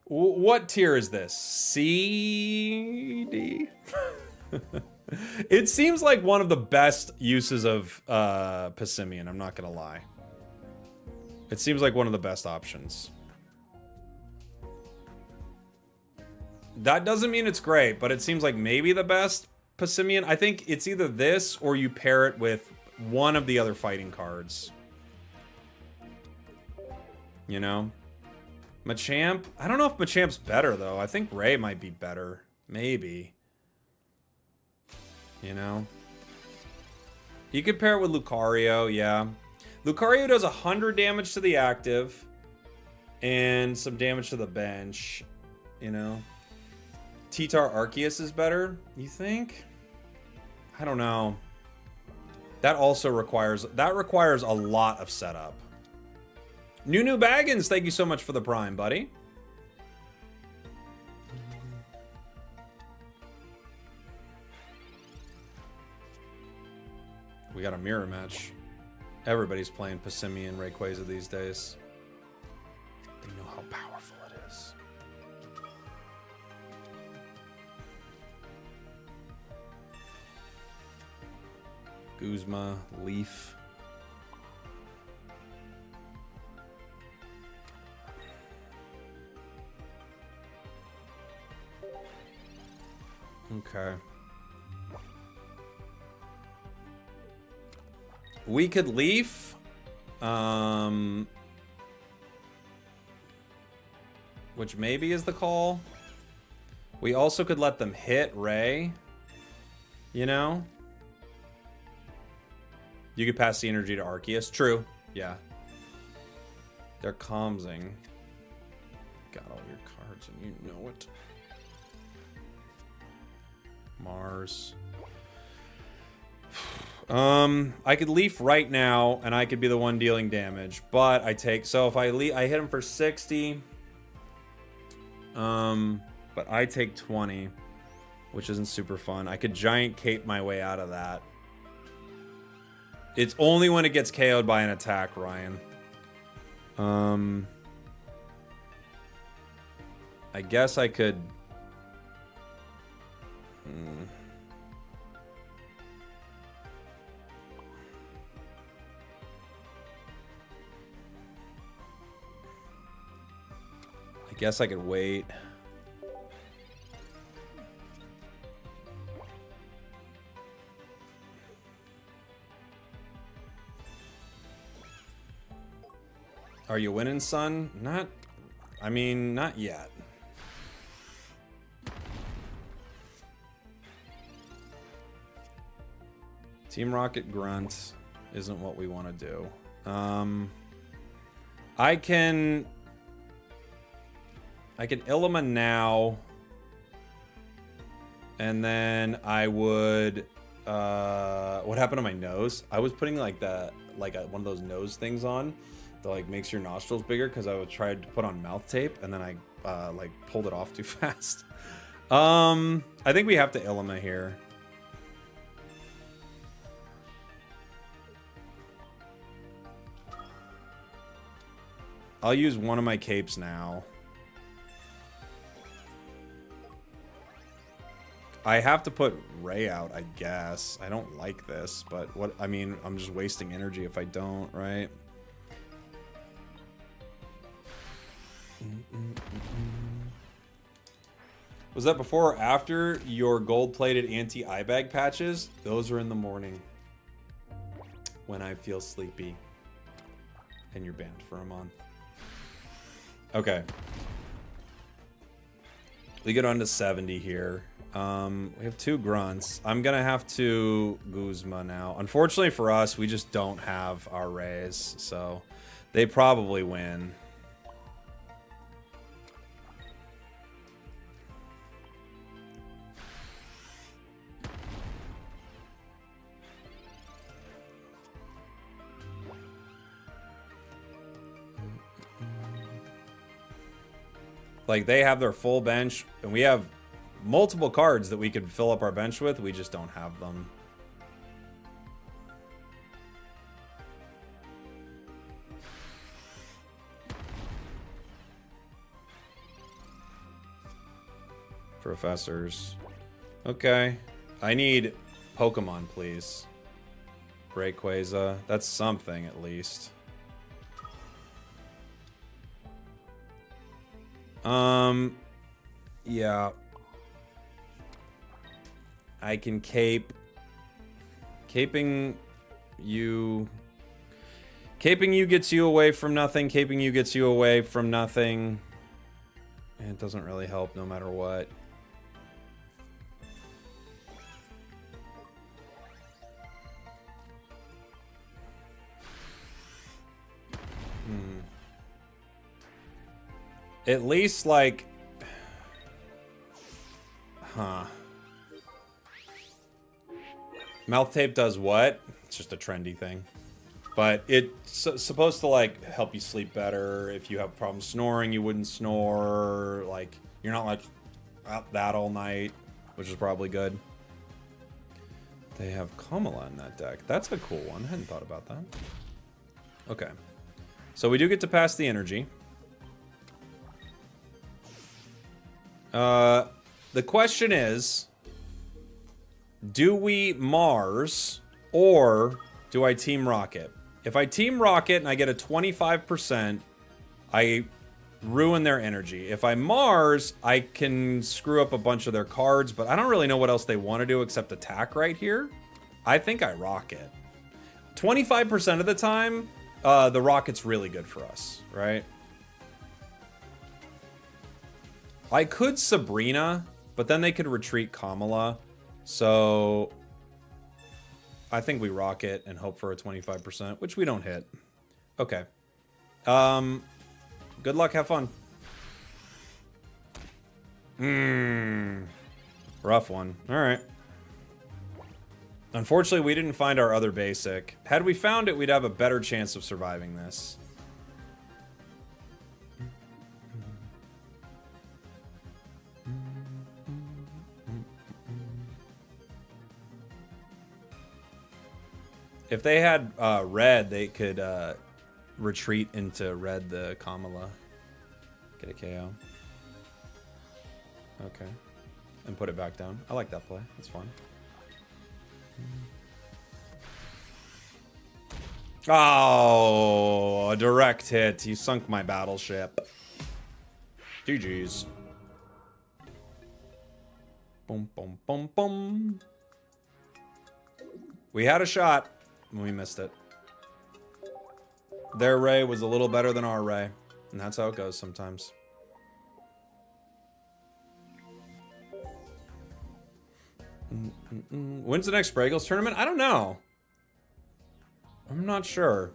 What tier is this? C, D? It seems like one of the best uses of Pimeian, I'm not gonna lie. It seems like one of the best options. That doesn't mean it's great, but it seems like maybe the best Pimeian. I think it's either this or you pair it with one of the other fighting cards. You know? Machamp? I don't know if Machamp's better, though. I think Ray might be better. Maybe. You know? You could pair it with Lucario, yeah. Lucario does 100 damage to the active. And some damage to the bench. You know? Titar Arceus is better, you think? I don't know. That also requires a lot of setup. New Baggins, thank you so much for the Prime, buddy. We got a mirror match. Everybody's playing Pimeian Rayquaza these days. They know how powerful it is. Guzma, Leaf. Okay. We could Leaf. Which maybe is the call. We also could let them hit Ray. You know? You could pass the energy to Arceus. True. Yeah. They're Comsing. Got all your cards and you know it. Mars. I could Leaf right now, and I could be the one dealing damage. But I take... So if I hit him for 60. But I take 20. Which isn't super fun. I could Giant Cape my way out of that. It's only when it gets KO'd by an attack, Ryan. I guess I could... I guess I could wait. Are you winning, son? Not... I mean, not yet. Team Rocket Grunt isn't what we want to do. I can Illima now. And then I would... what happened to my nose? I was putting like one of those nose things on that like makes your nostrils bigger because I tried to put on mouth tape and then I like pulled it off too fast. I think we have to Illima here. I'll use one of my capes now. I have to put Ray out, I guess. I don't like this, but what... I mean, I'm just wasting energy if I don't, right? Was that before or after your gold-plated anti-eye bag patches? Those are in the morning. When I feel sleepy. And you're banned for a month. Okay. We get on to 70 here. We have 2 grunts. I'm gonna have to Guzma now. Unfortunately for us, we just don't have our Rays, so they probably win. Like, they have their full bench, and we have multiple cards that we could fill up our bench with. We just don't have them. Professors. Okay. I need Pokemon, please. Rayquaza. That's something, at least. Yeah. I can cape. Caping you gets you away from nothing. Caping you gets you away from nothing. And it doesn't really help no matter what. At least, like... Huh. Mouth tape does what? It's just a trendy thing. But it's supposed to, like, help you sleep better. If you have problems snoring, you wouldn't snore. Like, you're not, like, out that all night, which is probably good. They have Kamala in that deck. That's a cool one. I hadn't thought about that. Okay. So we do get to pass the energy. The question is, do we Mars or do I Team Rocket? If I Team Rocket and I get a 25%, I ruin their energy. If I Mars, I can screw up a bunch of their cards, but I don't really know what else they want to do except attack right here. I think I Rocket. 25% of the time, the Rocket's really good for us, right? I could Sabrina, but then they could retreat Kamala. So I think we rock it and hope for a 25%, which we don't hit. Okay. Good luck, have fun. Rough one. Alright. Unfortunately, we didn't find our other basic. Had we found it, we'd have a better chance of surviving this. If they had red, they could retreat into red the Kamala. Get a KO. Okay. And put it back down. I like that play. That's fun. Oh, a direct hit. You sunk my battleship. GG's. Boom, boom, boom, boom. We had a shot. We missed it. Their Ray was a little better than our Ray. And that's how it goes sometimes. When's the next Spragels tournament? I don't know. I'm not sure.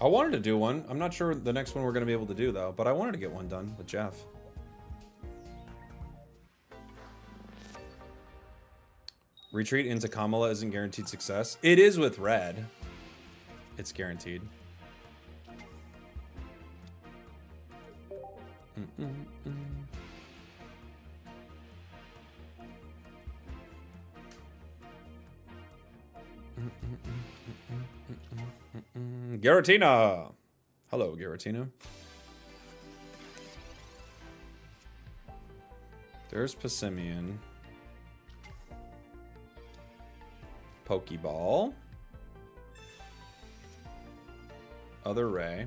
I wanted to do one. I'm not sure the next one we're going to be able to do, though. But I wanted to get one done with Jeff. Retreat into Kamala isn't guaranteed success. It is with red. It's guaranteed. Giratina! Hello, Giratina. There's Pimeian. Pokeball. Other Ray.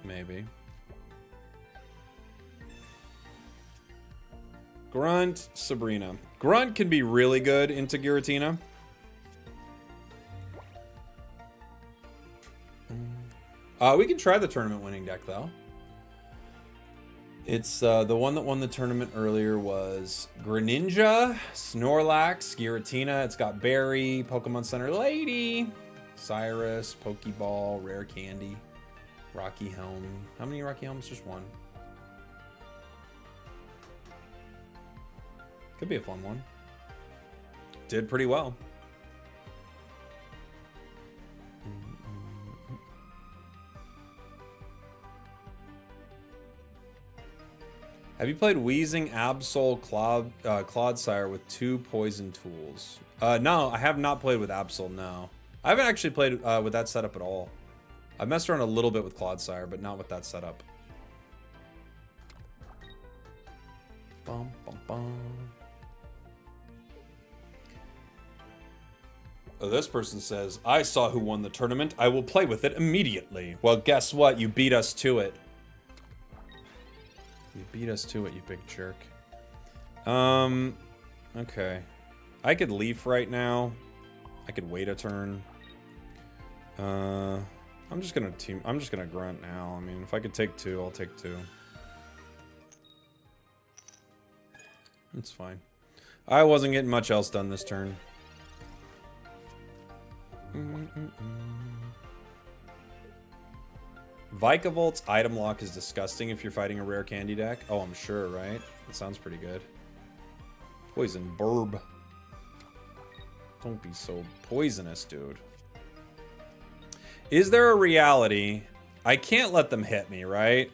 Maybe. Grunt, Sabrina. Grunt can be really good into Giratina. We can try the tournament winning deck, though. It's the one that won the tournament earlier was Greninja, Snorlax, Giratina. It's got Berry, Pokemon Center Lady, Cyrus, Pokeball, Rare Candy, Rocky Helm. How many Rocky Helms? Just one. Could be a fun one. Did pretty well. Have you played Wheezing Absol Clodsire with 2 poison tools? No, I have not played with Absol, no. I haven't actually played with that setup at all. I've messed around a little bit with Clodsire, but not with that setup. Bum, bum, bum. Oh, this person says, I saw who won the tournament. I will play with it immediately. Well, guess what? You beat us to it. You beat us to it, you big jerk. Okay. I could leaf right now. I could wait a turn. I'm just gonna grunt now. I mean, if I could take 2, I'll take 2. It's fine. I wasn't getting much else done this turn. Vikavolt item lock is disgusting if you're fighting a rare candy deck. Oh, I'm sure, right? That sounds pretty good. Poison burb. Don't be so poisonous, dude. Is there a reality? I can't let them hit me, right?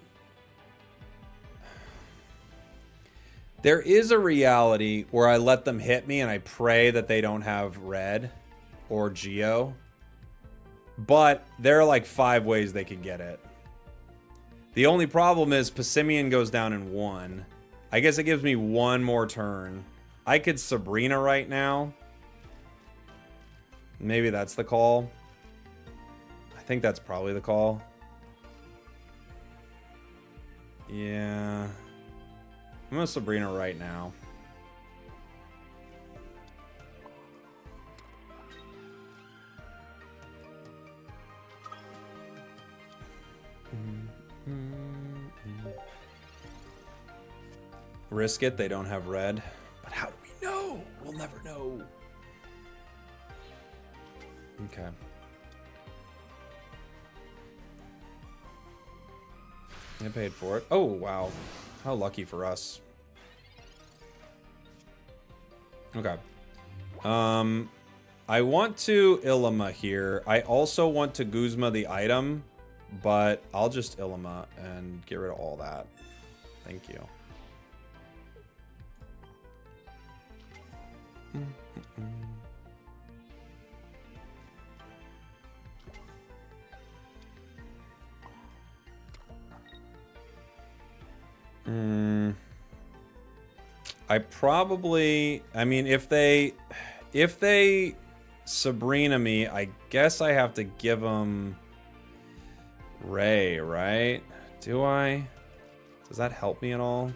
There is a reality where I let them hit me and I pray that they don't have red or Geo. But there are like 5 ways they could get it. The only problem is Pimeian goes down in 1. I guess it gives me 1 more turn. I could Sabrina right now. Maybe that's the call. I think that's probably the call. Yeah. I'm gonna Sabrina right now. Risk it, they don't have red. But how do we know? We'll never know. Okay. I paid for it. Oh, wow. How lucky for us. Okay. I want to Illima here. I also want to Guzma the item, but I'll just Illima and get rid of all that. Thank you. I probably, I mean, if they Sabrina me, I guess I have to give them Ray, right? Do I? Does that help me at all?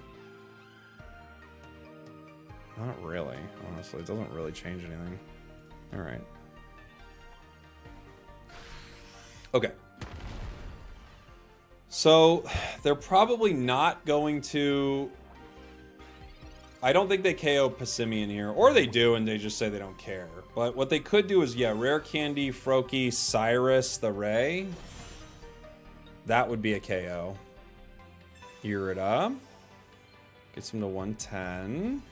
Not really, honestly. It doesn't really change anything. All right. Okay. So they're probably not going to... I don't think they KO Pimeian here. Or they do and they just say they don't care. But what they could do is, yeah, Rare Candy, Froakie, Cyrus, the Ray. That would be a KO. Irida. Gets him to 110.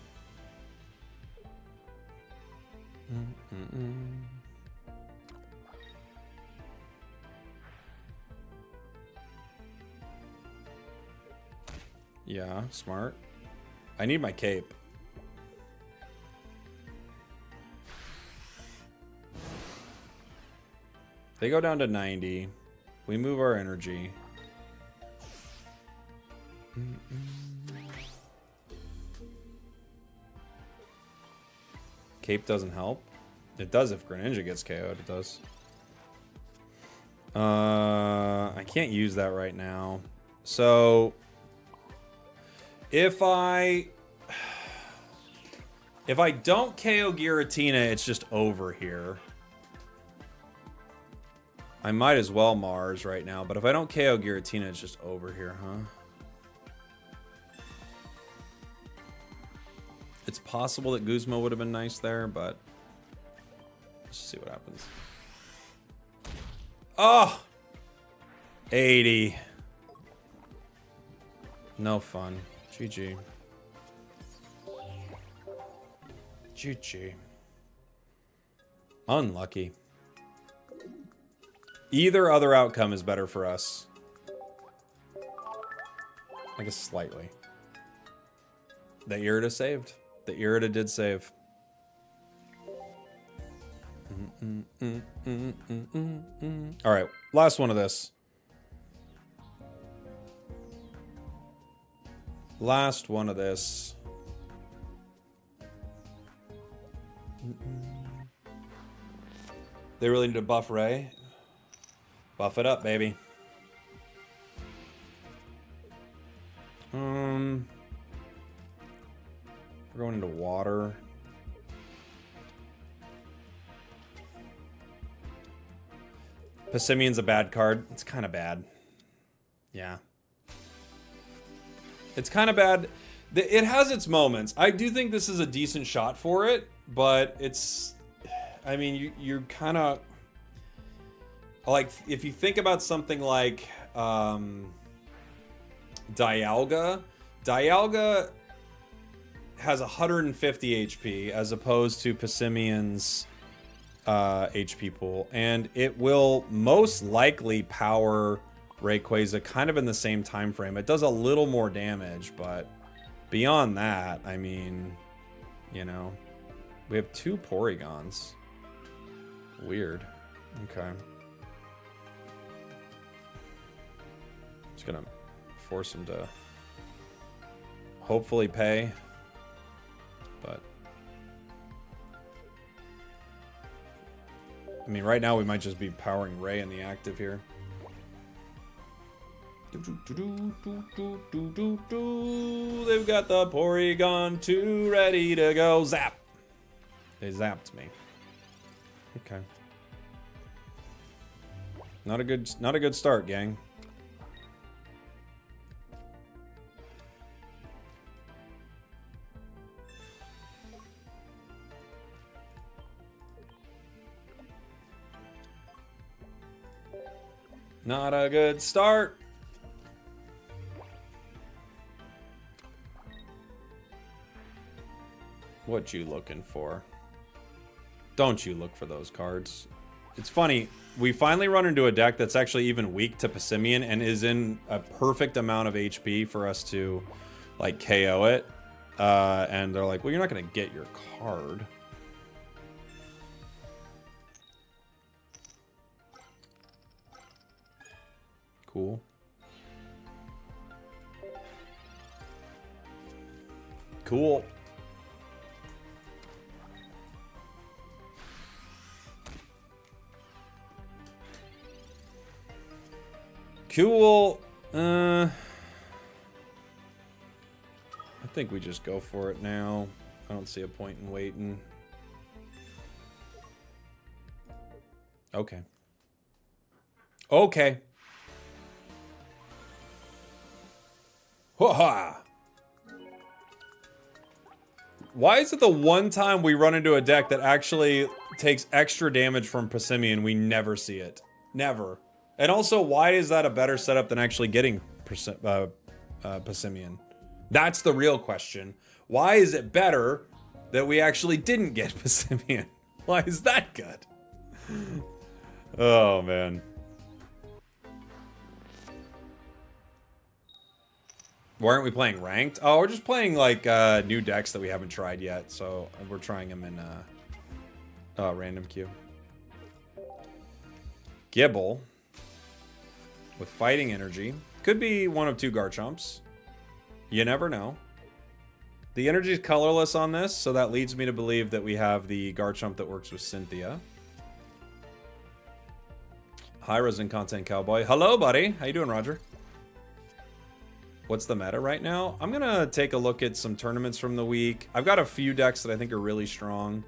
Yeah, smart. I need my cape. They go down to 90. We move our energy. Cape doesn't help. It does if Greninja gets KO'd, it does. I can't use that right now. So if I don't KO Giratina, it's just over here. I might as well Mars right now, but if I don't KO Giratina, it's just over here, huh? It's possible that Guzma would have been nice there, but let's see what happens. Oh! 80. No fun. GG. GG. Unlucky. Either other outcome is better for us. I guess slightly. The Irida saved. The Irida did save. Alright, last one of this. Last one of this. They really need to buff Ray. Buff it up, baby. We're going into water. Pimeian's a bad card. It's kind of bad. Yeah. It's kind of bad. It has its moments. I do think this is a decent shot for it, but it's... I mean, you're kind of... Like, if you think about something like Dialga has 150 HP as opposed to Pimeian's HP pool, and it will most likely power Rayquaza kind of in the same time frame. It does a little more damage, but beyond that, I mean, you know, we have 2 Porygons. Weird. Okay. Just gonna force him to hopefully pay, but I mean, right now we might just be powering Ray in the active here. They've got the Porygon 2 ready to go. Zap! They zapped me. Okay. Not a good start, gang. Not a good start. What you looking for? Don't you look for those cards. It's funny, we finally run into a deck that's actually even weak to Pimeian and is in a perfect amount of HP for us to, like, KO it. And they're like, well, you're not going to get your card. Cool. Cool. Cool. I think we just go for it now. I don't see a point in waiting. Okay. Okay. Ha-ha! Why is it the one time we run into a deck that actually takes extra damage from Pimeian, we never see it? Never. And also, why is that a better setup than actually getting Pimeian? That's the real question. Why is it better that we actually didn't get Pimeian? Why is that good? Oh, man. Why aren't we playing ranked? Oh, we're just playing, like, new decks that we haven't tried yet. So, we're trying them in, random queue. Gibble. With fighting energy. Could be one of two Garchomps. You never know. The energy is colorless on this, so that leads me to believe that we have the Garchomp that works with Cynthia. Hi, Resident Content Cowboy. Hello, buddy. How you doing, Roger? What's the meta right now? I'm gonna take a look at some tournaments from the week. I've got a few decks that I think are really strong.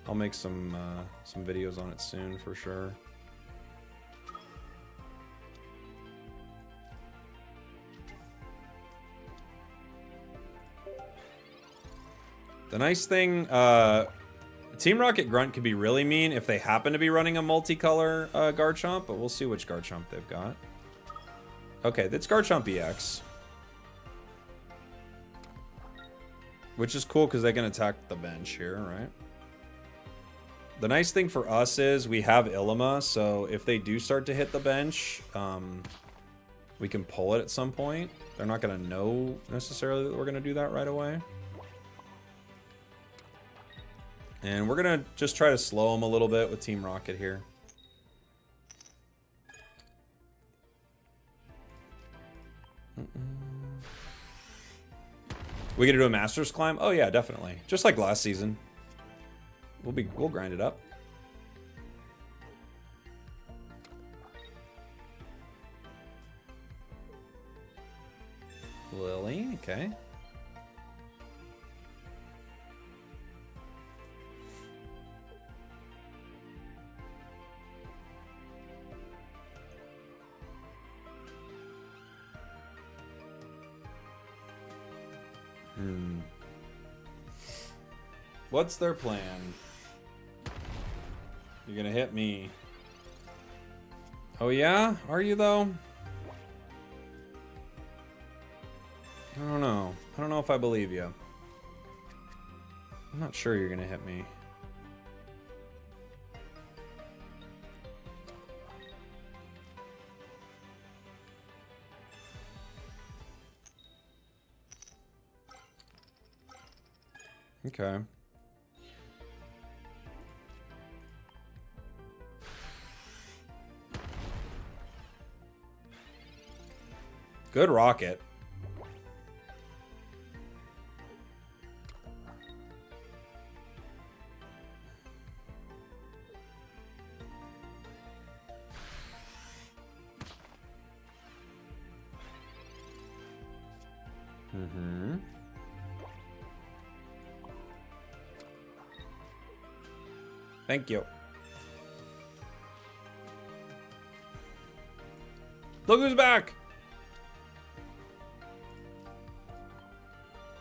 I'll make some videos on it soon for sure. The nice thing, Team Rocket Grunt could be really mean if they happen to be running a multicolor Garchomp, but we'll see which Garchomp they've got. Okay, that's Garchomp EX. Which is cool because they can attack the bench here, right? The nice thing for us is we have Ilima, so if they do start to hit the bench, we can pull it at some point. They're not going to know necessarily that we're going to do that right away. And we're going to just try to slow them a little bit with Team Rocket here. We gonna do a Masters climb? Oh yeah, definitely. Just like last season. We'll grind it up. Lily, okay. What's their plan? You're gonna hit me. Oh yeah? Are you though? I don't know. I don't know if I believe you. I'm not sure you're gonna hit me. Okay. Good rocket. Mm-hmm. Thank you. Look who's back!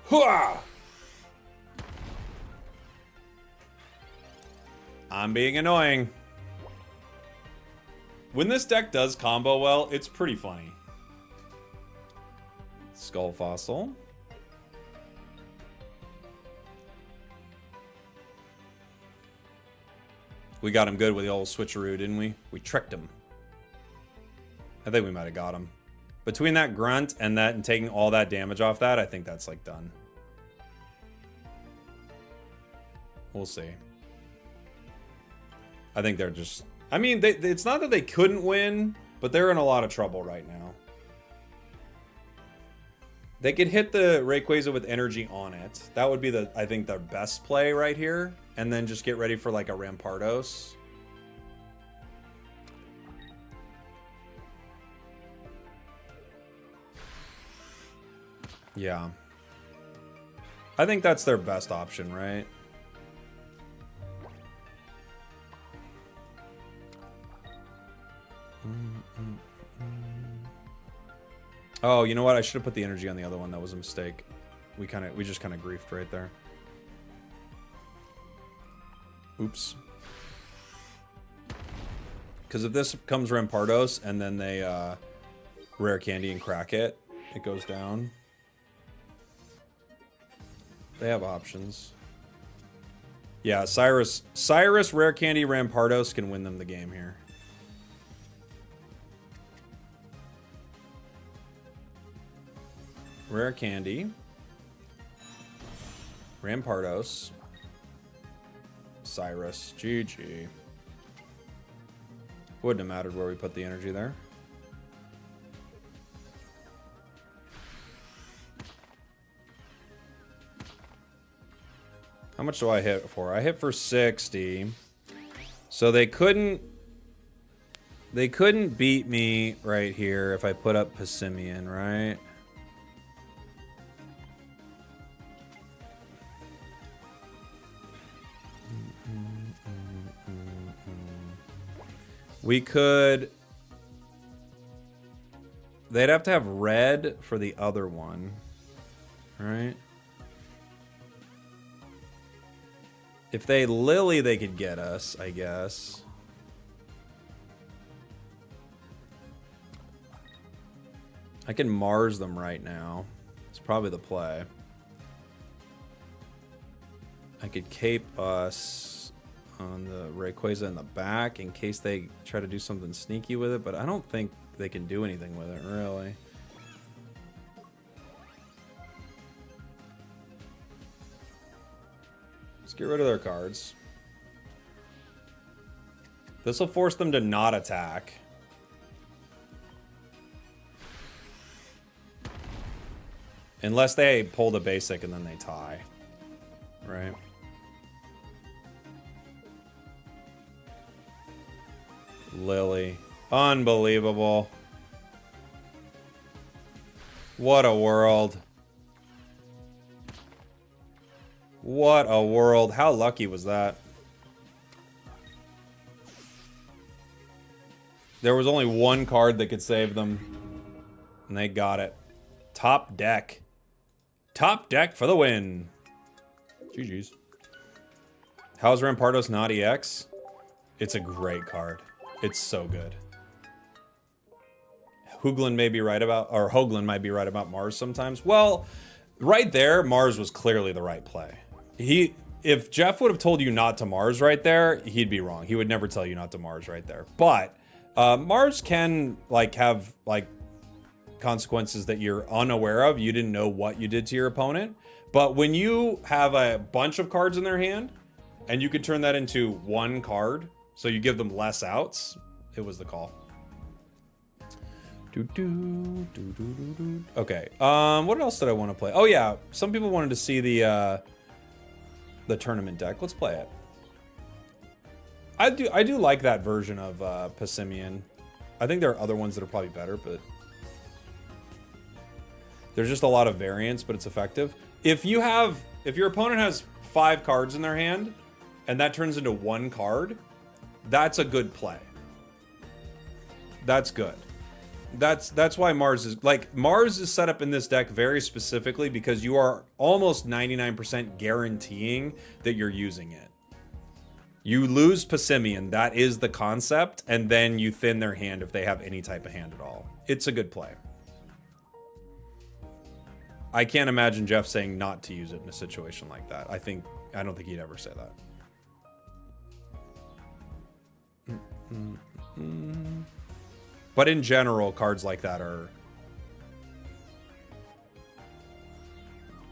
Hooah! I'm being annoying. When this deck does combo well, it's pretty funny. Skull Fossil. We got him good with the old switcheroo, didn't we? We tricked him. I think we might have got him. Between that grunt and that and taking all that damage off that, I think that's like done. We'll see. I think they're just... I mean, it's not that they couldn't win, but they're in a lot of trouble right now. They could hit the Rayquaza with energy on it. That would be, I think, the best play right here. And then just get ready for like a Rampardos. Yeah. I think that's their best option, right? Oh, you know what? I should have put the energy on the other one. That was a mistake. We just kind of griefed right there. Oops. Because if this comes Rampardos and then they rare candy and crack it, it goes down. They have options. Yeah, Cyrus, rare candy, Rampardos can win them the game here. Rare candy. Rampardos. Cyrus. GG. Wouldn't have mattered where we put the energy there. How much do I hit for? I hit for 60. So they couldn't beat me right here if I put up Pimeian, right? We could... They'd have to have red for the other one. Right? If they Lily, they could get us, I guess. I can Mars them right now. It's probably the play. I could cape us on the Rayquaza in the back in case they try to do something sneaky with it, but I don't think they can do anything with it, really. Let's get rid of their cards. This will force them to not attack. Unless they pull the basic and then they tie. Right? Lily. Unbelievable. What a world. What a world. How lucky was that? There was only one card that could save them. And they got it. Top deck. Top deck for the win. GG's. How's Rampardos not EX? It's a great card. It's so good. Hoogland may be right about, or Hoagland might be right about Mars sometimes. Well, right there, Mars was clearly the right play. If Jeff would have told you not to Mars right there, he'd be wrong. He would never tell you not to Mars right there. But Mars can like have like consequences that you're unaware of. You didn't know what you did to your opponent. But when you have a bunch of cards in their hand and you can turn that into one card, so you give them less outs, it was the call. Okay, what else did I want to play? Oh yeah, some people wanted to see the tournament deck. Let's play it. I do like that version of Pimeian. I think there are other ones that are probably better, but there's just a lot of variance, but it's effective. If your opponent has 5 cards in their hand and that turns into 1 card, that's a good play. That's good. That's why Mars is set up in this deck very specifically because you are almost 99% guaranteeing that you're using it. You lose Pimeian, that is the concept, and then you thin their hand if they have any type of hand at all. It's a good play. I can't imagine Jeff saying not to use it in a situation like that. I don't think he'd ever say that. But in general, cards like that are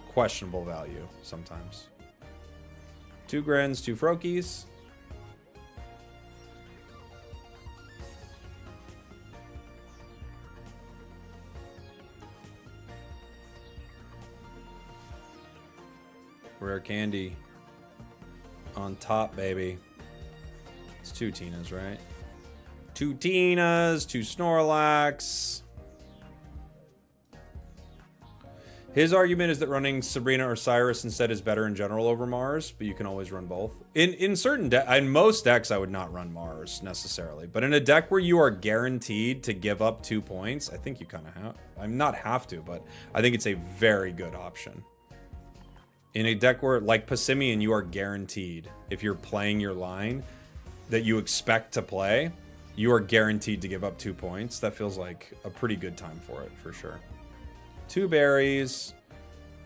questionable value sometimes. 2 Grins, 2 Froakies. Rare candy on top, baby. It's 2 Tinas, right? 2 Tinas, 2 Snorlax. His argument is that running Sabrina or Cyrus instead is better in general over Mars, but you can always run both. In most decks, I would not run Mars necessarily, but in a deck where you are guaranteed to give up 2 points, I think you kind of have. I'm not have to, but I think it's a very good option. In a deck where, like Pimeian, you are guaranteed, if you're playing your line that you expect to play, you are guaranteed to give up 2 points. That feels like a pretty good time for it, for sure. 2 berries,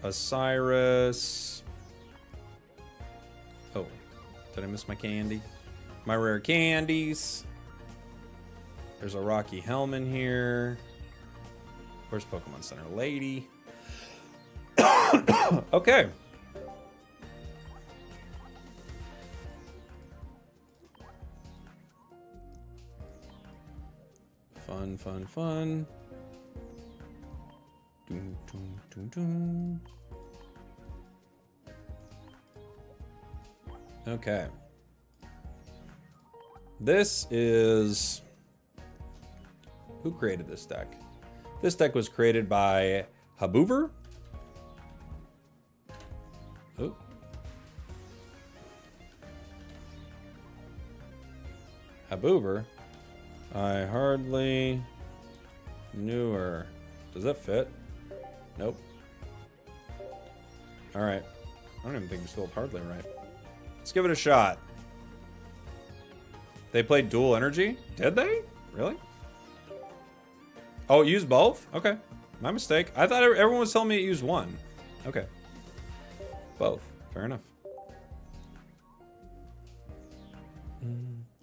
a Cyrus. Oh, did I miss my candy? My rare candies. There's a Rocky Helm in here. Where's Pokemon Center Lady? Okay. Fun, fun, fun. Doom, doom, doom, doom. Okay. This is... Who created this deck? This deck was created by Haboover. Oh. Haboover. I hardly knew her. Does that fit? Nope. Alright. I don't even think we spelled hardly right. Let's give it a shot. They played dual energy? Did they? Really? Oh, it used both? Okay. My mistake. I thought everyone was telling me it used one. Okay. Both. Fair enough.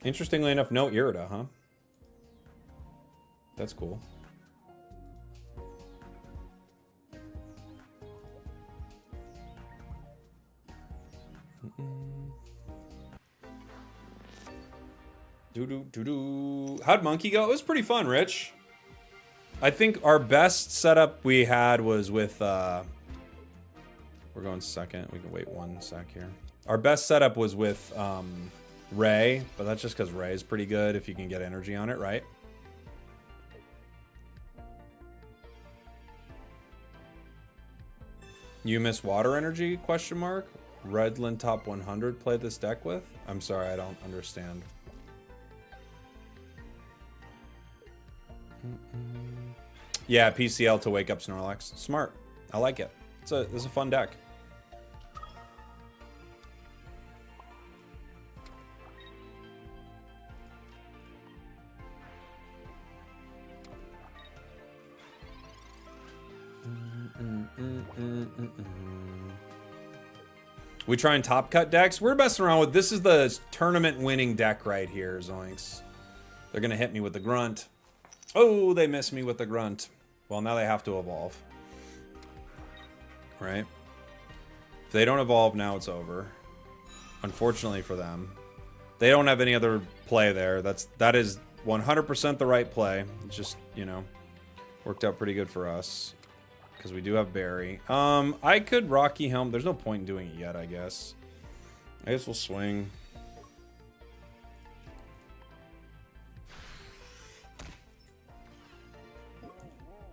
Interestingly enough, no Irida, huh? That's cool. How'd Monkey go? It was pretty fun, Rich. I think our best setup we had was with... We're going second. We can wait 1 sec here. Our best setup was with Ray, but that's just because Ray is pretty good if you can get energy on it, right? You miss water energy, question mark? Redland top 100 play this deck with? I'm sorry, I don't understand. Yeah, PCL to wake up Snorlax. Smart. I like it. It's a fun deck. We try and top cut decks. We're messing around with, this is the tournament winning deck right here, Zoinks. They're gonna hit me with the grunt. Oh, they missed me with the grunt. Well, now they have to evolve. Right? If they don't evolve, now it's over. Unfortunately for them. They don't have any other play there. That is 100% the right play. It's just, you know, worked out pretty good for us. Because we do have Barry. I could Rocky Helm. There's no point in doing it yet, I guess. I guess we'll swing.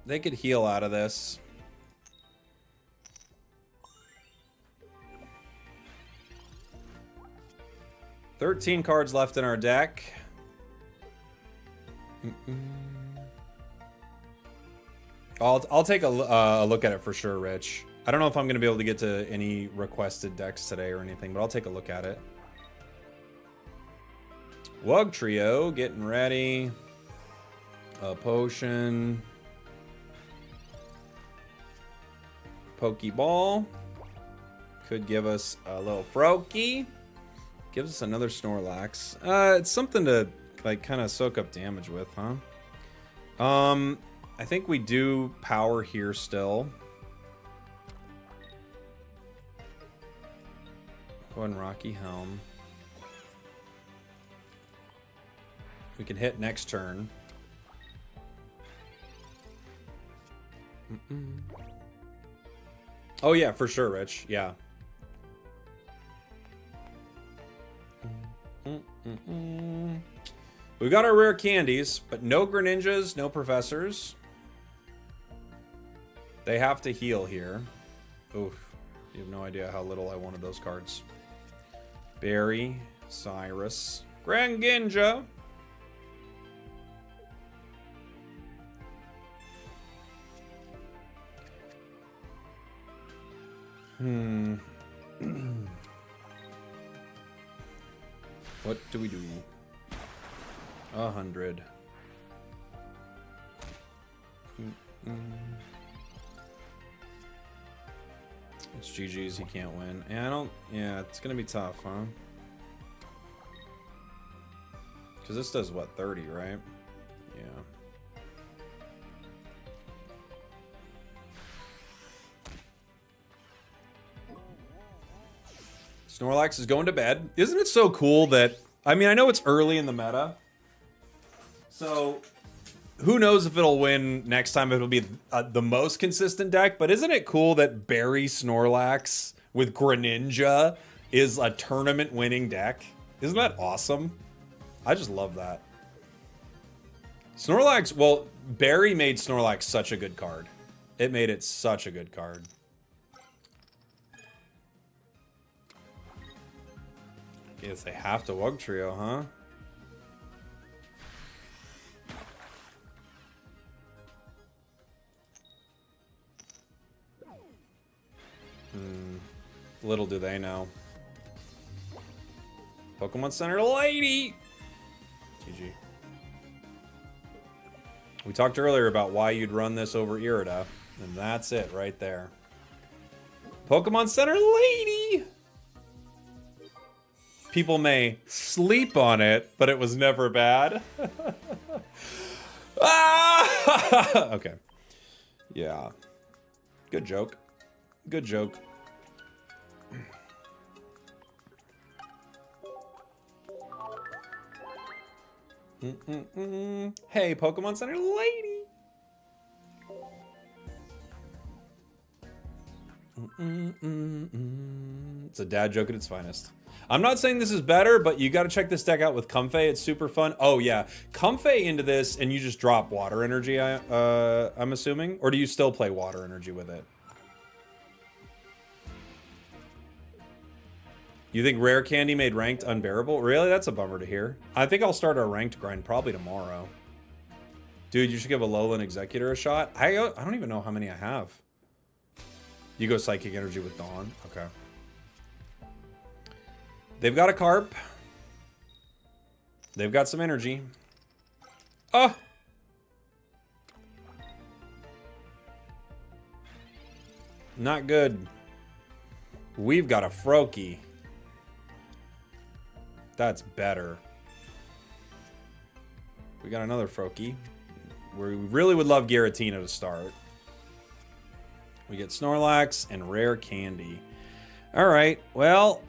They could heal out of this. $13 cards left in our deck. I'll take a look at it for sure, Rich. I don't know if I'm going to be able to get to any requested decks today or anything, but I'll take a look at it. Wug Trio getting ready. A potion. Pokeball. Could give us a little Froakie. Gives us another Snorlax. It's something to like kind of soak up damage with, huh? I think we do power here still. Go ahead and Rocky Helm. We can hit next turn. Oh yeah, for sure, Rich. Yeah. We got our rare candies, but no Greninjas, no Professors. They have to heal here. Oof. You have no idea how little I wanted those cards. Barry, Cyrus, Greninja. What do we do? 100. It's GG's, he can't win. Yeah, it's gonna be tough, huh? Because this does what, 30, right? Yeah. Snorlax is going to bed. Isn't it so cool that, I mean, I know it's early in the meta, so who knows if it'll win next time, if it'll be the most consistent deck, but isn't it cool that Barry Snorlax with Greninja is a tournament winning deck? Isn't that awesome? I just love that. Snorlax, well, Barry made Snorlax such a good card. It made it such a good card. Guess they have to Wug Trio, huh? Little do they know. Pokemon Center lady! GG. We talked earlier about why you'd run this over Irida, and that's it right there. Pokemon Center lady! People may sleep on it, but it was never bad. Ah! Okay. Yeah. Good joke. Good joke. Hey, Pokemon Center lady. It's a dad joke at its finest. I'm not saying this is better, but you got to check this deck out with Comfey. It's super fun. Oh yeah, Comfey into this, and you just drop water energy. I'm assuming, or do you still play water energy with it? You think rare candy made ranked unbearable? Really? That's a bummer to hear. I think I'll start our ranked grind probably tomorrow. Dude, you should give Alolan Executor a shot. I don't even know how many I have. You go Psychic Energy with Dawn. Okay. They've got a Carp. They've got some energy. Oh! Not good. We've got a Froakie. That's better. We got another Froakie. We really would love Giratina to start. We get Snorlax and rare candy. All right. Well,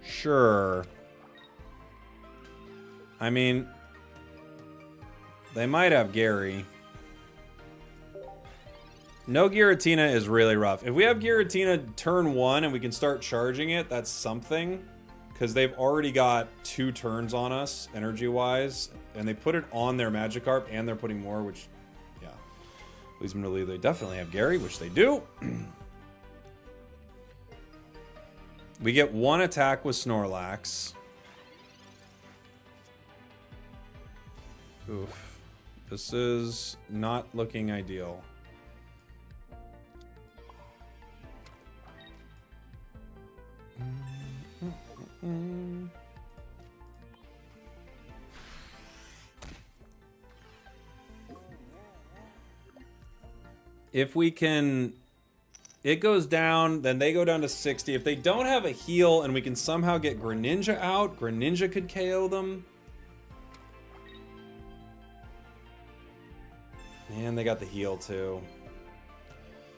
sure. I mean, they might have Gary. No Giratina is really rough. If we have Giratina turn 1 and we can start charging it, that's something. Because they've already got 2 turns on us, energy-wise. And they put it on their Magikarp, and they're putting more, which, yeah. Leads me to believe they definitely have Gary, which they do. We get 1 attack with Snorlax. Oof. This is not looking ideal. If we can... It goes down, then they go down to 60. If they don't have a heal and we can somehow get Greninja out, Greninja could KO them. And they got the heal too.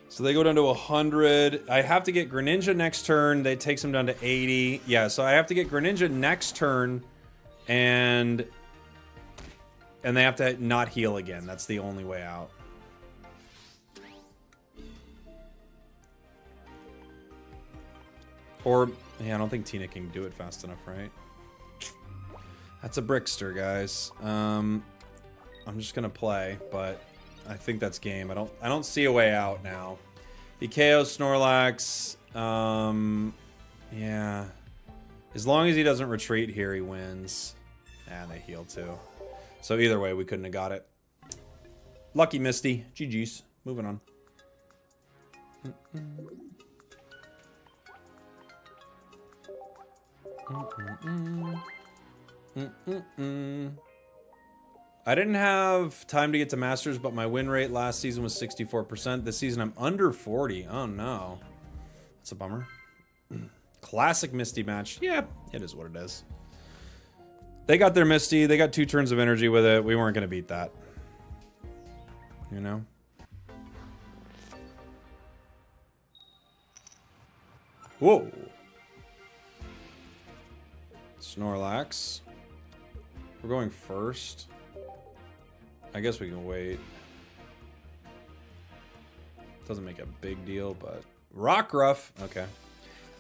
So they go down to 100. I have to get Greninja next turn. That takes them down to 80. Yeah, so I have to get Greninja next turn, and they have to not heal again. That's the only way out. Or, yeah, I don't think Tina can do it fast enough, right? That's a Brickster, guys. I'm just gonna play, but I think that's game. I don't see a way out now. He KOs Snorlax. Yeah. As long as he doesn't retreat here, he wins. And they heal too. So either way, we couldn't have got it. Lucky Misty. GG's. Moving on. I didn't have time to get to Masters, but my win rate last season was 64%. This season I'm under 40. Oh no. That's a bummer. Classic Misty match. Yeah, it is what it is. They got their Misty. They got 2 turns of energy with it. We weren't going to beat that. You know? Whoa. Snorlax. We're going first. I guess we can wait. Doesn't make a big deal, but... Rockruff. Okay.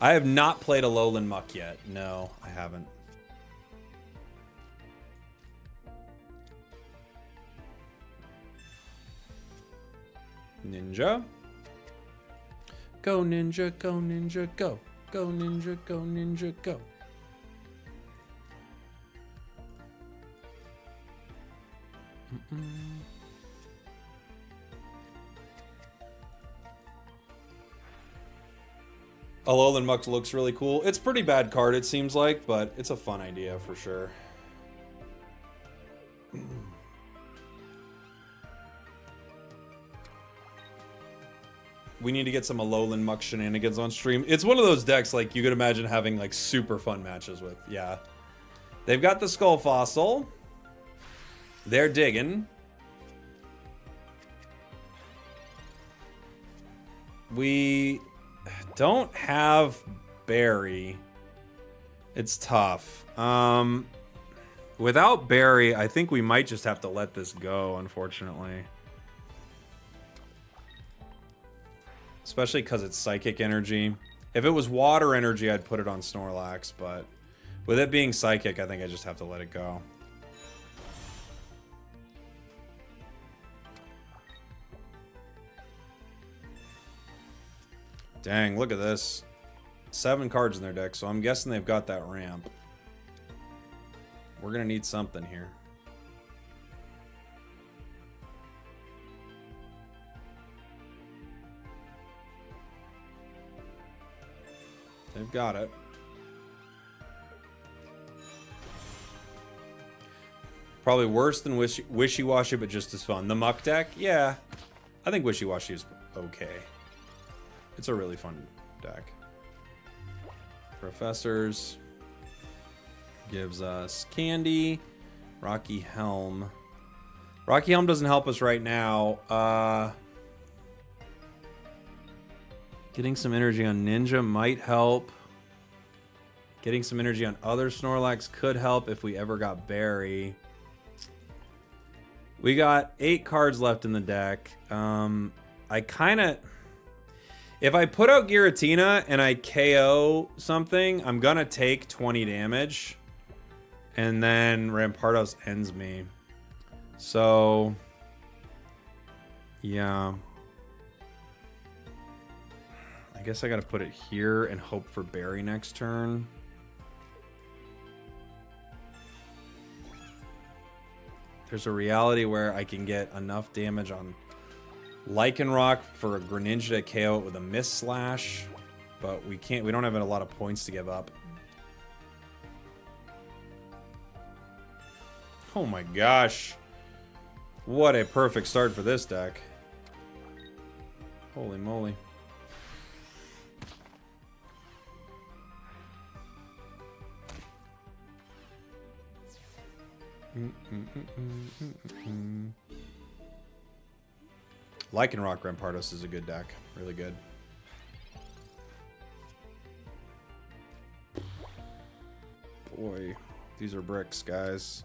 I have not played a Lowland Muck yet. No, I haven't. Ninja. Go Ninja, go Ninja, go. Go Ninja, go Ninja, go. Alolan Muck looks really cool. It's a pretty bad card, it seems like, but it's a fun idea for sure. We need to get some Alolan Muck shenanigans on stream. It's one of those decks like you could imagine having like super fun matches with. Yeah. They've got the Skull Fossil. They're digging. We don't have Barry. It's tough. Without Barry, I think we might just have to let this go, unfortunately. Especially because it's Psychic Energy. If it was Water Energy, I'd put it on Snorlax, but with it being Psychic, I think I just have to let it go. Dang, look at this. 7 cards in their deck, so I'm guessing they've got that ramp. We're gonna need something here. They've got it. Probably worse than Wishy-Washy, but just as fun. The Muck deck? Yeah. I think Wishy-Washy is okay. It's a really fun deck. Professors. Gives us Candy. Rocky Helm. Rocky Helm doesn't help us right now. Getting some energy on Ninja might help. Getting some energy on other Snorlax could help if we ever got Barry. We got 8 cards left in the deck. I kind of... If I put out Giratina and I KO something, I'm going to take 20 damage. And then Rampardos ends me. So... yeah. I guess I gotta put it here and hope for Barry next turn. There's a reality where I can get enough damage on Lycanroc for a Greninja to KO it with a Mist Slash, but we don't have a lot of points to give up. Oh my gosh. What a perfect start for this deck. Holy moly. Lycanroc Rampardos is a good deck. Really good. Boy, these are bricks, guys.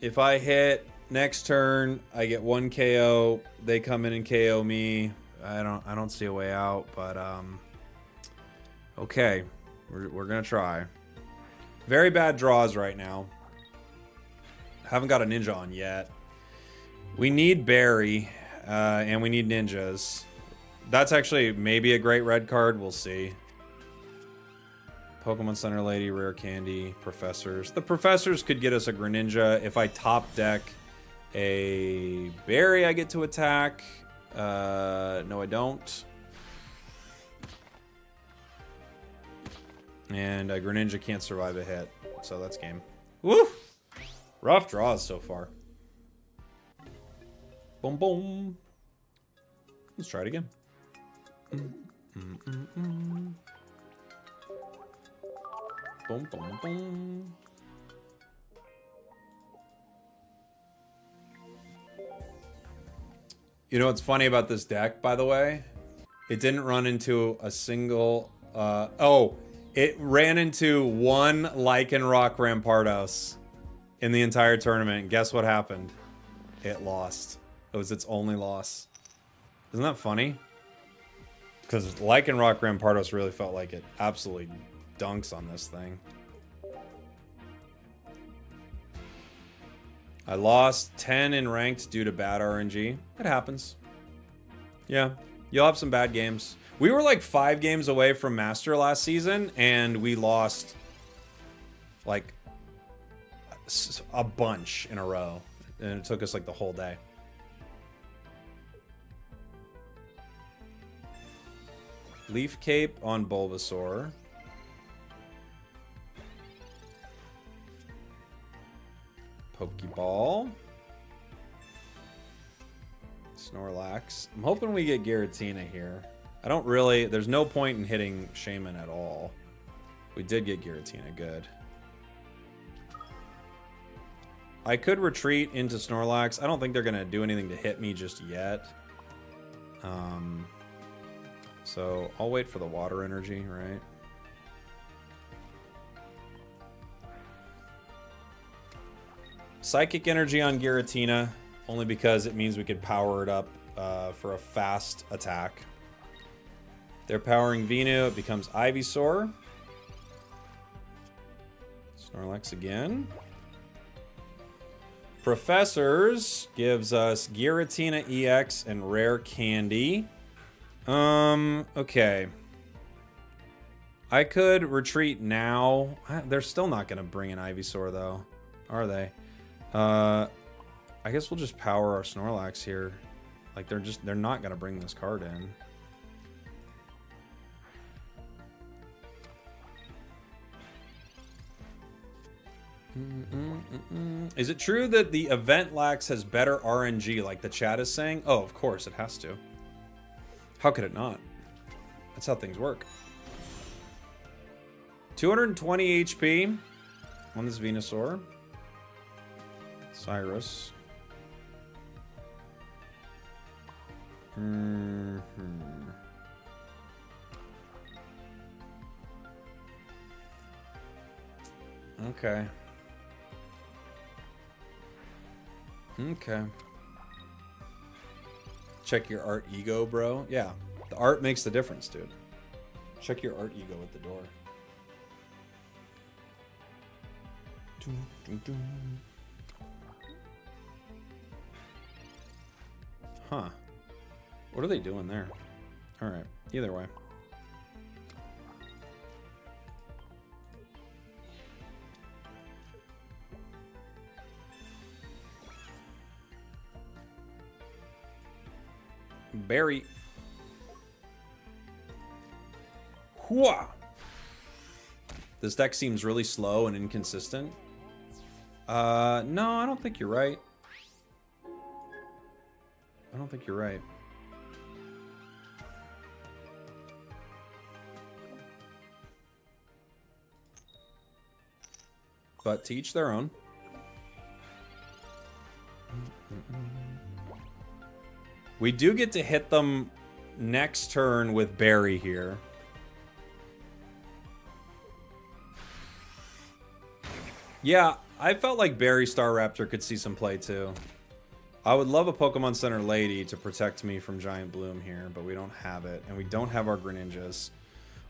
If I hit next turn, I get 1 KO. They come in and KO me. I don't see a way out, but okay. We're gonna try. Very bad draws right now. Haven't got a ninja on yet. We need Berry, and we need ninjas. That's actually maybe a great red card. We'll see. Pokemon Center Lady, Rare Candy, Professors. The Professors could get us a Greninja. If I top deck a Berry, I get to attack. No, I don't. And a Greninja can't survive a hit. So that's game. Woo! Rough draws so far. Boom, boom. Let's try it again. Boom, boom, boom. You know what's funny about this deck, by the way? It didn't run into a single... it ran into one Lycanroc Rampardos in the entire tournament. Guess what happened? It lost. It was its only loss. Isn't that funny? Because Lycanroc Rampardos really felt like it absolutely dunks on this thing. I lost 10 in ranked due to bad RNG. It happens. Yeah, you'll have some bad games. We were like 5 games away from Master last season, and we lost like a bunch in a row. And it took us like the whole day. Leaf Cape on Bulbasaur. Pokeball. Snorlax. I'm hoping we get Giratina here. I don't really... There's no point in hitting Shaman at all. We did get Giratina. Good. I could retreat into Snorlax. I don't think they're going to do anything to hit me just yet. So I'll wait for the water energy, right? Psychic energy on Giratina, only because it means we could power it up for a fast attack. They're powering Venu, it becomes Ivysaur. Snorlax again. Professors gives us Giratina EX and Rare Candy. Okay. I could retreat now. They're still not going to bring an Ivysaur, though. Are they? I guess we'll just power our Snorlax here. Like, they're not going to bring this card in. Is it true that the event lax has better RNG, like the chat is saying? Oh, of course, it has to. How could it not? That's how things work. 220 HP on this Venusaur. Cyrus. Okay. Okay. Check your art ego, bro. Yeah, the art makes the difference, dude. Check your art ego at the door. Huh. What are they doing there? All right. Either way. Berry. Hooah! This deck seems really slow and inconsistent. No, I don't think you're right. I don't think you're right. But to each their own. We do get to hit them next turn with Berry here. Yeah, I felt like Berry Staraptor could see some play too. I would love a Pokemon Center Lady to protect me from Giant Bloom here, but we don't have it. And we don't have our Greninjas.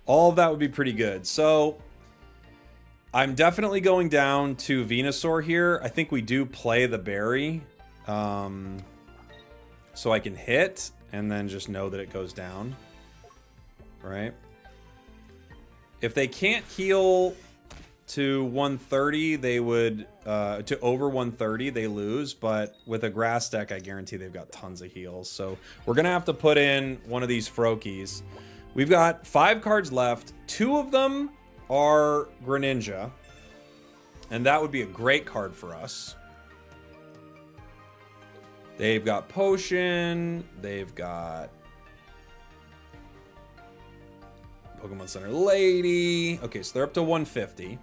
All of that would be pretty good. So I'm definitely going down to Venusaur here. I think we do play the Berry. So I can hit and then just know that it goes down. Right? If they can't heal to 130, they would, to over 130, they lose. But with a grass deck, I guarantee they've got tons of heals. So we're going to have to put in one of these Froakies. We've got 5 cards left. 2 of them are Greninja. And that would be a great card for us. They've got Potion. They've got Pokemon Center Lady. Okay, so they're up to 150.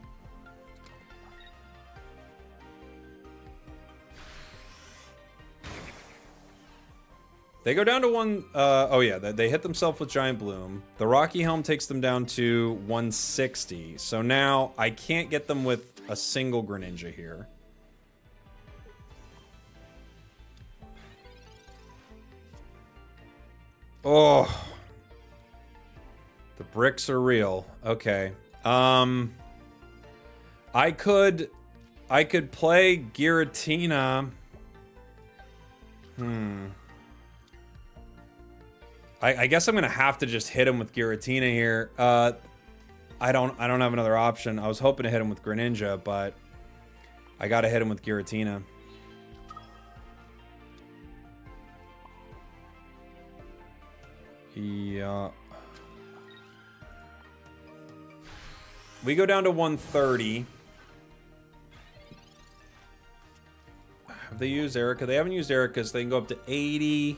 They go down to one. Oh yeah, they hit themselves with Giant Bloom. The Rocky Helm takes them down to 160. So now I can't get them with a single Greninja here. Oh, the bricks are real. Okay. I could play Giratina. I guess I'm gonna have to just hit him with Giratina here. I don't have another option. I was hoping to hit him with Greninja, but I gotta hit him with Giratina. Yeah. We go down to 130. Have they used Erica? They haven't used Erica, so they can go up to 80.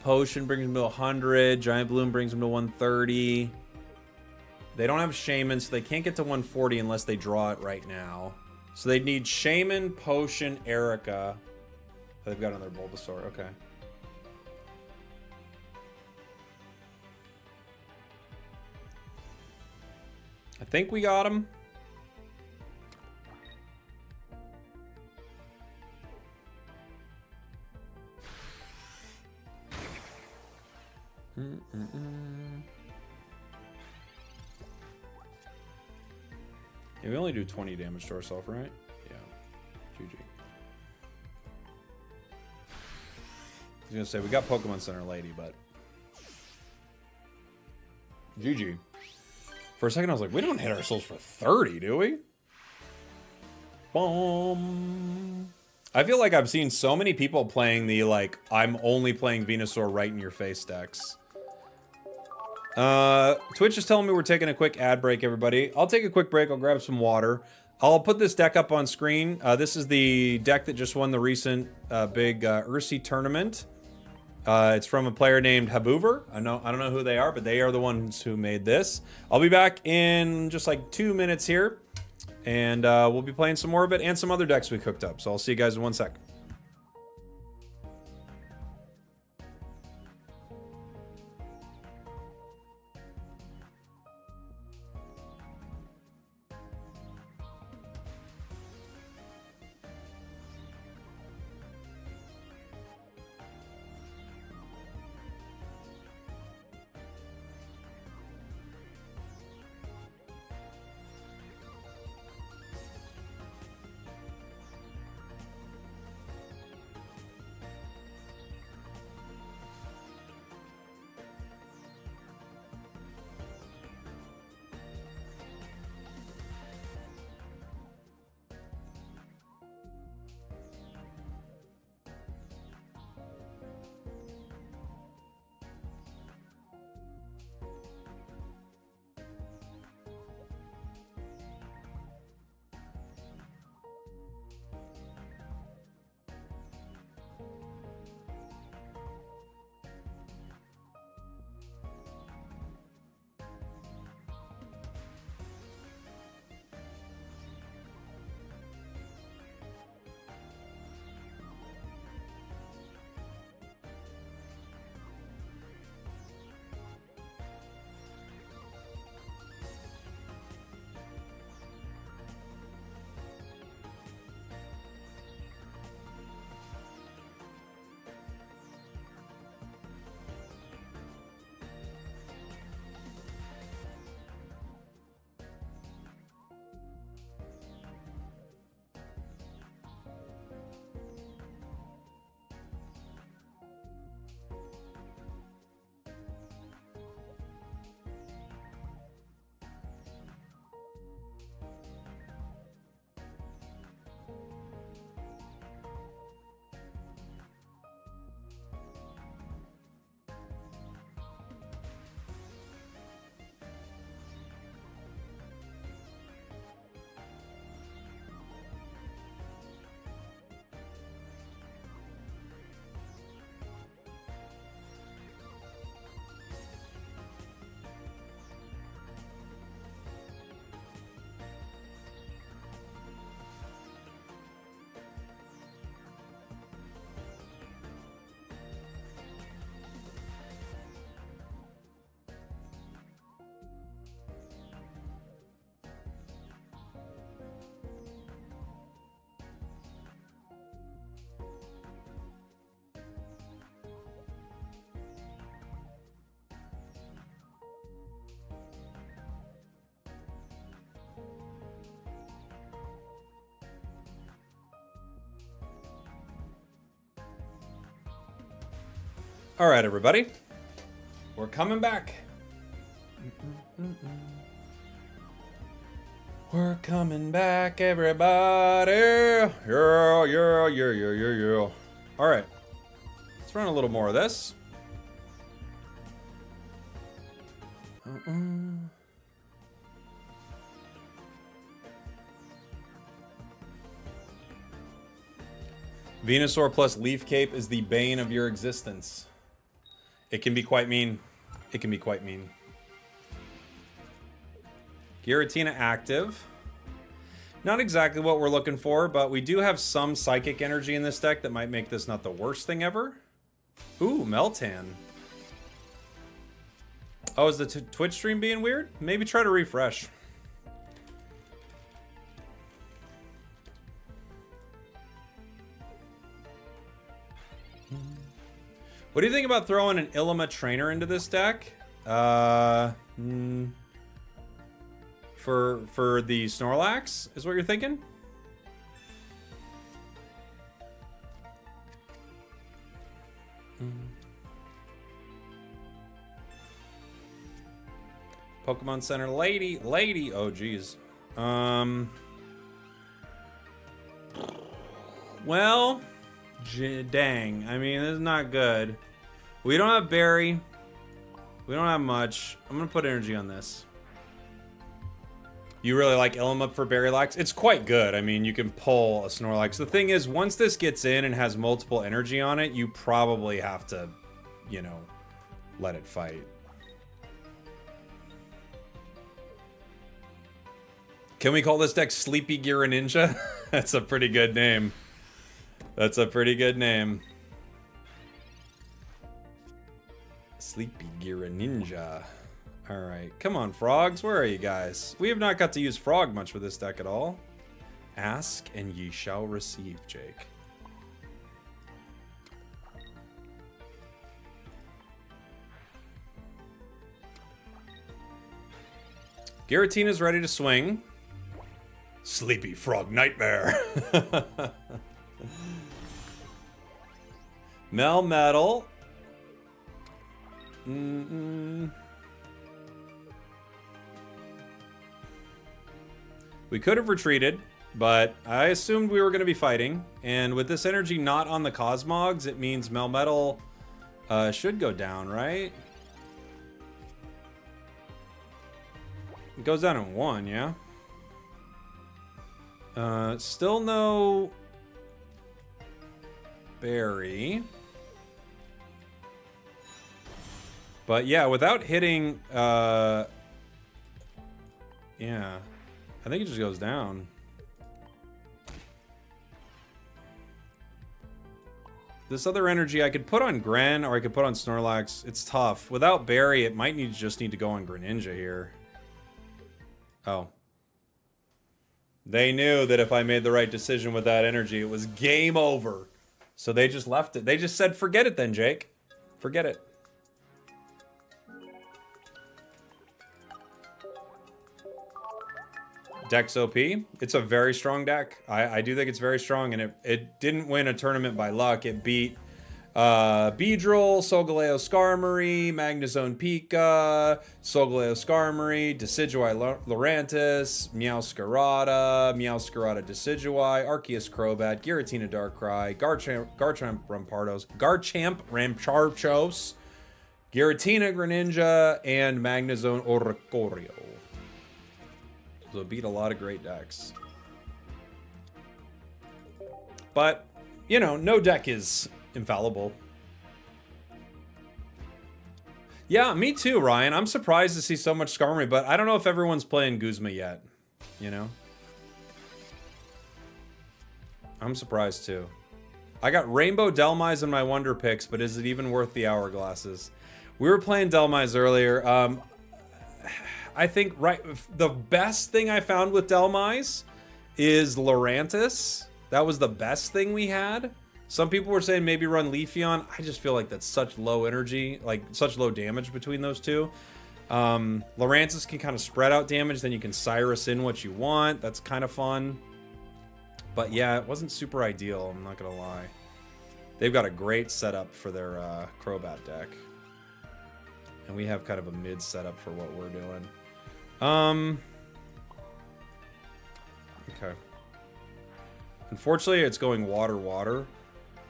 Potion brings them to 100. Giant Bloom brings them to 130. They don't have Shaman, so they can't get to 140 unless they draw it right now. So they'd need Shaman, Potion, Erica. They've got another Bulbasaur. Okay. I think we got him. Yeah, we only do 20 damage to ourselves, right? Yeah. GG. I was gonna say, we got Pokemon Center Lady, but... GG. For a second, I was like, we don't hit ourselves for 30, do we? Boom. I feel like I've seen so many people playing the, like, I'm only playing Venusaur right in your face decks. Twitch is telling me we're taking a quick ad break, everybody. I'll take a quick break. I'll grab some water. I'll put this deck up on screen. This is the deck that just won the recent big Ursi tournament. It's from a player named Haboover. I don't know who they are, but they are the ones who made this. I'll be back in just like 2 minutes here, and we'll be playing some more of it and some other decks we cooked up. So I'll see you guys in 1 sec. All right, everybody. We're coming back. We're coming back, everybody. Yeah. All right. Let's run a little more of this. Venusaur plus Leaf Cape is the bane of your existence. It can be quite mean. It can be quite mean. Giratina active. Not exactly what we're looking for, but we do have some psychic energy in this deck that might make this not the worst thing ever. Ooh, Meltan. Oh, is the Twitch stream being weird? Maybe try to refresh. What do you think about throwing an Ilima trainer into this deck? For the Snorlax, is what you're thinking? Pokemon Center lady. Oh, geez. Well, dang. I mean, this is not good. We don't have Berry. We don't have much. I'm going to put energy on this. You really like Ilima for Berrylax? It's quite good. I mean, you can pull a Snorlax. The thing is, once this gets in and has multiple energy on it, you probably have to, you know, let it fight. Can we call this deck Sleepy Gira Ninja? That's a pretty good name. That's a pretty good name. Sleepy Gira Ninja. Alright, come on, frogs. Where are you guys? We have not got to use frog much with this deck at all. Ask and ye shall receive, Jake. Giratina's ready to swing. Sleepy frog nightmare. Melmetal. We could have retreated, but I assumed we were going to be fighting. And with this energy not on the Cosmogs, it means Melmetal should go down, right? It goes down in 1, yeah? Still no Berry. But yeah, without hitting, yeah. I think it just goes down. This other energy I could put on Gren or I could put on Snorlax. It's tough. Without Berry, it might just need to go on Greninja here. Oh. They knew that if I made the right decision with that energy, it was game over. So they just left it. They just said, forget it then, Jake. Forget it. Deck's OP. It's a very strong deck. I do think it's very strong, and it didn't win a tournament by luck. It beat Beedrill, Solgaleo Skarmory, Magnezone Pika, Solgaleo Skarmory, Decidueye Lurantis, Meowscarada, Decidueye, Arceus Crobat, Giratina Darkrai, Garchomp Rampardos, Giratina Greninja, and Magnezone Oricorio. So it beat a lot of great decks. But, you know, no deck is infallible. Yeah, me too, Ryan. I'm surprised to see so much Skarmory, but I don't know if everyone's playing Guzma yet. You know? I'm surprised too. I got Rainbow Dhelmise in my Wonder Picks, but is it even worth the hourglasses? We were playing Dhelmise earlier. I think the best thing I found with Dhelmise is Lurantis. That was the best thing we had. Some people were saying maybe run Leafeon. I just feel like that's such low energy, like such low damage between those two. Lurantis can kind of spread out damage, then you can Cyrus in what you want. That's kind of fun. But yeah, it wasn't super ideal, I'm not gonna lie. They've got a great setup for their Crobat deck. And we have kind of a mid setup for what we're doing. Okay. Unfortunately, it's going water, water.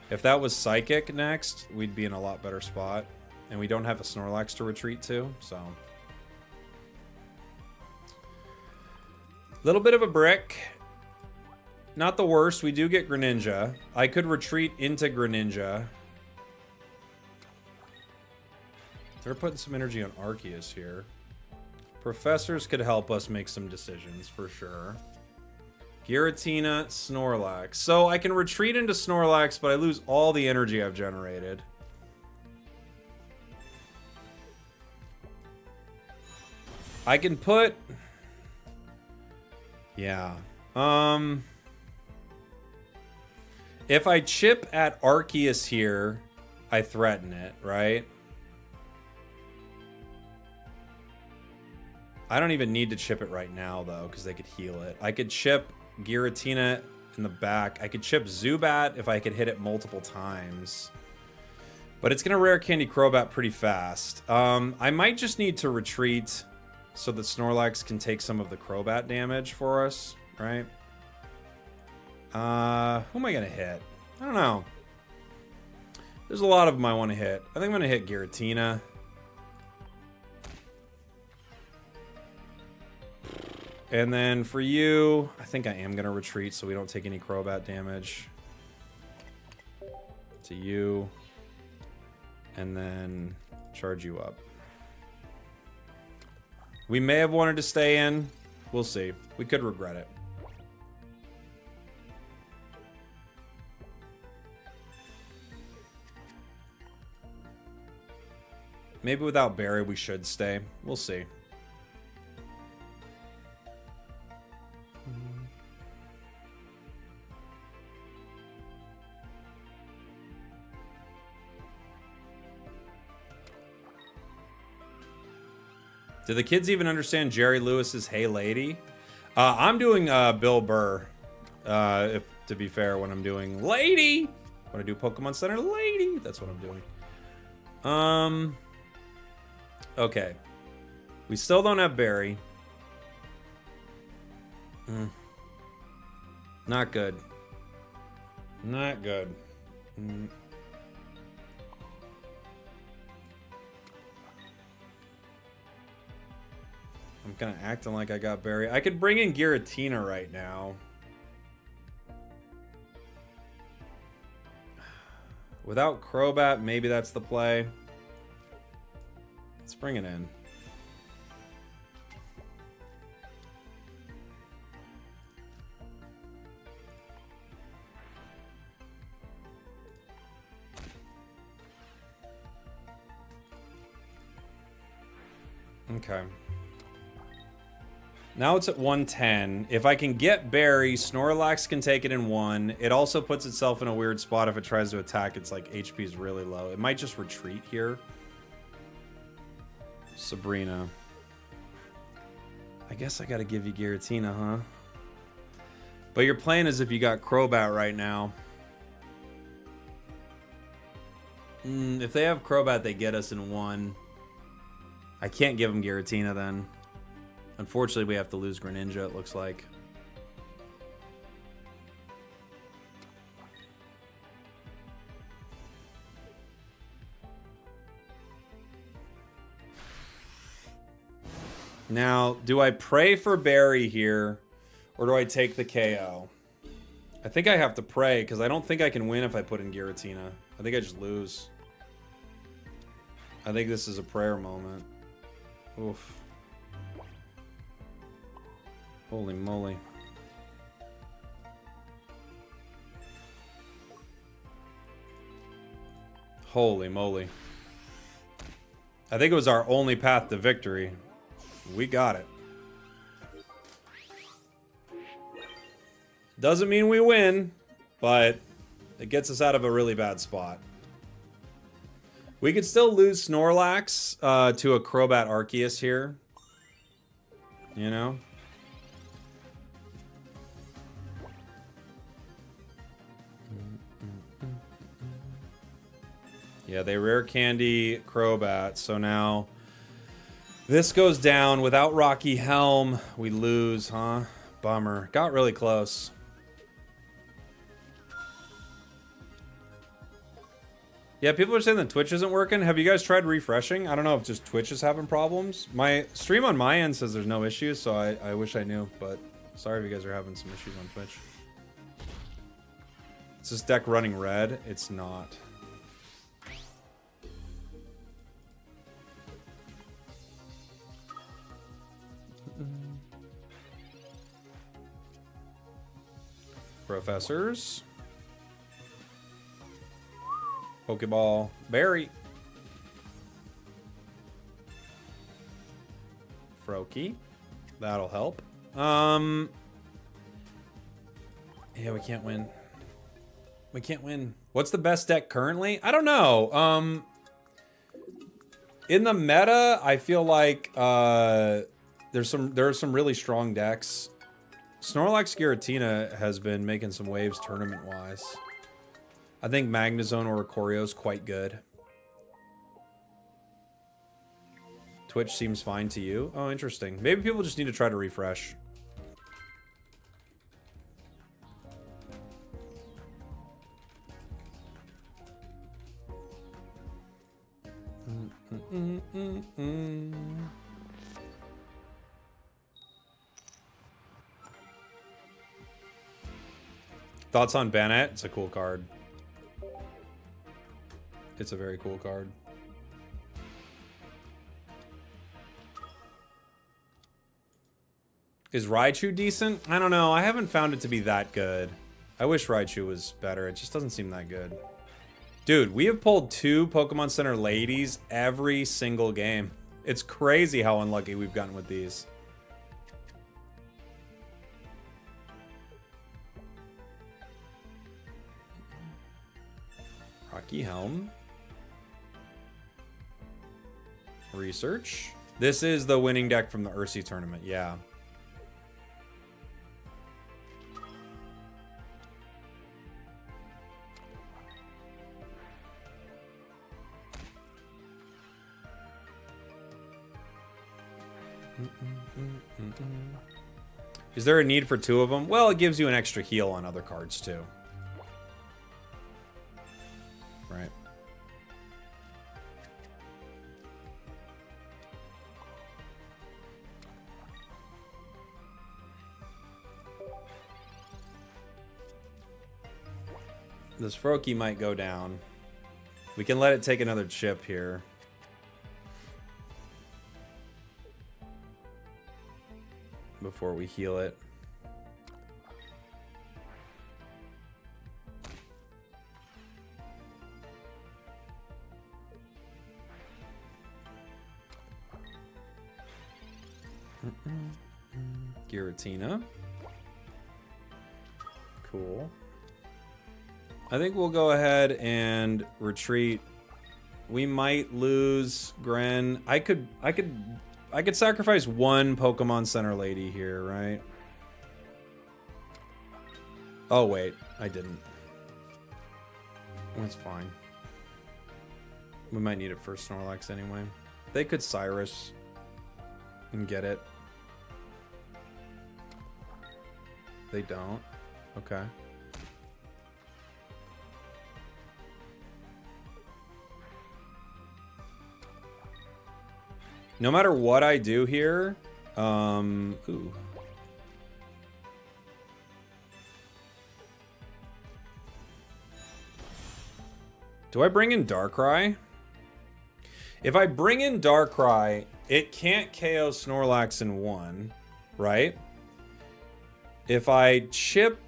If that was Psychic next, we'd be in a lot better spot. And we don't have a Snorlax to retreat to, so... Little bit of a brick. Not the worst. We do get Greninja. I could retreat into Greninja. They're putting some energy on Arceus here. Professors could help us make some decisions, for sure. Giratina, Snorlax. So I can retreat into Snorlax, but I lose all the energy I've generated. I can put... Yeah. If I chip at Arceus here, I threaten it, right? I don't even need to chip it right now, though, because they could heal it. I could chip Giratina in the back. I could chip Zubat if I could hit it multiple times. But it's going to rare candy Crobat pretty fast. I might just need to retreat so that Snorlax can take some of the Crobat damage for us, right? Who am I going to hit? I don't know. There's a lot of them I want to hit. I think I'm going to hit Giratina. And then for you, I think I am going to retreat so we don't take any Crobat damage. To you. And then charge you up. We may have wanted to stay in. We'll see. We could regret it. Maybe without Barry we should stay. We'll see. Do the kids even understand Jerry Lewis's "Hey Lady"? I'm doing Bill Burr. If to be fair, when I'm doing "Lady," when I do Pokemon Center "Lady," that's what I'm doing. Okay. We still don't have Barry. Not good. Not good. I'm kind of acting like I got Barry. I could bring in Giratina right now. Without Crobat, maybe that's the play. Let's bring it in. Okay. Now it's at 110. If I can get Barry, Snorlax can take it in one. It also puts itself in a weird spot if it tries to attack. It's like HP is really low. It might just retreat here. Sabrina. I guess I gotta give you Giratina, huh? But you're playing as if you got Crobat right now. If they have Crobat, they get us in one. I can't give them Giratina then. Unfortunately, we have to lose Greninja, it looks like. Now, do I pray for Barry here, or do I take the KO? I think I have to pray, because I don't think I can win if I put in Giratina. I think I just lose. I think this is a prayer moment. Oof. Holy moly. Holy moly. I think it was our only path to victory. We got it. Doesn't mean we win, but it gets us out of a really bad spot. We could still lose Snorlax to a Crobat Arceus here. You know? Yeah, they rare candy Crobat, so now this goes down. Without Rocky Helm, we lose, huh? Bummer. Got really close. Yeah, people are saying that Twitch isn't working. Have you guys tried refreshing? I don't know if just Twitch is having problems. My stream on my end says there's no issues, so I wish I knew, but sorry if you guys are having some issues on Twitch. Is this deck running red? It's not. Professors. Pokeball. Berry. Froakie. That'll help. Yeah, we can't win. We can't win. What's the best deck currently? I don't know. In the meta, I feel like there are some really strong decks. Snorlax Giratina has been making some waves tournament-wise. I think Magnezone or Oricorio is quite good. Twitch seems fine to you. Oh, interesting. Maybe people just need to try to refresh. Thoughts on Bennett? It's a cool card. It's a very cool card. Is Raichu decent? I don't know. I haven't found it to be that good. I wish Raichu was better. It just doesn't seem that good. Dude, we have pulled 2 Pokemon Center ladies every single game. It's crazy how unlucky we've gotten with these. Rocky Helm. Research. This is the winning deck from the Ursi tournament, yeah. Is there a need for 2 of them? Well, it gives you an extra heal on other cards too. Right. This Froakie might go down. We can let it take another chip here. Before we heal it. Giratina. Cool. I think we'll go ahead and retreat. We might lose Gren. I could sacrifice 1 Pokemon Center lady here, right? Oh wait, I didn't. That's fine. We might need it for Snorlax anyway. They could Cyrus and get it. They don't. Okay. No matter what I do here, ooh. Do I bring in Darkrai? If I bring in Darkrai, it can't KO Snorlax in 1, right? If I chip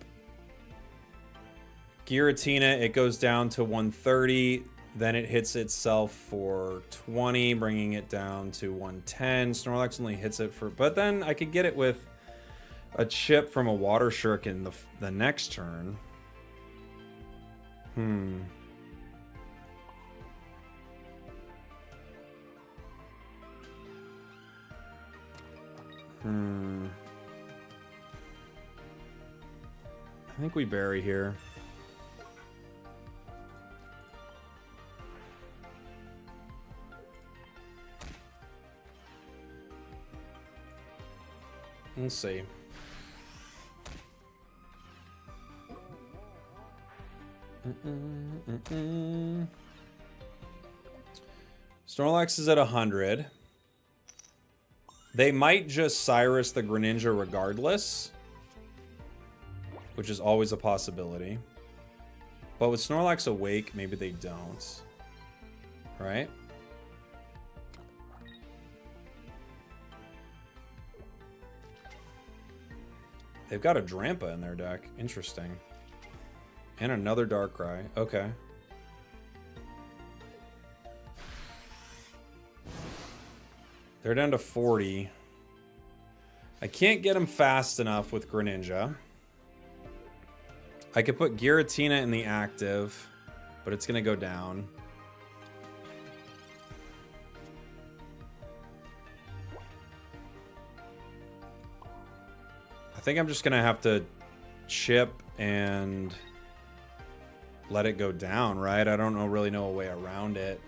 Giratina, it goes down to 130. Then it hits itself for 20, bringing it down to 110. Snorlax only hits it for... But then I could get it with a chip from a Water Shuriken the next turn. I think we bury here. We'll see. Snorlax is at 100. They might just Cyrus the Greninja regardless, which is always a possibility. But with Snorlax awake, maybe they don't. Right? They've got a Drampa in their deck. Interesting. And another Darkrai. Okay. They're down to 40. I can't get them fast enough with Greninja. I could put Giratina in the active, but it's going to go down. I think I'm just going to have to chip and let it go down, right? I don't really know a way around it.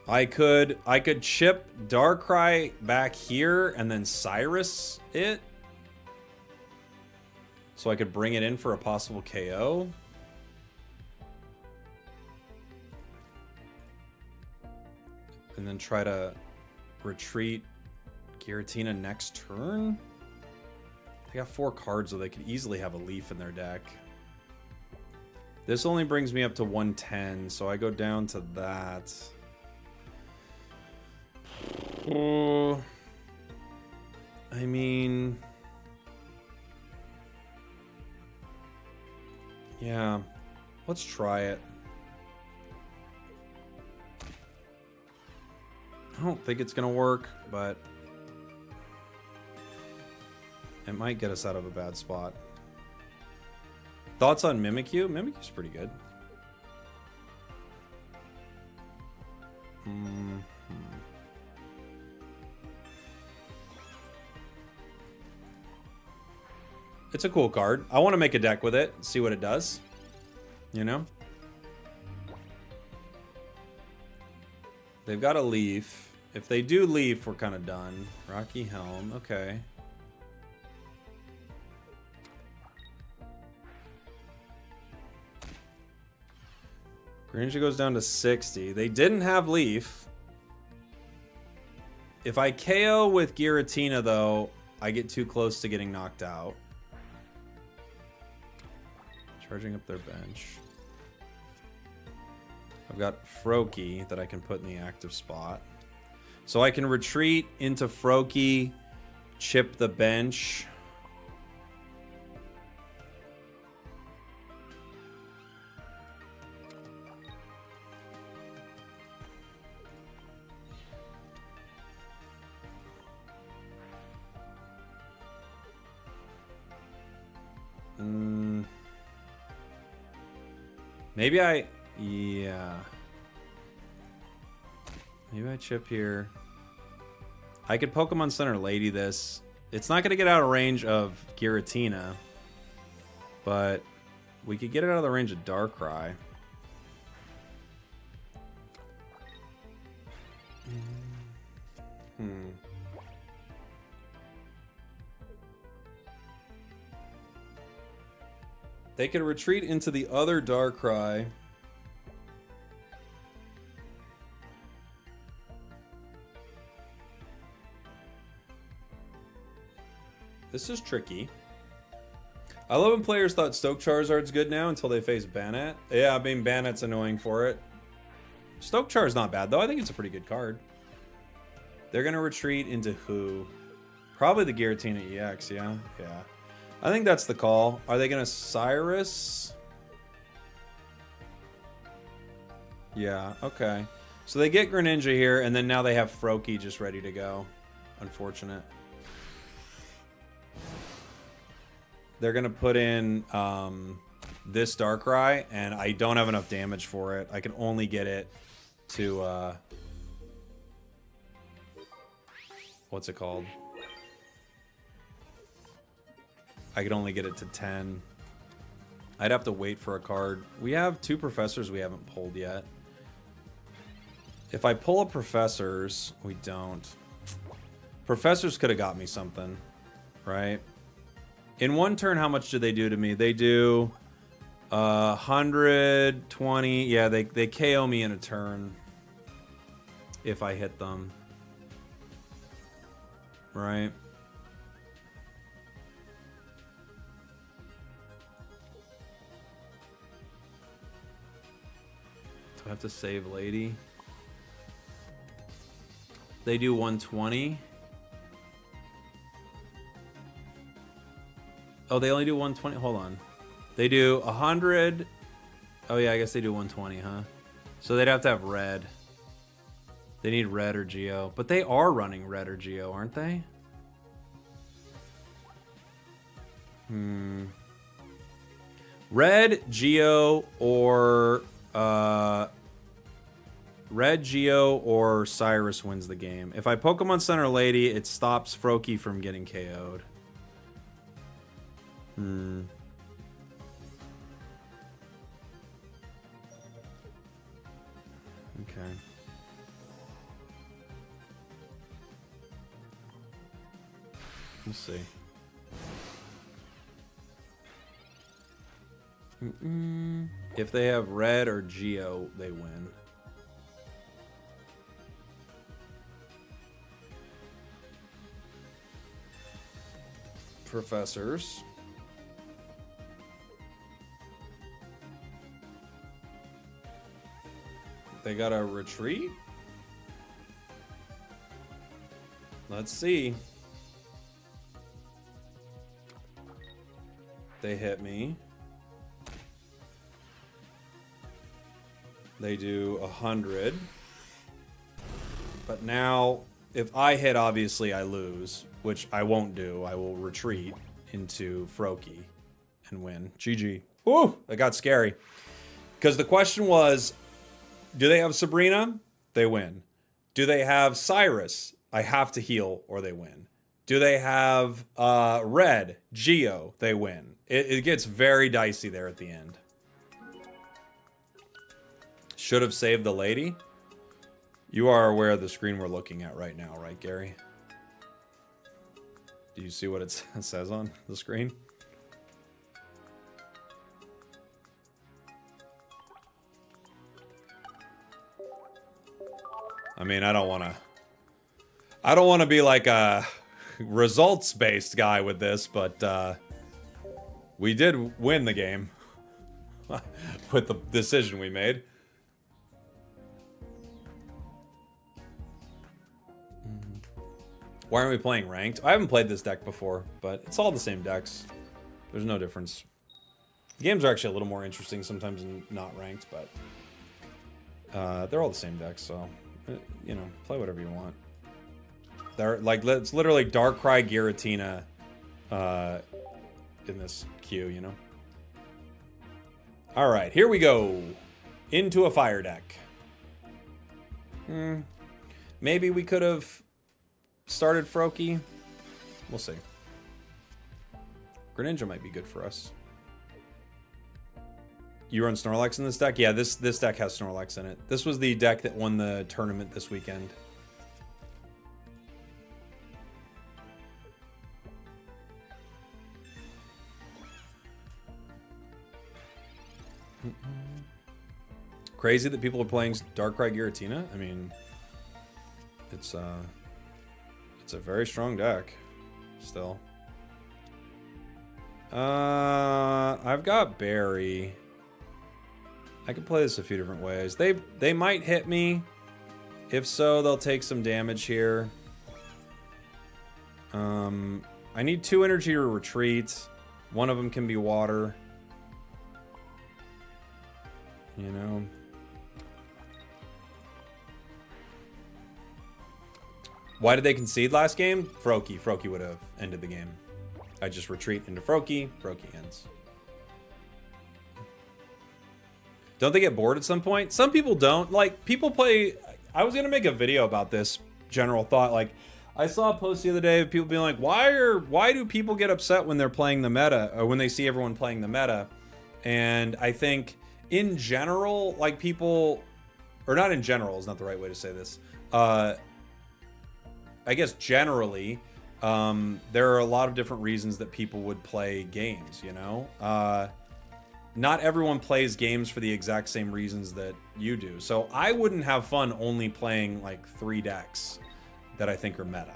I could chip Darkrai back here and then Cyrus it. So I could bring it in for a possible KO. And then try to retreat Giratina next turn. They got 4 cards, so they could easily have a Leaf in their deck. This only brings me up to 110, so I go down to that. I mean... yeah, let's try it. I don't think it's gonna work, but it might get us out of a bad spot. Thoughts on Mimikyu? Mimikyu's pretty good. It's a cool card. I want to make a deck with it, see what it does. You know? They've got a Leaf. If they do Leaf, we're kind of done. Rocky Helm, okay. Greninja goes down to 60. They didn't have Leaf. If I KO with Giratina, though, I get too close to getting knocked out. Charging up their bench. I've got Froakie that I can put in the active spot. So I can retreat into Froakie, chip the bench. Maybe yeah. Maybe I chip here. I could Pokemon Center Lady this. It's not going to get out of range of Giratina, but we could get it out of the range of Darkrai. They could retreat into the other Darkrai. This is tricky. I love when players thought Stoke Charizard's good now until they face Banat. Yeah, I mean, Banat's annoying for it. Stoke Char's not bad, though. I think it's a pretty good card. They're going to retreat into who? Probably the Giratina EX, yeah? Yeah. I think that's the call. Are they going to Cyrus? Yeah, okay. So they get Greninja here, and then now they have Froakie just ready to go. Unfortunate. They're going to put in this Darkrai, and I don't have enough damage for it. I can only get it to... what's it called? I could only get it to 10. I'd have to wait for a card. We have 2 Professors we haven't pulled yet. If I pull a Professors, we don't. Professors could have got me something, right? In one turn, how much do they do to me? They do 120. Yeah, they KO me in a turn if I hit them, right? Do I have to save Lady? They do 120. Oh, they only do 120. Hold on. They do 100. Oh, yeah, I guess they do 120, huh? So they'd have to have red. They need red or Geo. But they are running red or Geo, aren't they? Red, Geo, or... Red, Geo, or Cyrus wins the game. If I Pokemon Center Lady, it stops Froakie from getting KO'd. Okay. Let's see. If they have red or Geo, they win. Professors. They got a retreat? Let's see. They hit me. They do 100. But now, if I hit, obviously I lose, which I won't do. I will retreat into Froakie and win. GG. Ooh, that got scary. Because the question was, do they have Sabrina? They win. Do they have Cyrus? I have to heal or they win. Do they have Red? Geo? They win. It gets very dicey there at the end. Should have saved the lady. You are aware of the screen we're looking at right now, right, Gary? Do you see what it says on the screen? I mean, I don't want to be like a results-based guy with this, but we did win the game with the decision we made. Why aren't we playing ranked? I haven't played this deck before, but it's all the same decks. There's no difference. The games are actually a little more interesting sometimes than not ranked, but they're all the same decks, so you know, play whatever you want. They're like, it's literally Darkrai Giratina in this queue, you know. All right, here we go into a fire deck. Maybe we could have started Froakie. We'll see. Greninja might be good for us. You run Snorlax in this deck? Yeah, this deck has Snorlax in it. This was the deck that won the tournament this weekend. Crazy that people are playing Darkrai Giratina. I mean, it's a very strong deck still. I've got Barry. I could play this a few different ways. They might hit me. If so, they'll take some damage here. I need 2 energy to retreat. One of them can be water. You know. Why did they concede last game? Froakie. Froakie would have ended the game. I just retreat into Froakie. Froakie ends. Don't they get bored at some point? Some people don't. Like, people play... I was going to make a video about this general thought. Like, I saw a post the other day of people being like, why do people get upset when they're playing the meta, or when they see everyone playing the meta? And I think, in general, like, people... Or not in general is not the right way to say this. I guess generally, there are a lot of different reasons that people would play games, you know? Not everyone plays games for the exact same reasons that you do. So I wouldn't have fun only playing like 3 decks that I think are meta.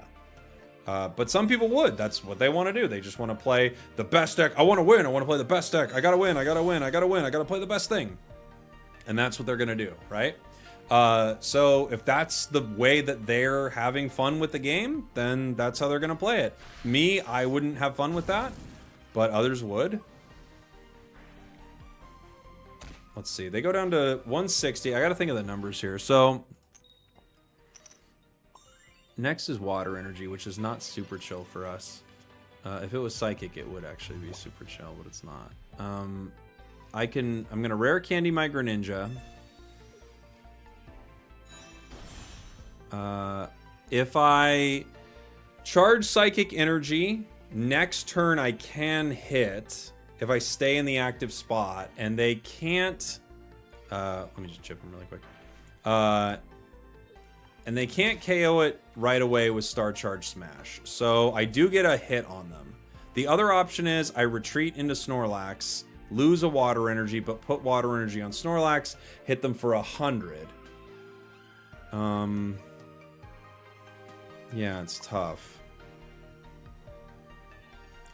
But some people would. That's what they want to do. They just want to play the best deck. I want to win. I want to play the best deck. I gotta win. I gotta win. I gotta win. I gotta play the best thing. And that's what they're gonna do, right? So if that's the way that they're having fun with the game, then that's how they're gonna play it. Me, I wouldn't have fun with that, but others would. Let's see. They go down to 160. I gotta think of the numbers here. So next is water energy, which is not super chill for us. If it was psychic, it would actually be super chill, but it's not. I'm gonna rare candy my Greninja. If I charge psychic energy, next turn I can hit if I stay in the active spot, and they can't. Let me just chip them really quick. And they can't KO it right away with Star Charge Smash. So I do get a hit on them. The other option is I retreat into Snorlax, lose a water energy, but put water energy on Snorlax, hit them for 100. Yeah, it's tough.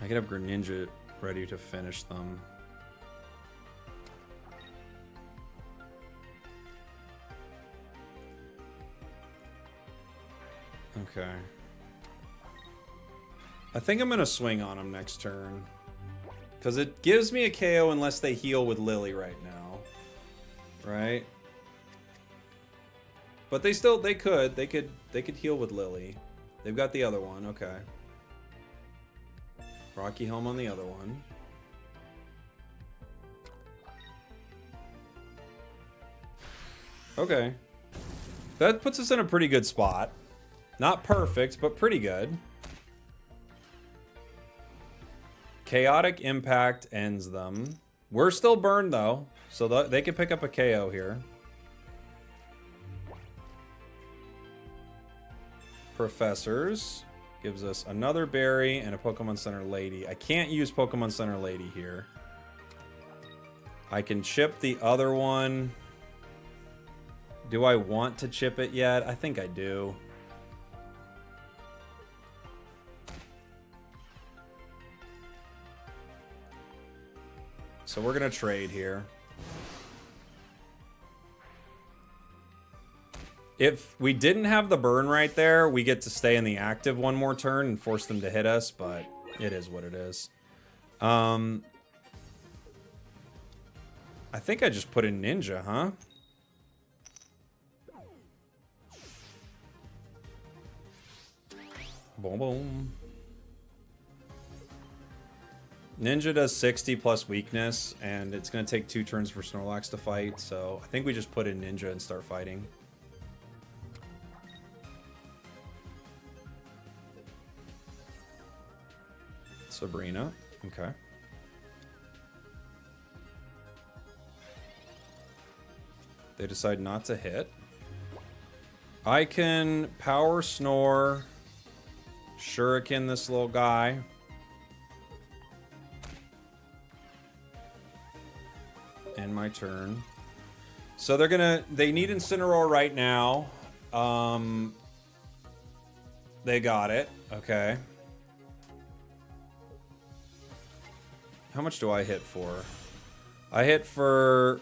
I could have Greninja ready to finish them. Okay. I think I'm going to swing on them next turn. Because it gives me a KO unless they heal with Lily right now. Right? But they could heal with Lily. They've got the other one, okay. Rocky Helm on the other one. Okay. That puts us in a pretty good spot. Not perfect, but pretty good. Chaotic Impact ends them. We're still burned, though, so they can pick up a KO here. Professors gives us another berry and a Pokemon Center Lady. I can't use Pokemon Center Lady here. I can chip the other one. Do I want to chip it yet? I think I do. So we're gonna trade here. If we didn't have the burn right there, we get to stay in the active one more turn and force them to hit us, but it is what it is. I think I just put in Ninja, huh? Boom, boom. Ninja does 60 plus weakness, and it's going to take 2 turns for Snorlax to fight, so I think we just put in Ninja and start fighting. Sabrina, okay. They decide not to hit. I can Power Snore, Shuriken this little guy. End my turn. So they need Incineroar right now. They got it. Okay. How much do I hit for? I hit for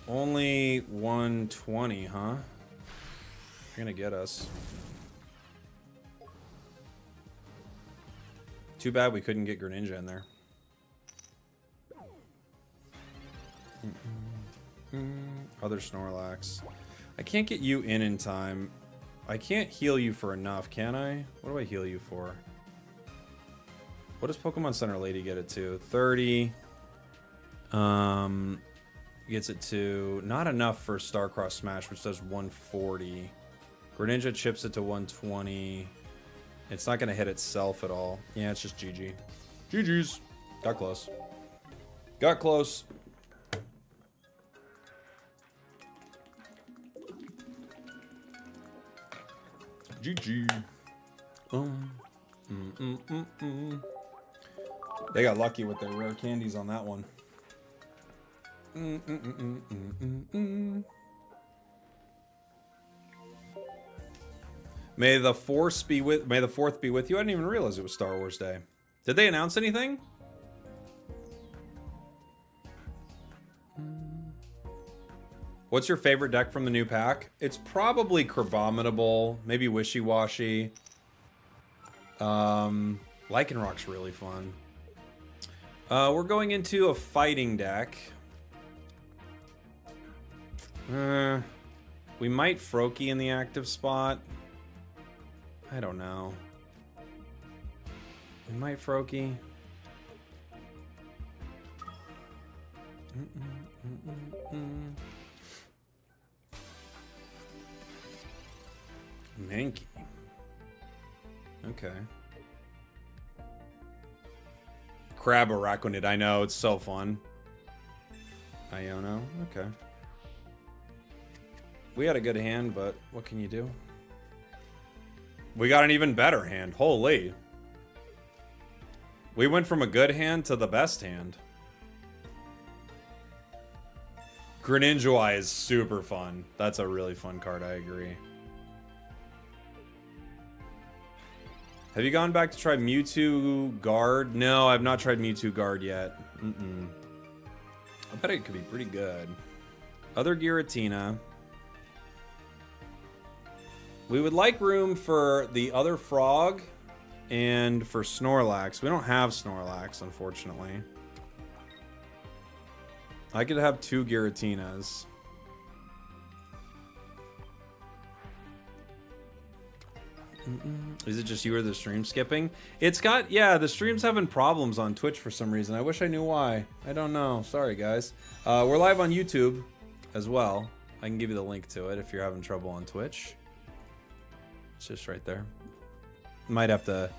only 120, huh? You're gonna get us. Too bad we couldn't get Greninja in there. Other Snorlax. I can't get you in time. I can't heal you for enough, can I? What do I heal you for? What does Pokemon Center Lady get it to? 30. Gets it to not enough for Starcross Smash, which does 140. Greninja chips it to 120. It's not going to hit itself at all. Yeah, it's just GG. GG's. Got close. Got close. GG. They got lucky with their rare candies on that one. May the fourth be with you. I didn't even realize it was Star Wars Day. Did they announce anything? What's your favorite deck from the new pack? It's probably Crabominable, maybe Wishy-Washy. Lycanrock's really fun. We're going into a fighting deck. We might Froakie in the active spot. I don't know. We might Froakie. Mankey. Okay. Crab Araquanid. I know, it's so fun. Iono. Okay. We had a good hand, but what can you do? We got an even better hand. Holy. We went from a good hand to the best hand. Greninja is super fun. That's a really fun card, I agree. Have you gone back to try Mewtwo Guard? No, I've not tried Mewtwo Guard yet. I bet it could be pretty good. Other Giratina. We would like room for the other frog and for Snorlax. We don't have Snorlax, unfortunately. I could have 2 Giratinas. Is it just you or the stream skipping? It's got, yeah, the stream's having problems on Twitch for some reason. I wish I knew why. I don't know. Sorry, guys. We're live on YouTube as well. I can give you the link to it if you're having trouble on Twitch. It's just right there. Might have to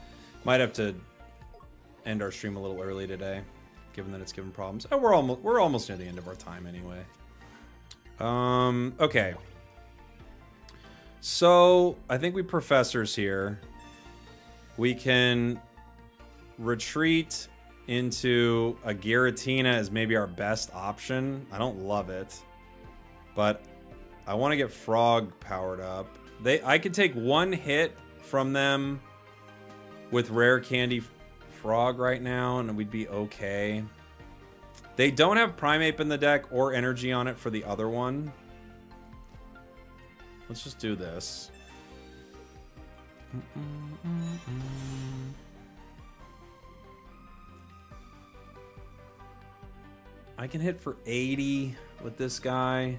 end our stream a little early today, given that it's given problems. Oh, we're almost near the end of our time anyway. Okay. So, I think we professors here. We can retreat into a Giratina as maybe our best option. I don't love it, but I want to get Frog powered up. I could take one hit from them with Rare Candy Frog right now, and we'd be okay. They don't have Primeape in the deck or energy on it for the other one. Let's just do this. I can hit for 80 with this guy.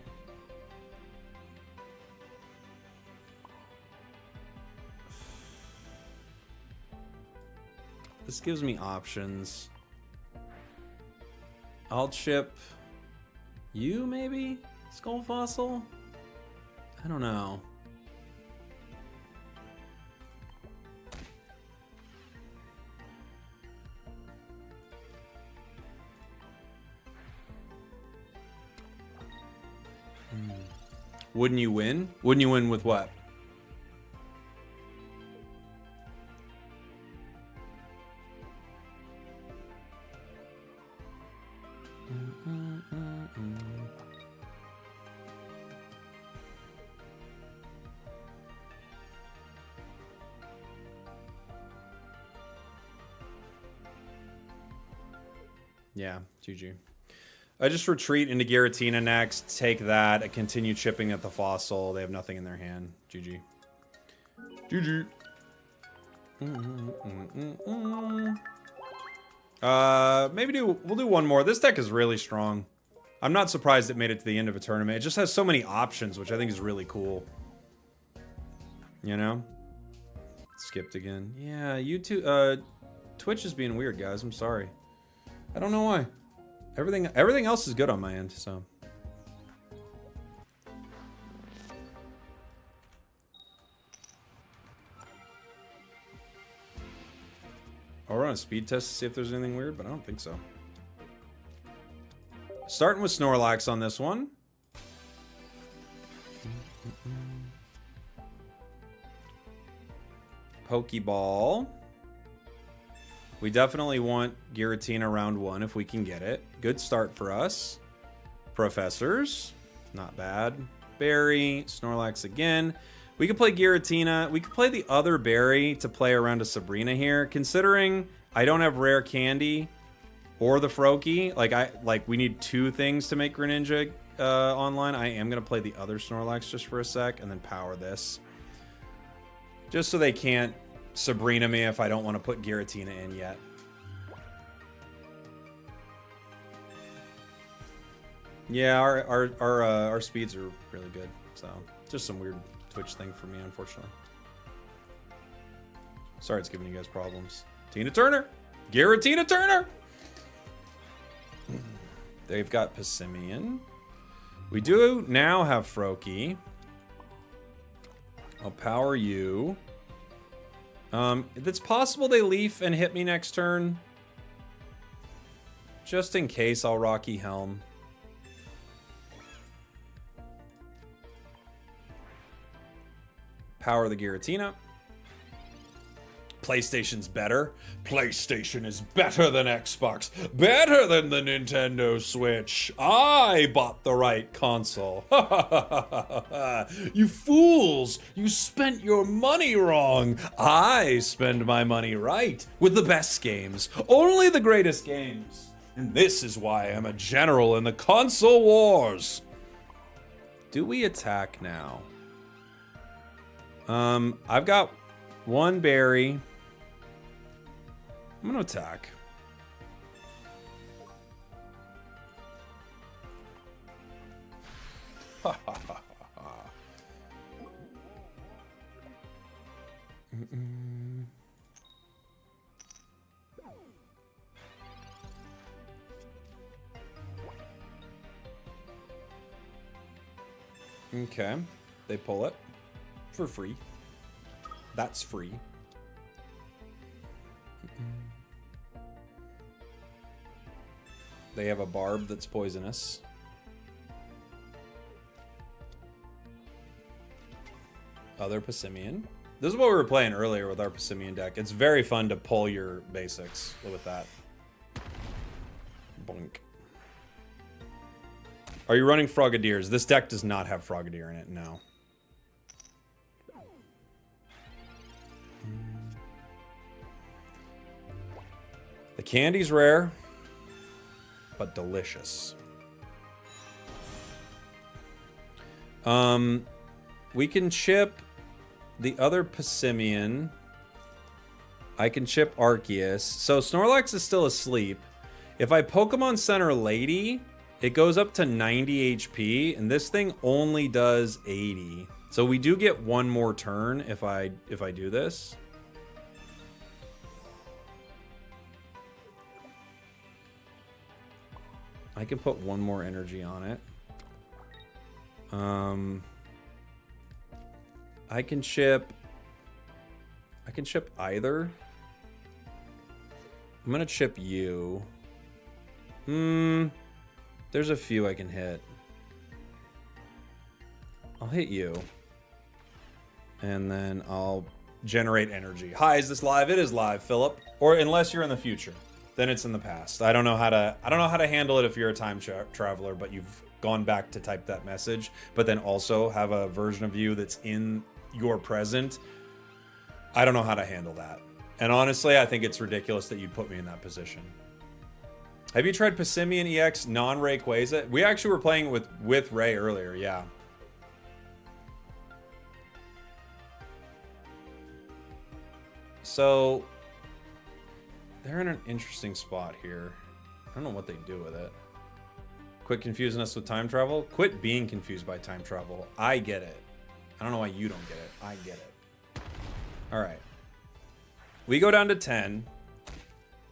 This gives me options. I'll chip you, maybe? Skull Fossil? I don't know. Wouldn't you win? Wouldn't you win with what? Yeah, GG. I just retreat into Giratina next, take that, and continue chipping at the fossil. They have nothing in their hand. GG. GG. Maybe we'll do one more. This deck is really strong. I'm not surprised it made it to the end of a tournament. It just has so many options, which I think is really cool. You know? Skipped again. Yeah, YouTube, Twitch is being weird, guys. I'm sorry. I don't know why. Everything else is good on my end, so. I'll run a speed test to see if there's anything weird, but I don't think so. Starting with Snorlax on this one. Pokeball. We definitely want Giratina round 1 if we can get it. Good start for us. Professors, not bad. Berry, Snorlax again. We could play Giratina. We could play the other berry to play around a Sabrina here. Considering I don't have rare candy or the Froakie, like we need 2 things to make Greninja online. I am gonna play the other Snorlax just for a sec and then power this, just so they can't Sabrina me if I don't want to put Giratina in yet. Yeah, our speeds are really good, so just some weird Twitch thing for me, unfortunately. Sorry it's giving you guys problems. Tina Turner! Giratina Turner! They've got Pimeian. We do now have Froakie. I'll power you. It's possible they leaf and hit me next turn. Just in case, I'll Rocky Helm. Power the Giratina. PlayStation's better. PlayStation is better than Xbox. Better than the Nintendo Switch. I bought the right console. You fools! You spent your money wrong. I spend my money right with the best games. Only the greatest games. And this is why I'm a general in the console wars. Do we attack now? I've got 1 berry. I'm gonna attack. Okay, they pull it for free. That's free. They have a barb that's poisonous. Other Pimeian. This is what we were playing earlier with our Pimeian deck. It's very fun to pull your basics with that. Boink. Are you running Frogadiers? This deck does not have Frogadier in it, no. The candy's rare, but delicious. We can chip the other Pimeian. I can chip Arceus. So Snorlax is still asleep. If I Pokemon Center Lady, it goes up to 90 HP, and this thing only does 80. So we do get 1 more turn if I do this. I can put 1 more energy on it. I can chip either. I'm gonna chip you. There's a few I can hit. I'll hit you. And then I'll generate energy. Hi, is this live? It is live, Philip. Or unless you're in the future. Then it's in the past. I don't know how to handle it if you're a time traveler, but you've gone back to type that message, but then also have a version of you that's in your present. I don't know how to handle that. And honestly, I think it's ridiculous that you'd put me in that position. Have you tried Pimeian EX non-Rayquaza? We actually were playing with Ray earlier, yeah. So they're in an interesting spot here. I don't know what they do with it. Quit confusing us with time travel. Quit being confused by time travel. I get it. I don't know why you don't get it. I get it. All right. We go down to 10.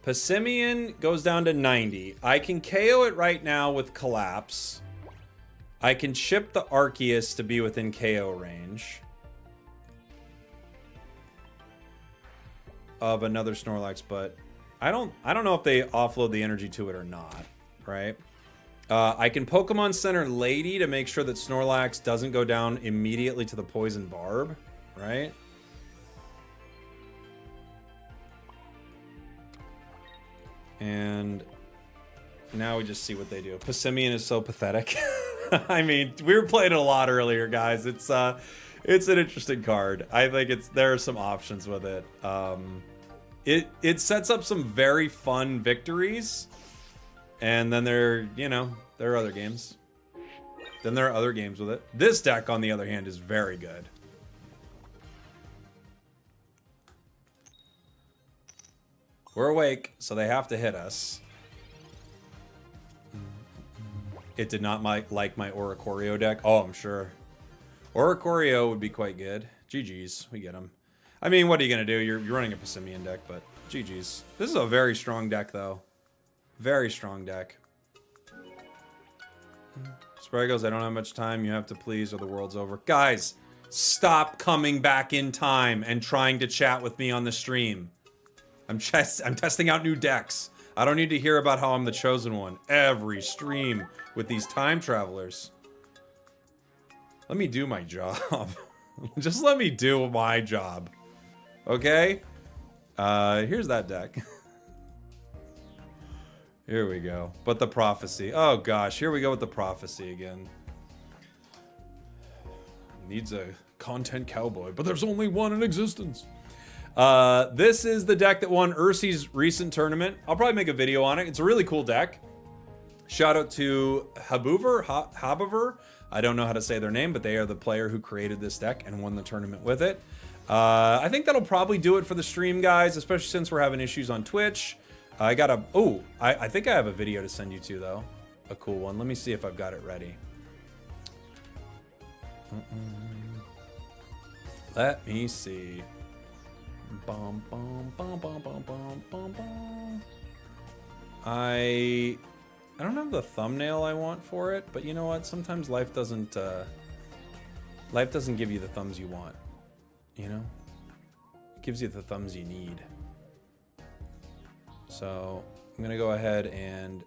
Pimeian goes down to 90. I can KO it right now with Collapse. I can chip the Arceus to be within KO range of another Snorlax, but I don't know if they offload the energy to it or not, right? I can Pokemon Center Lady to make sure that Snorlax doesn't go down immediately to the Poison Barb, right? And now we just see what they do. Pimeian is so pathetic. I mean, we were playing it a lot earlier, guys. It's an interesting card. I think there are some options with it. It sets up some very fun victories, and then there are other games. Then there are other games with it. This deck, on the other hand, is very good. We're awake, so they have to hit us. It did not like my Oricorio deck. Oh, I'm sure. Oricorio would be quite good. GG's, we get him. I mean, what are you going to do? You're running a Pimeian deck, but GG's. This is a very strong deck, though. Very strong deck. Spragels, I don't have much time. You have to please or the world's over. Guys, stop coming back in time and trying to chat with me on the stream. I'm testing out new decks. I don't need to hear about how I'm the chosen one every stream with these time travelers. Let me do my job. Just let me do my job. Okay? Here's that deck. Here we go. But the prophecy. Oh gosh, here we go with the prophecy again. Needs a content cowboy, but there's only one in existence. This is the deck that won Ursi's recent tournament. I'll probably make a video on it. It's a really cool deck. Shout out to Habover. I don't know how to say their name, but they are the player who created this deck and won the tournament with it. I think that'll probably do it for the stream, guys, especially since we're having issues on Twitch. I think I have a video to send you to, though. A cool one. Let me see if I've got it ready. Let me see. Bum, bum, bum, bum, bum, bum, bum, bum. I don't have the thumbnail I want for it, but you know what? Sometimes life doesn't give you the thumbs you want. You know? It gives you the thumbs you need. So I'm gonna go ahead and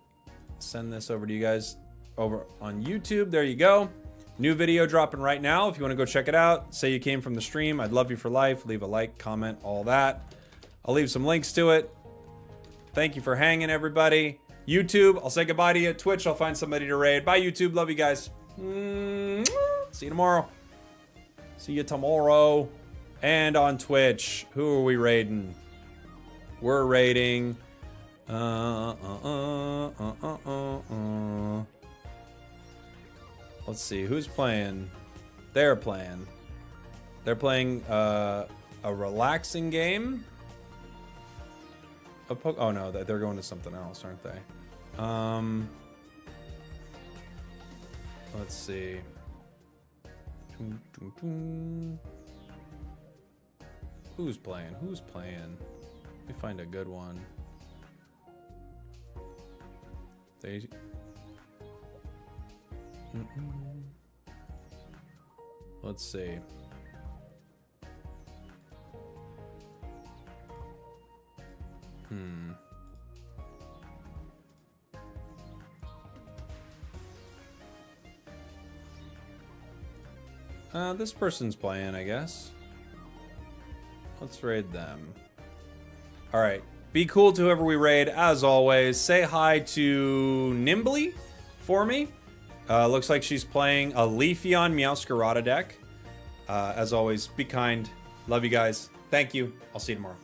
send this over to you guys over on YouTube. There you go. New video dropping right now. If you want to go check it out, say you came from the stream. I'd love you for life. Leave a like, comment, all that. I'll leave some links to it. Thank you for hanging, everybody. YouTube, I'll say goodbye to you. Twitch, I'll find somebody to raid. Bye, YouTube. Love you guys. See you tomorrow. See you tomorrow. And on Twitch, who are we raiding? We're raiding. Let's see, who's playing? They're playing. They're playing a relaxing game. Oh no, they're going to something else, aren't they? Let's see. Who's playing? Who's playing? Let me find a good one. Let's see. This person's playing, I guess. Let's raid them. All right. Be cool to whoever we raid, as always. Say hi to Nimbly for me. Looks like she's playing a Leafeon Meowscarada deck. As always, be kind. Love you guys. Thank you. I'll see you tomorrow.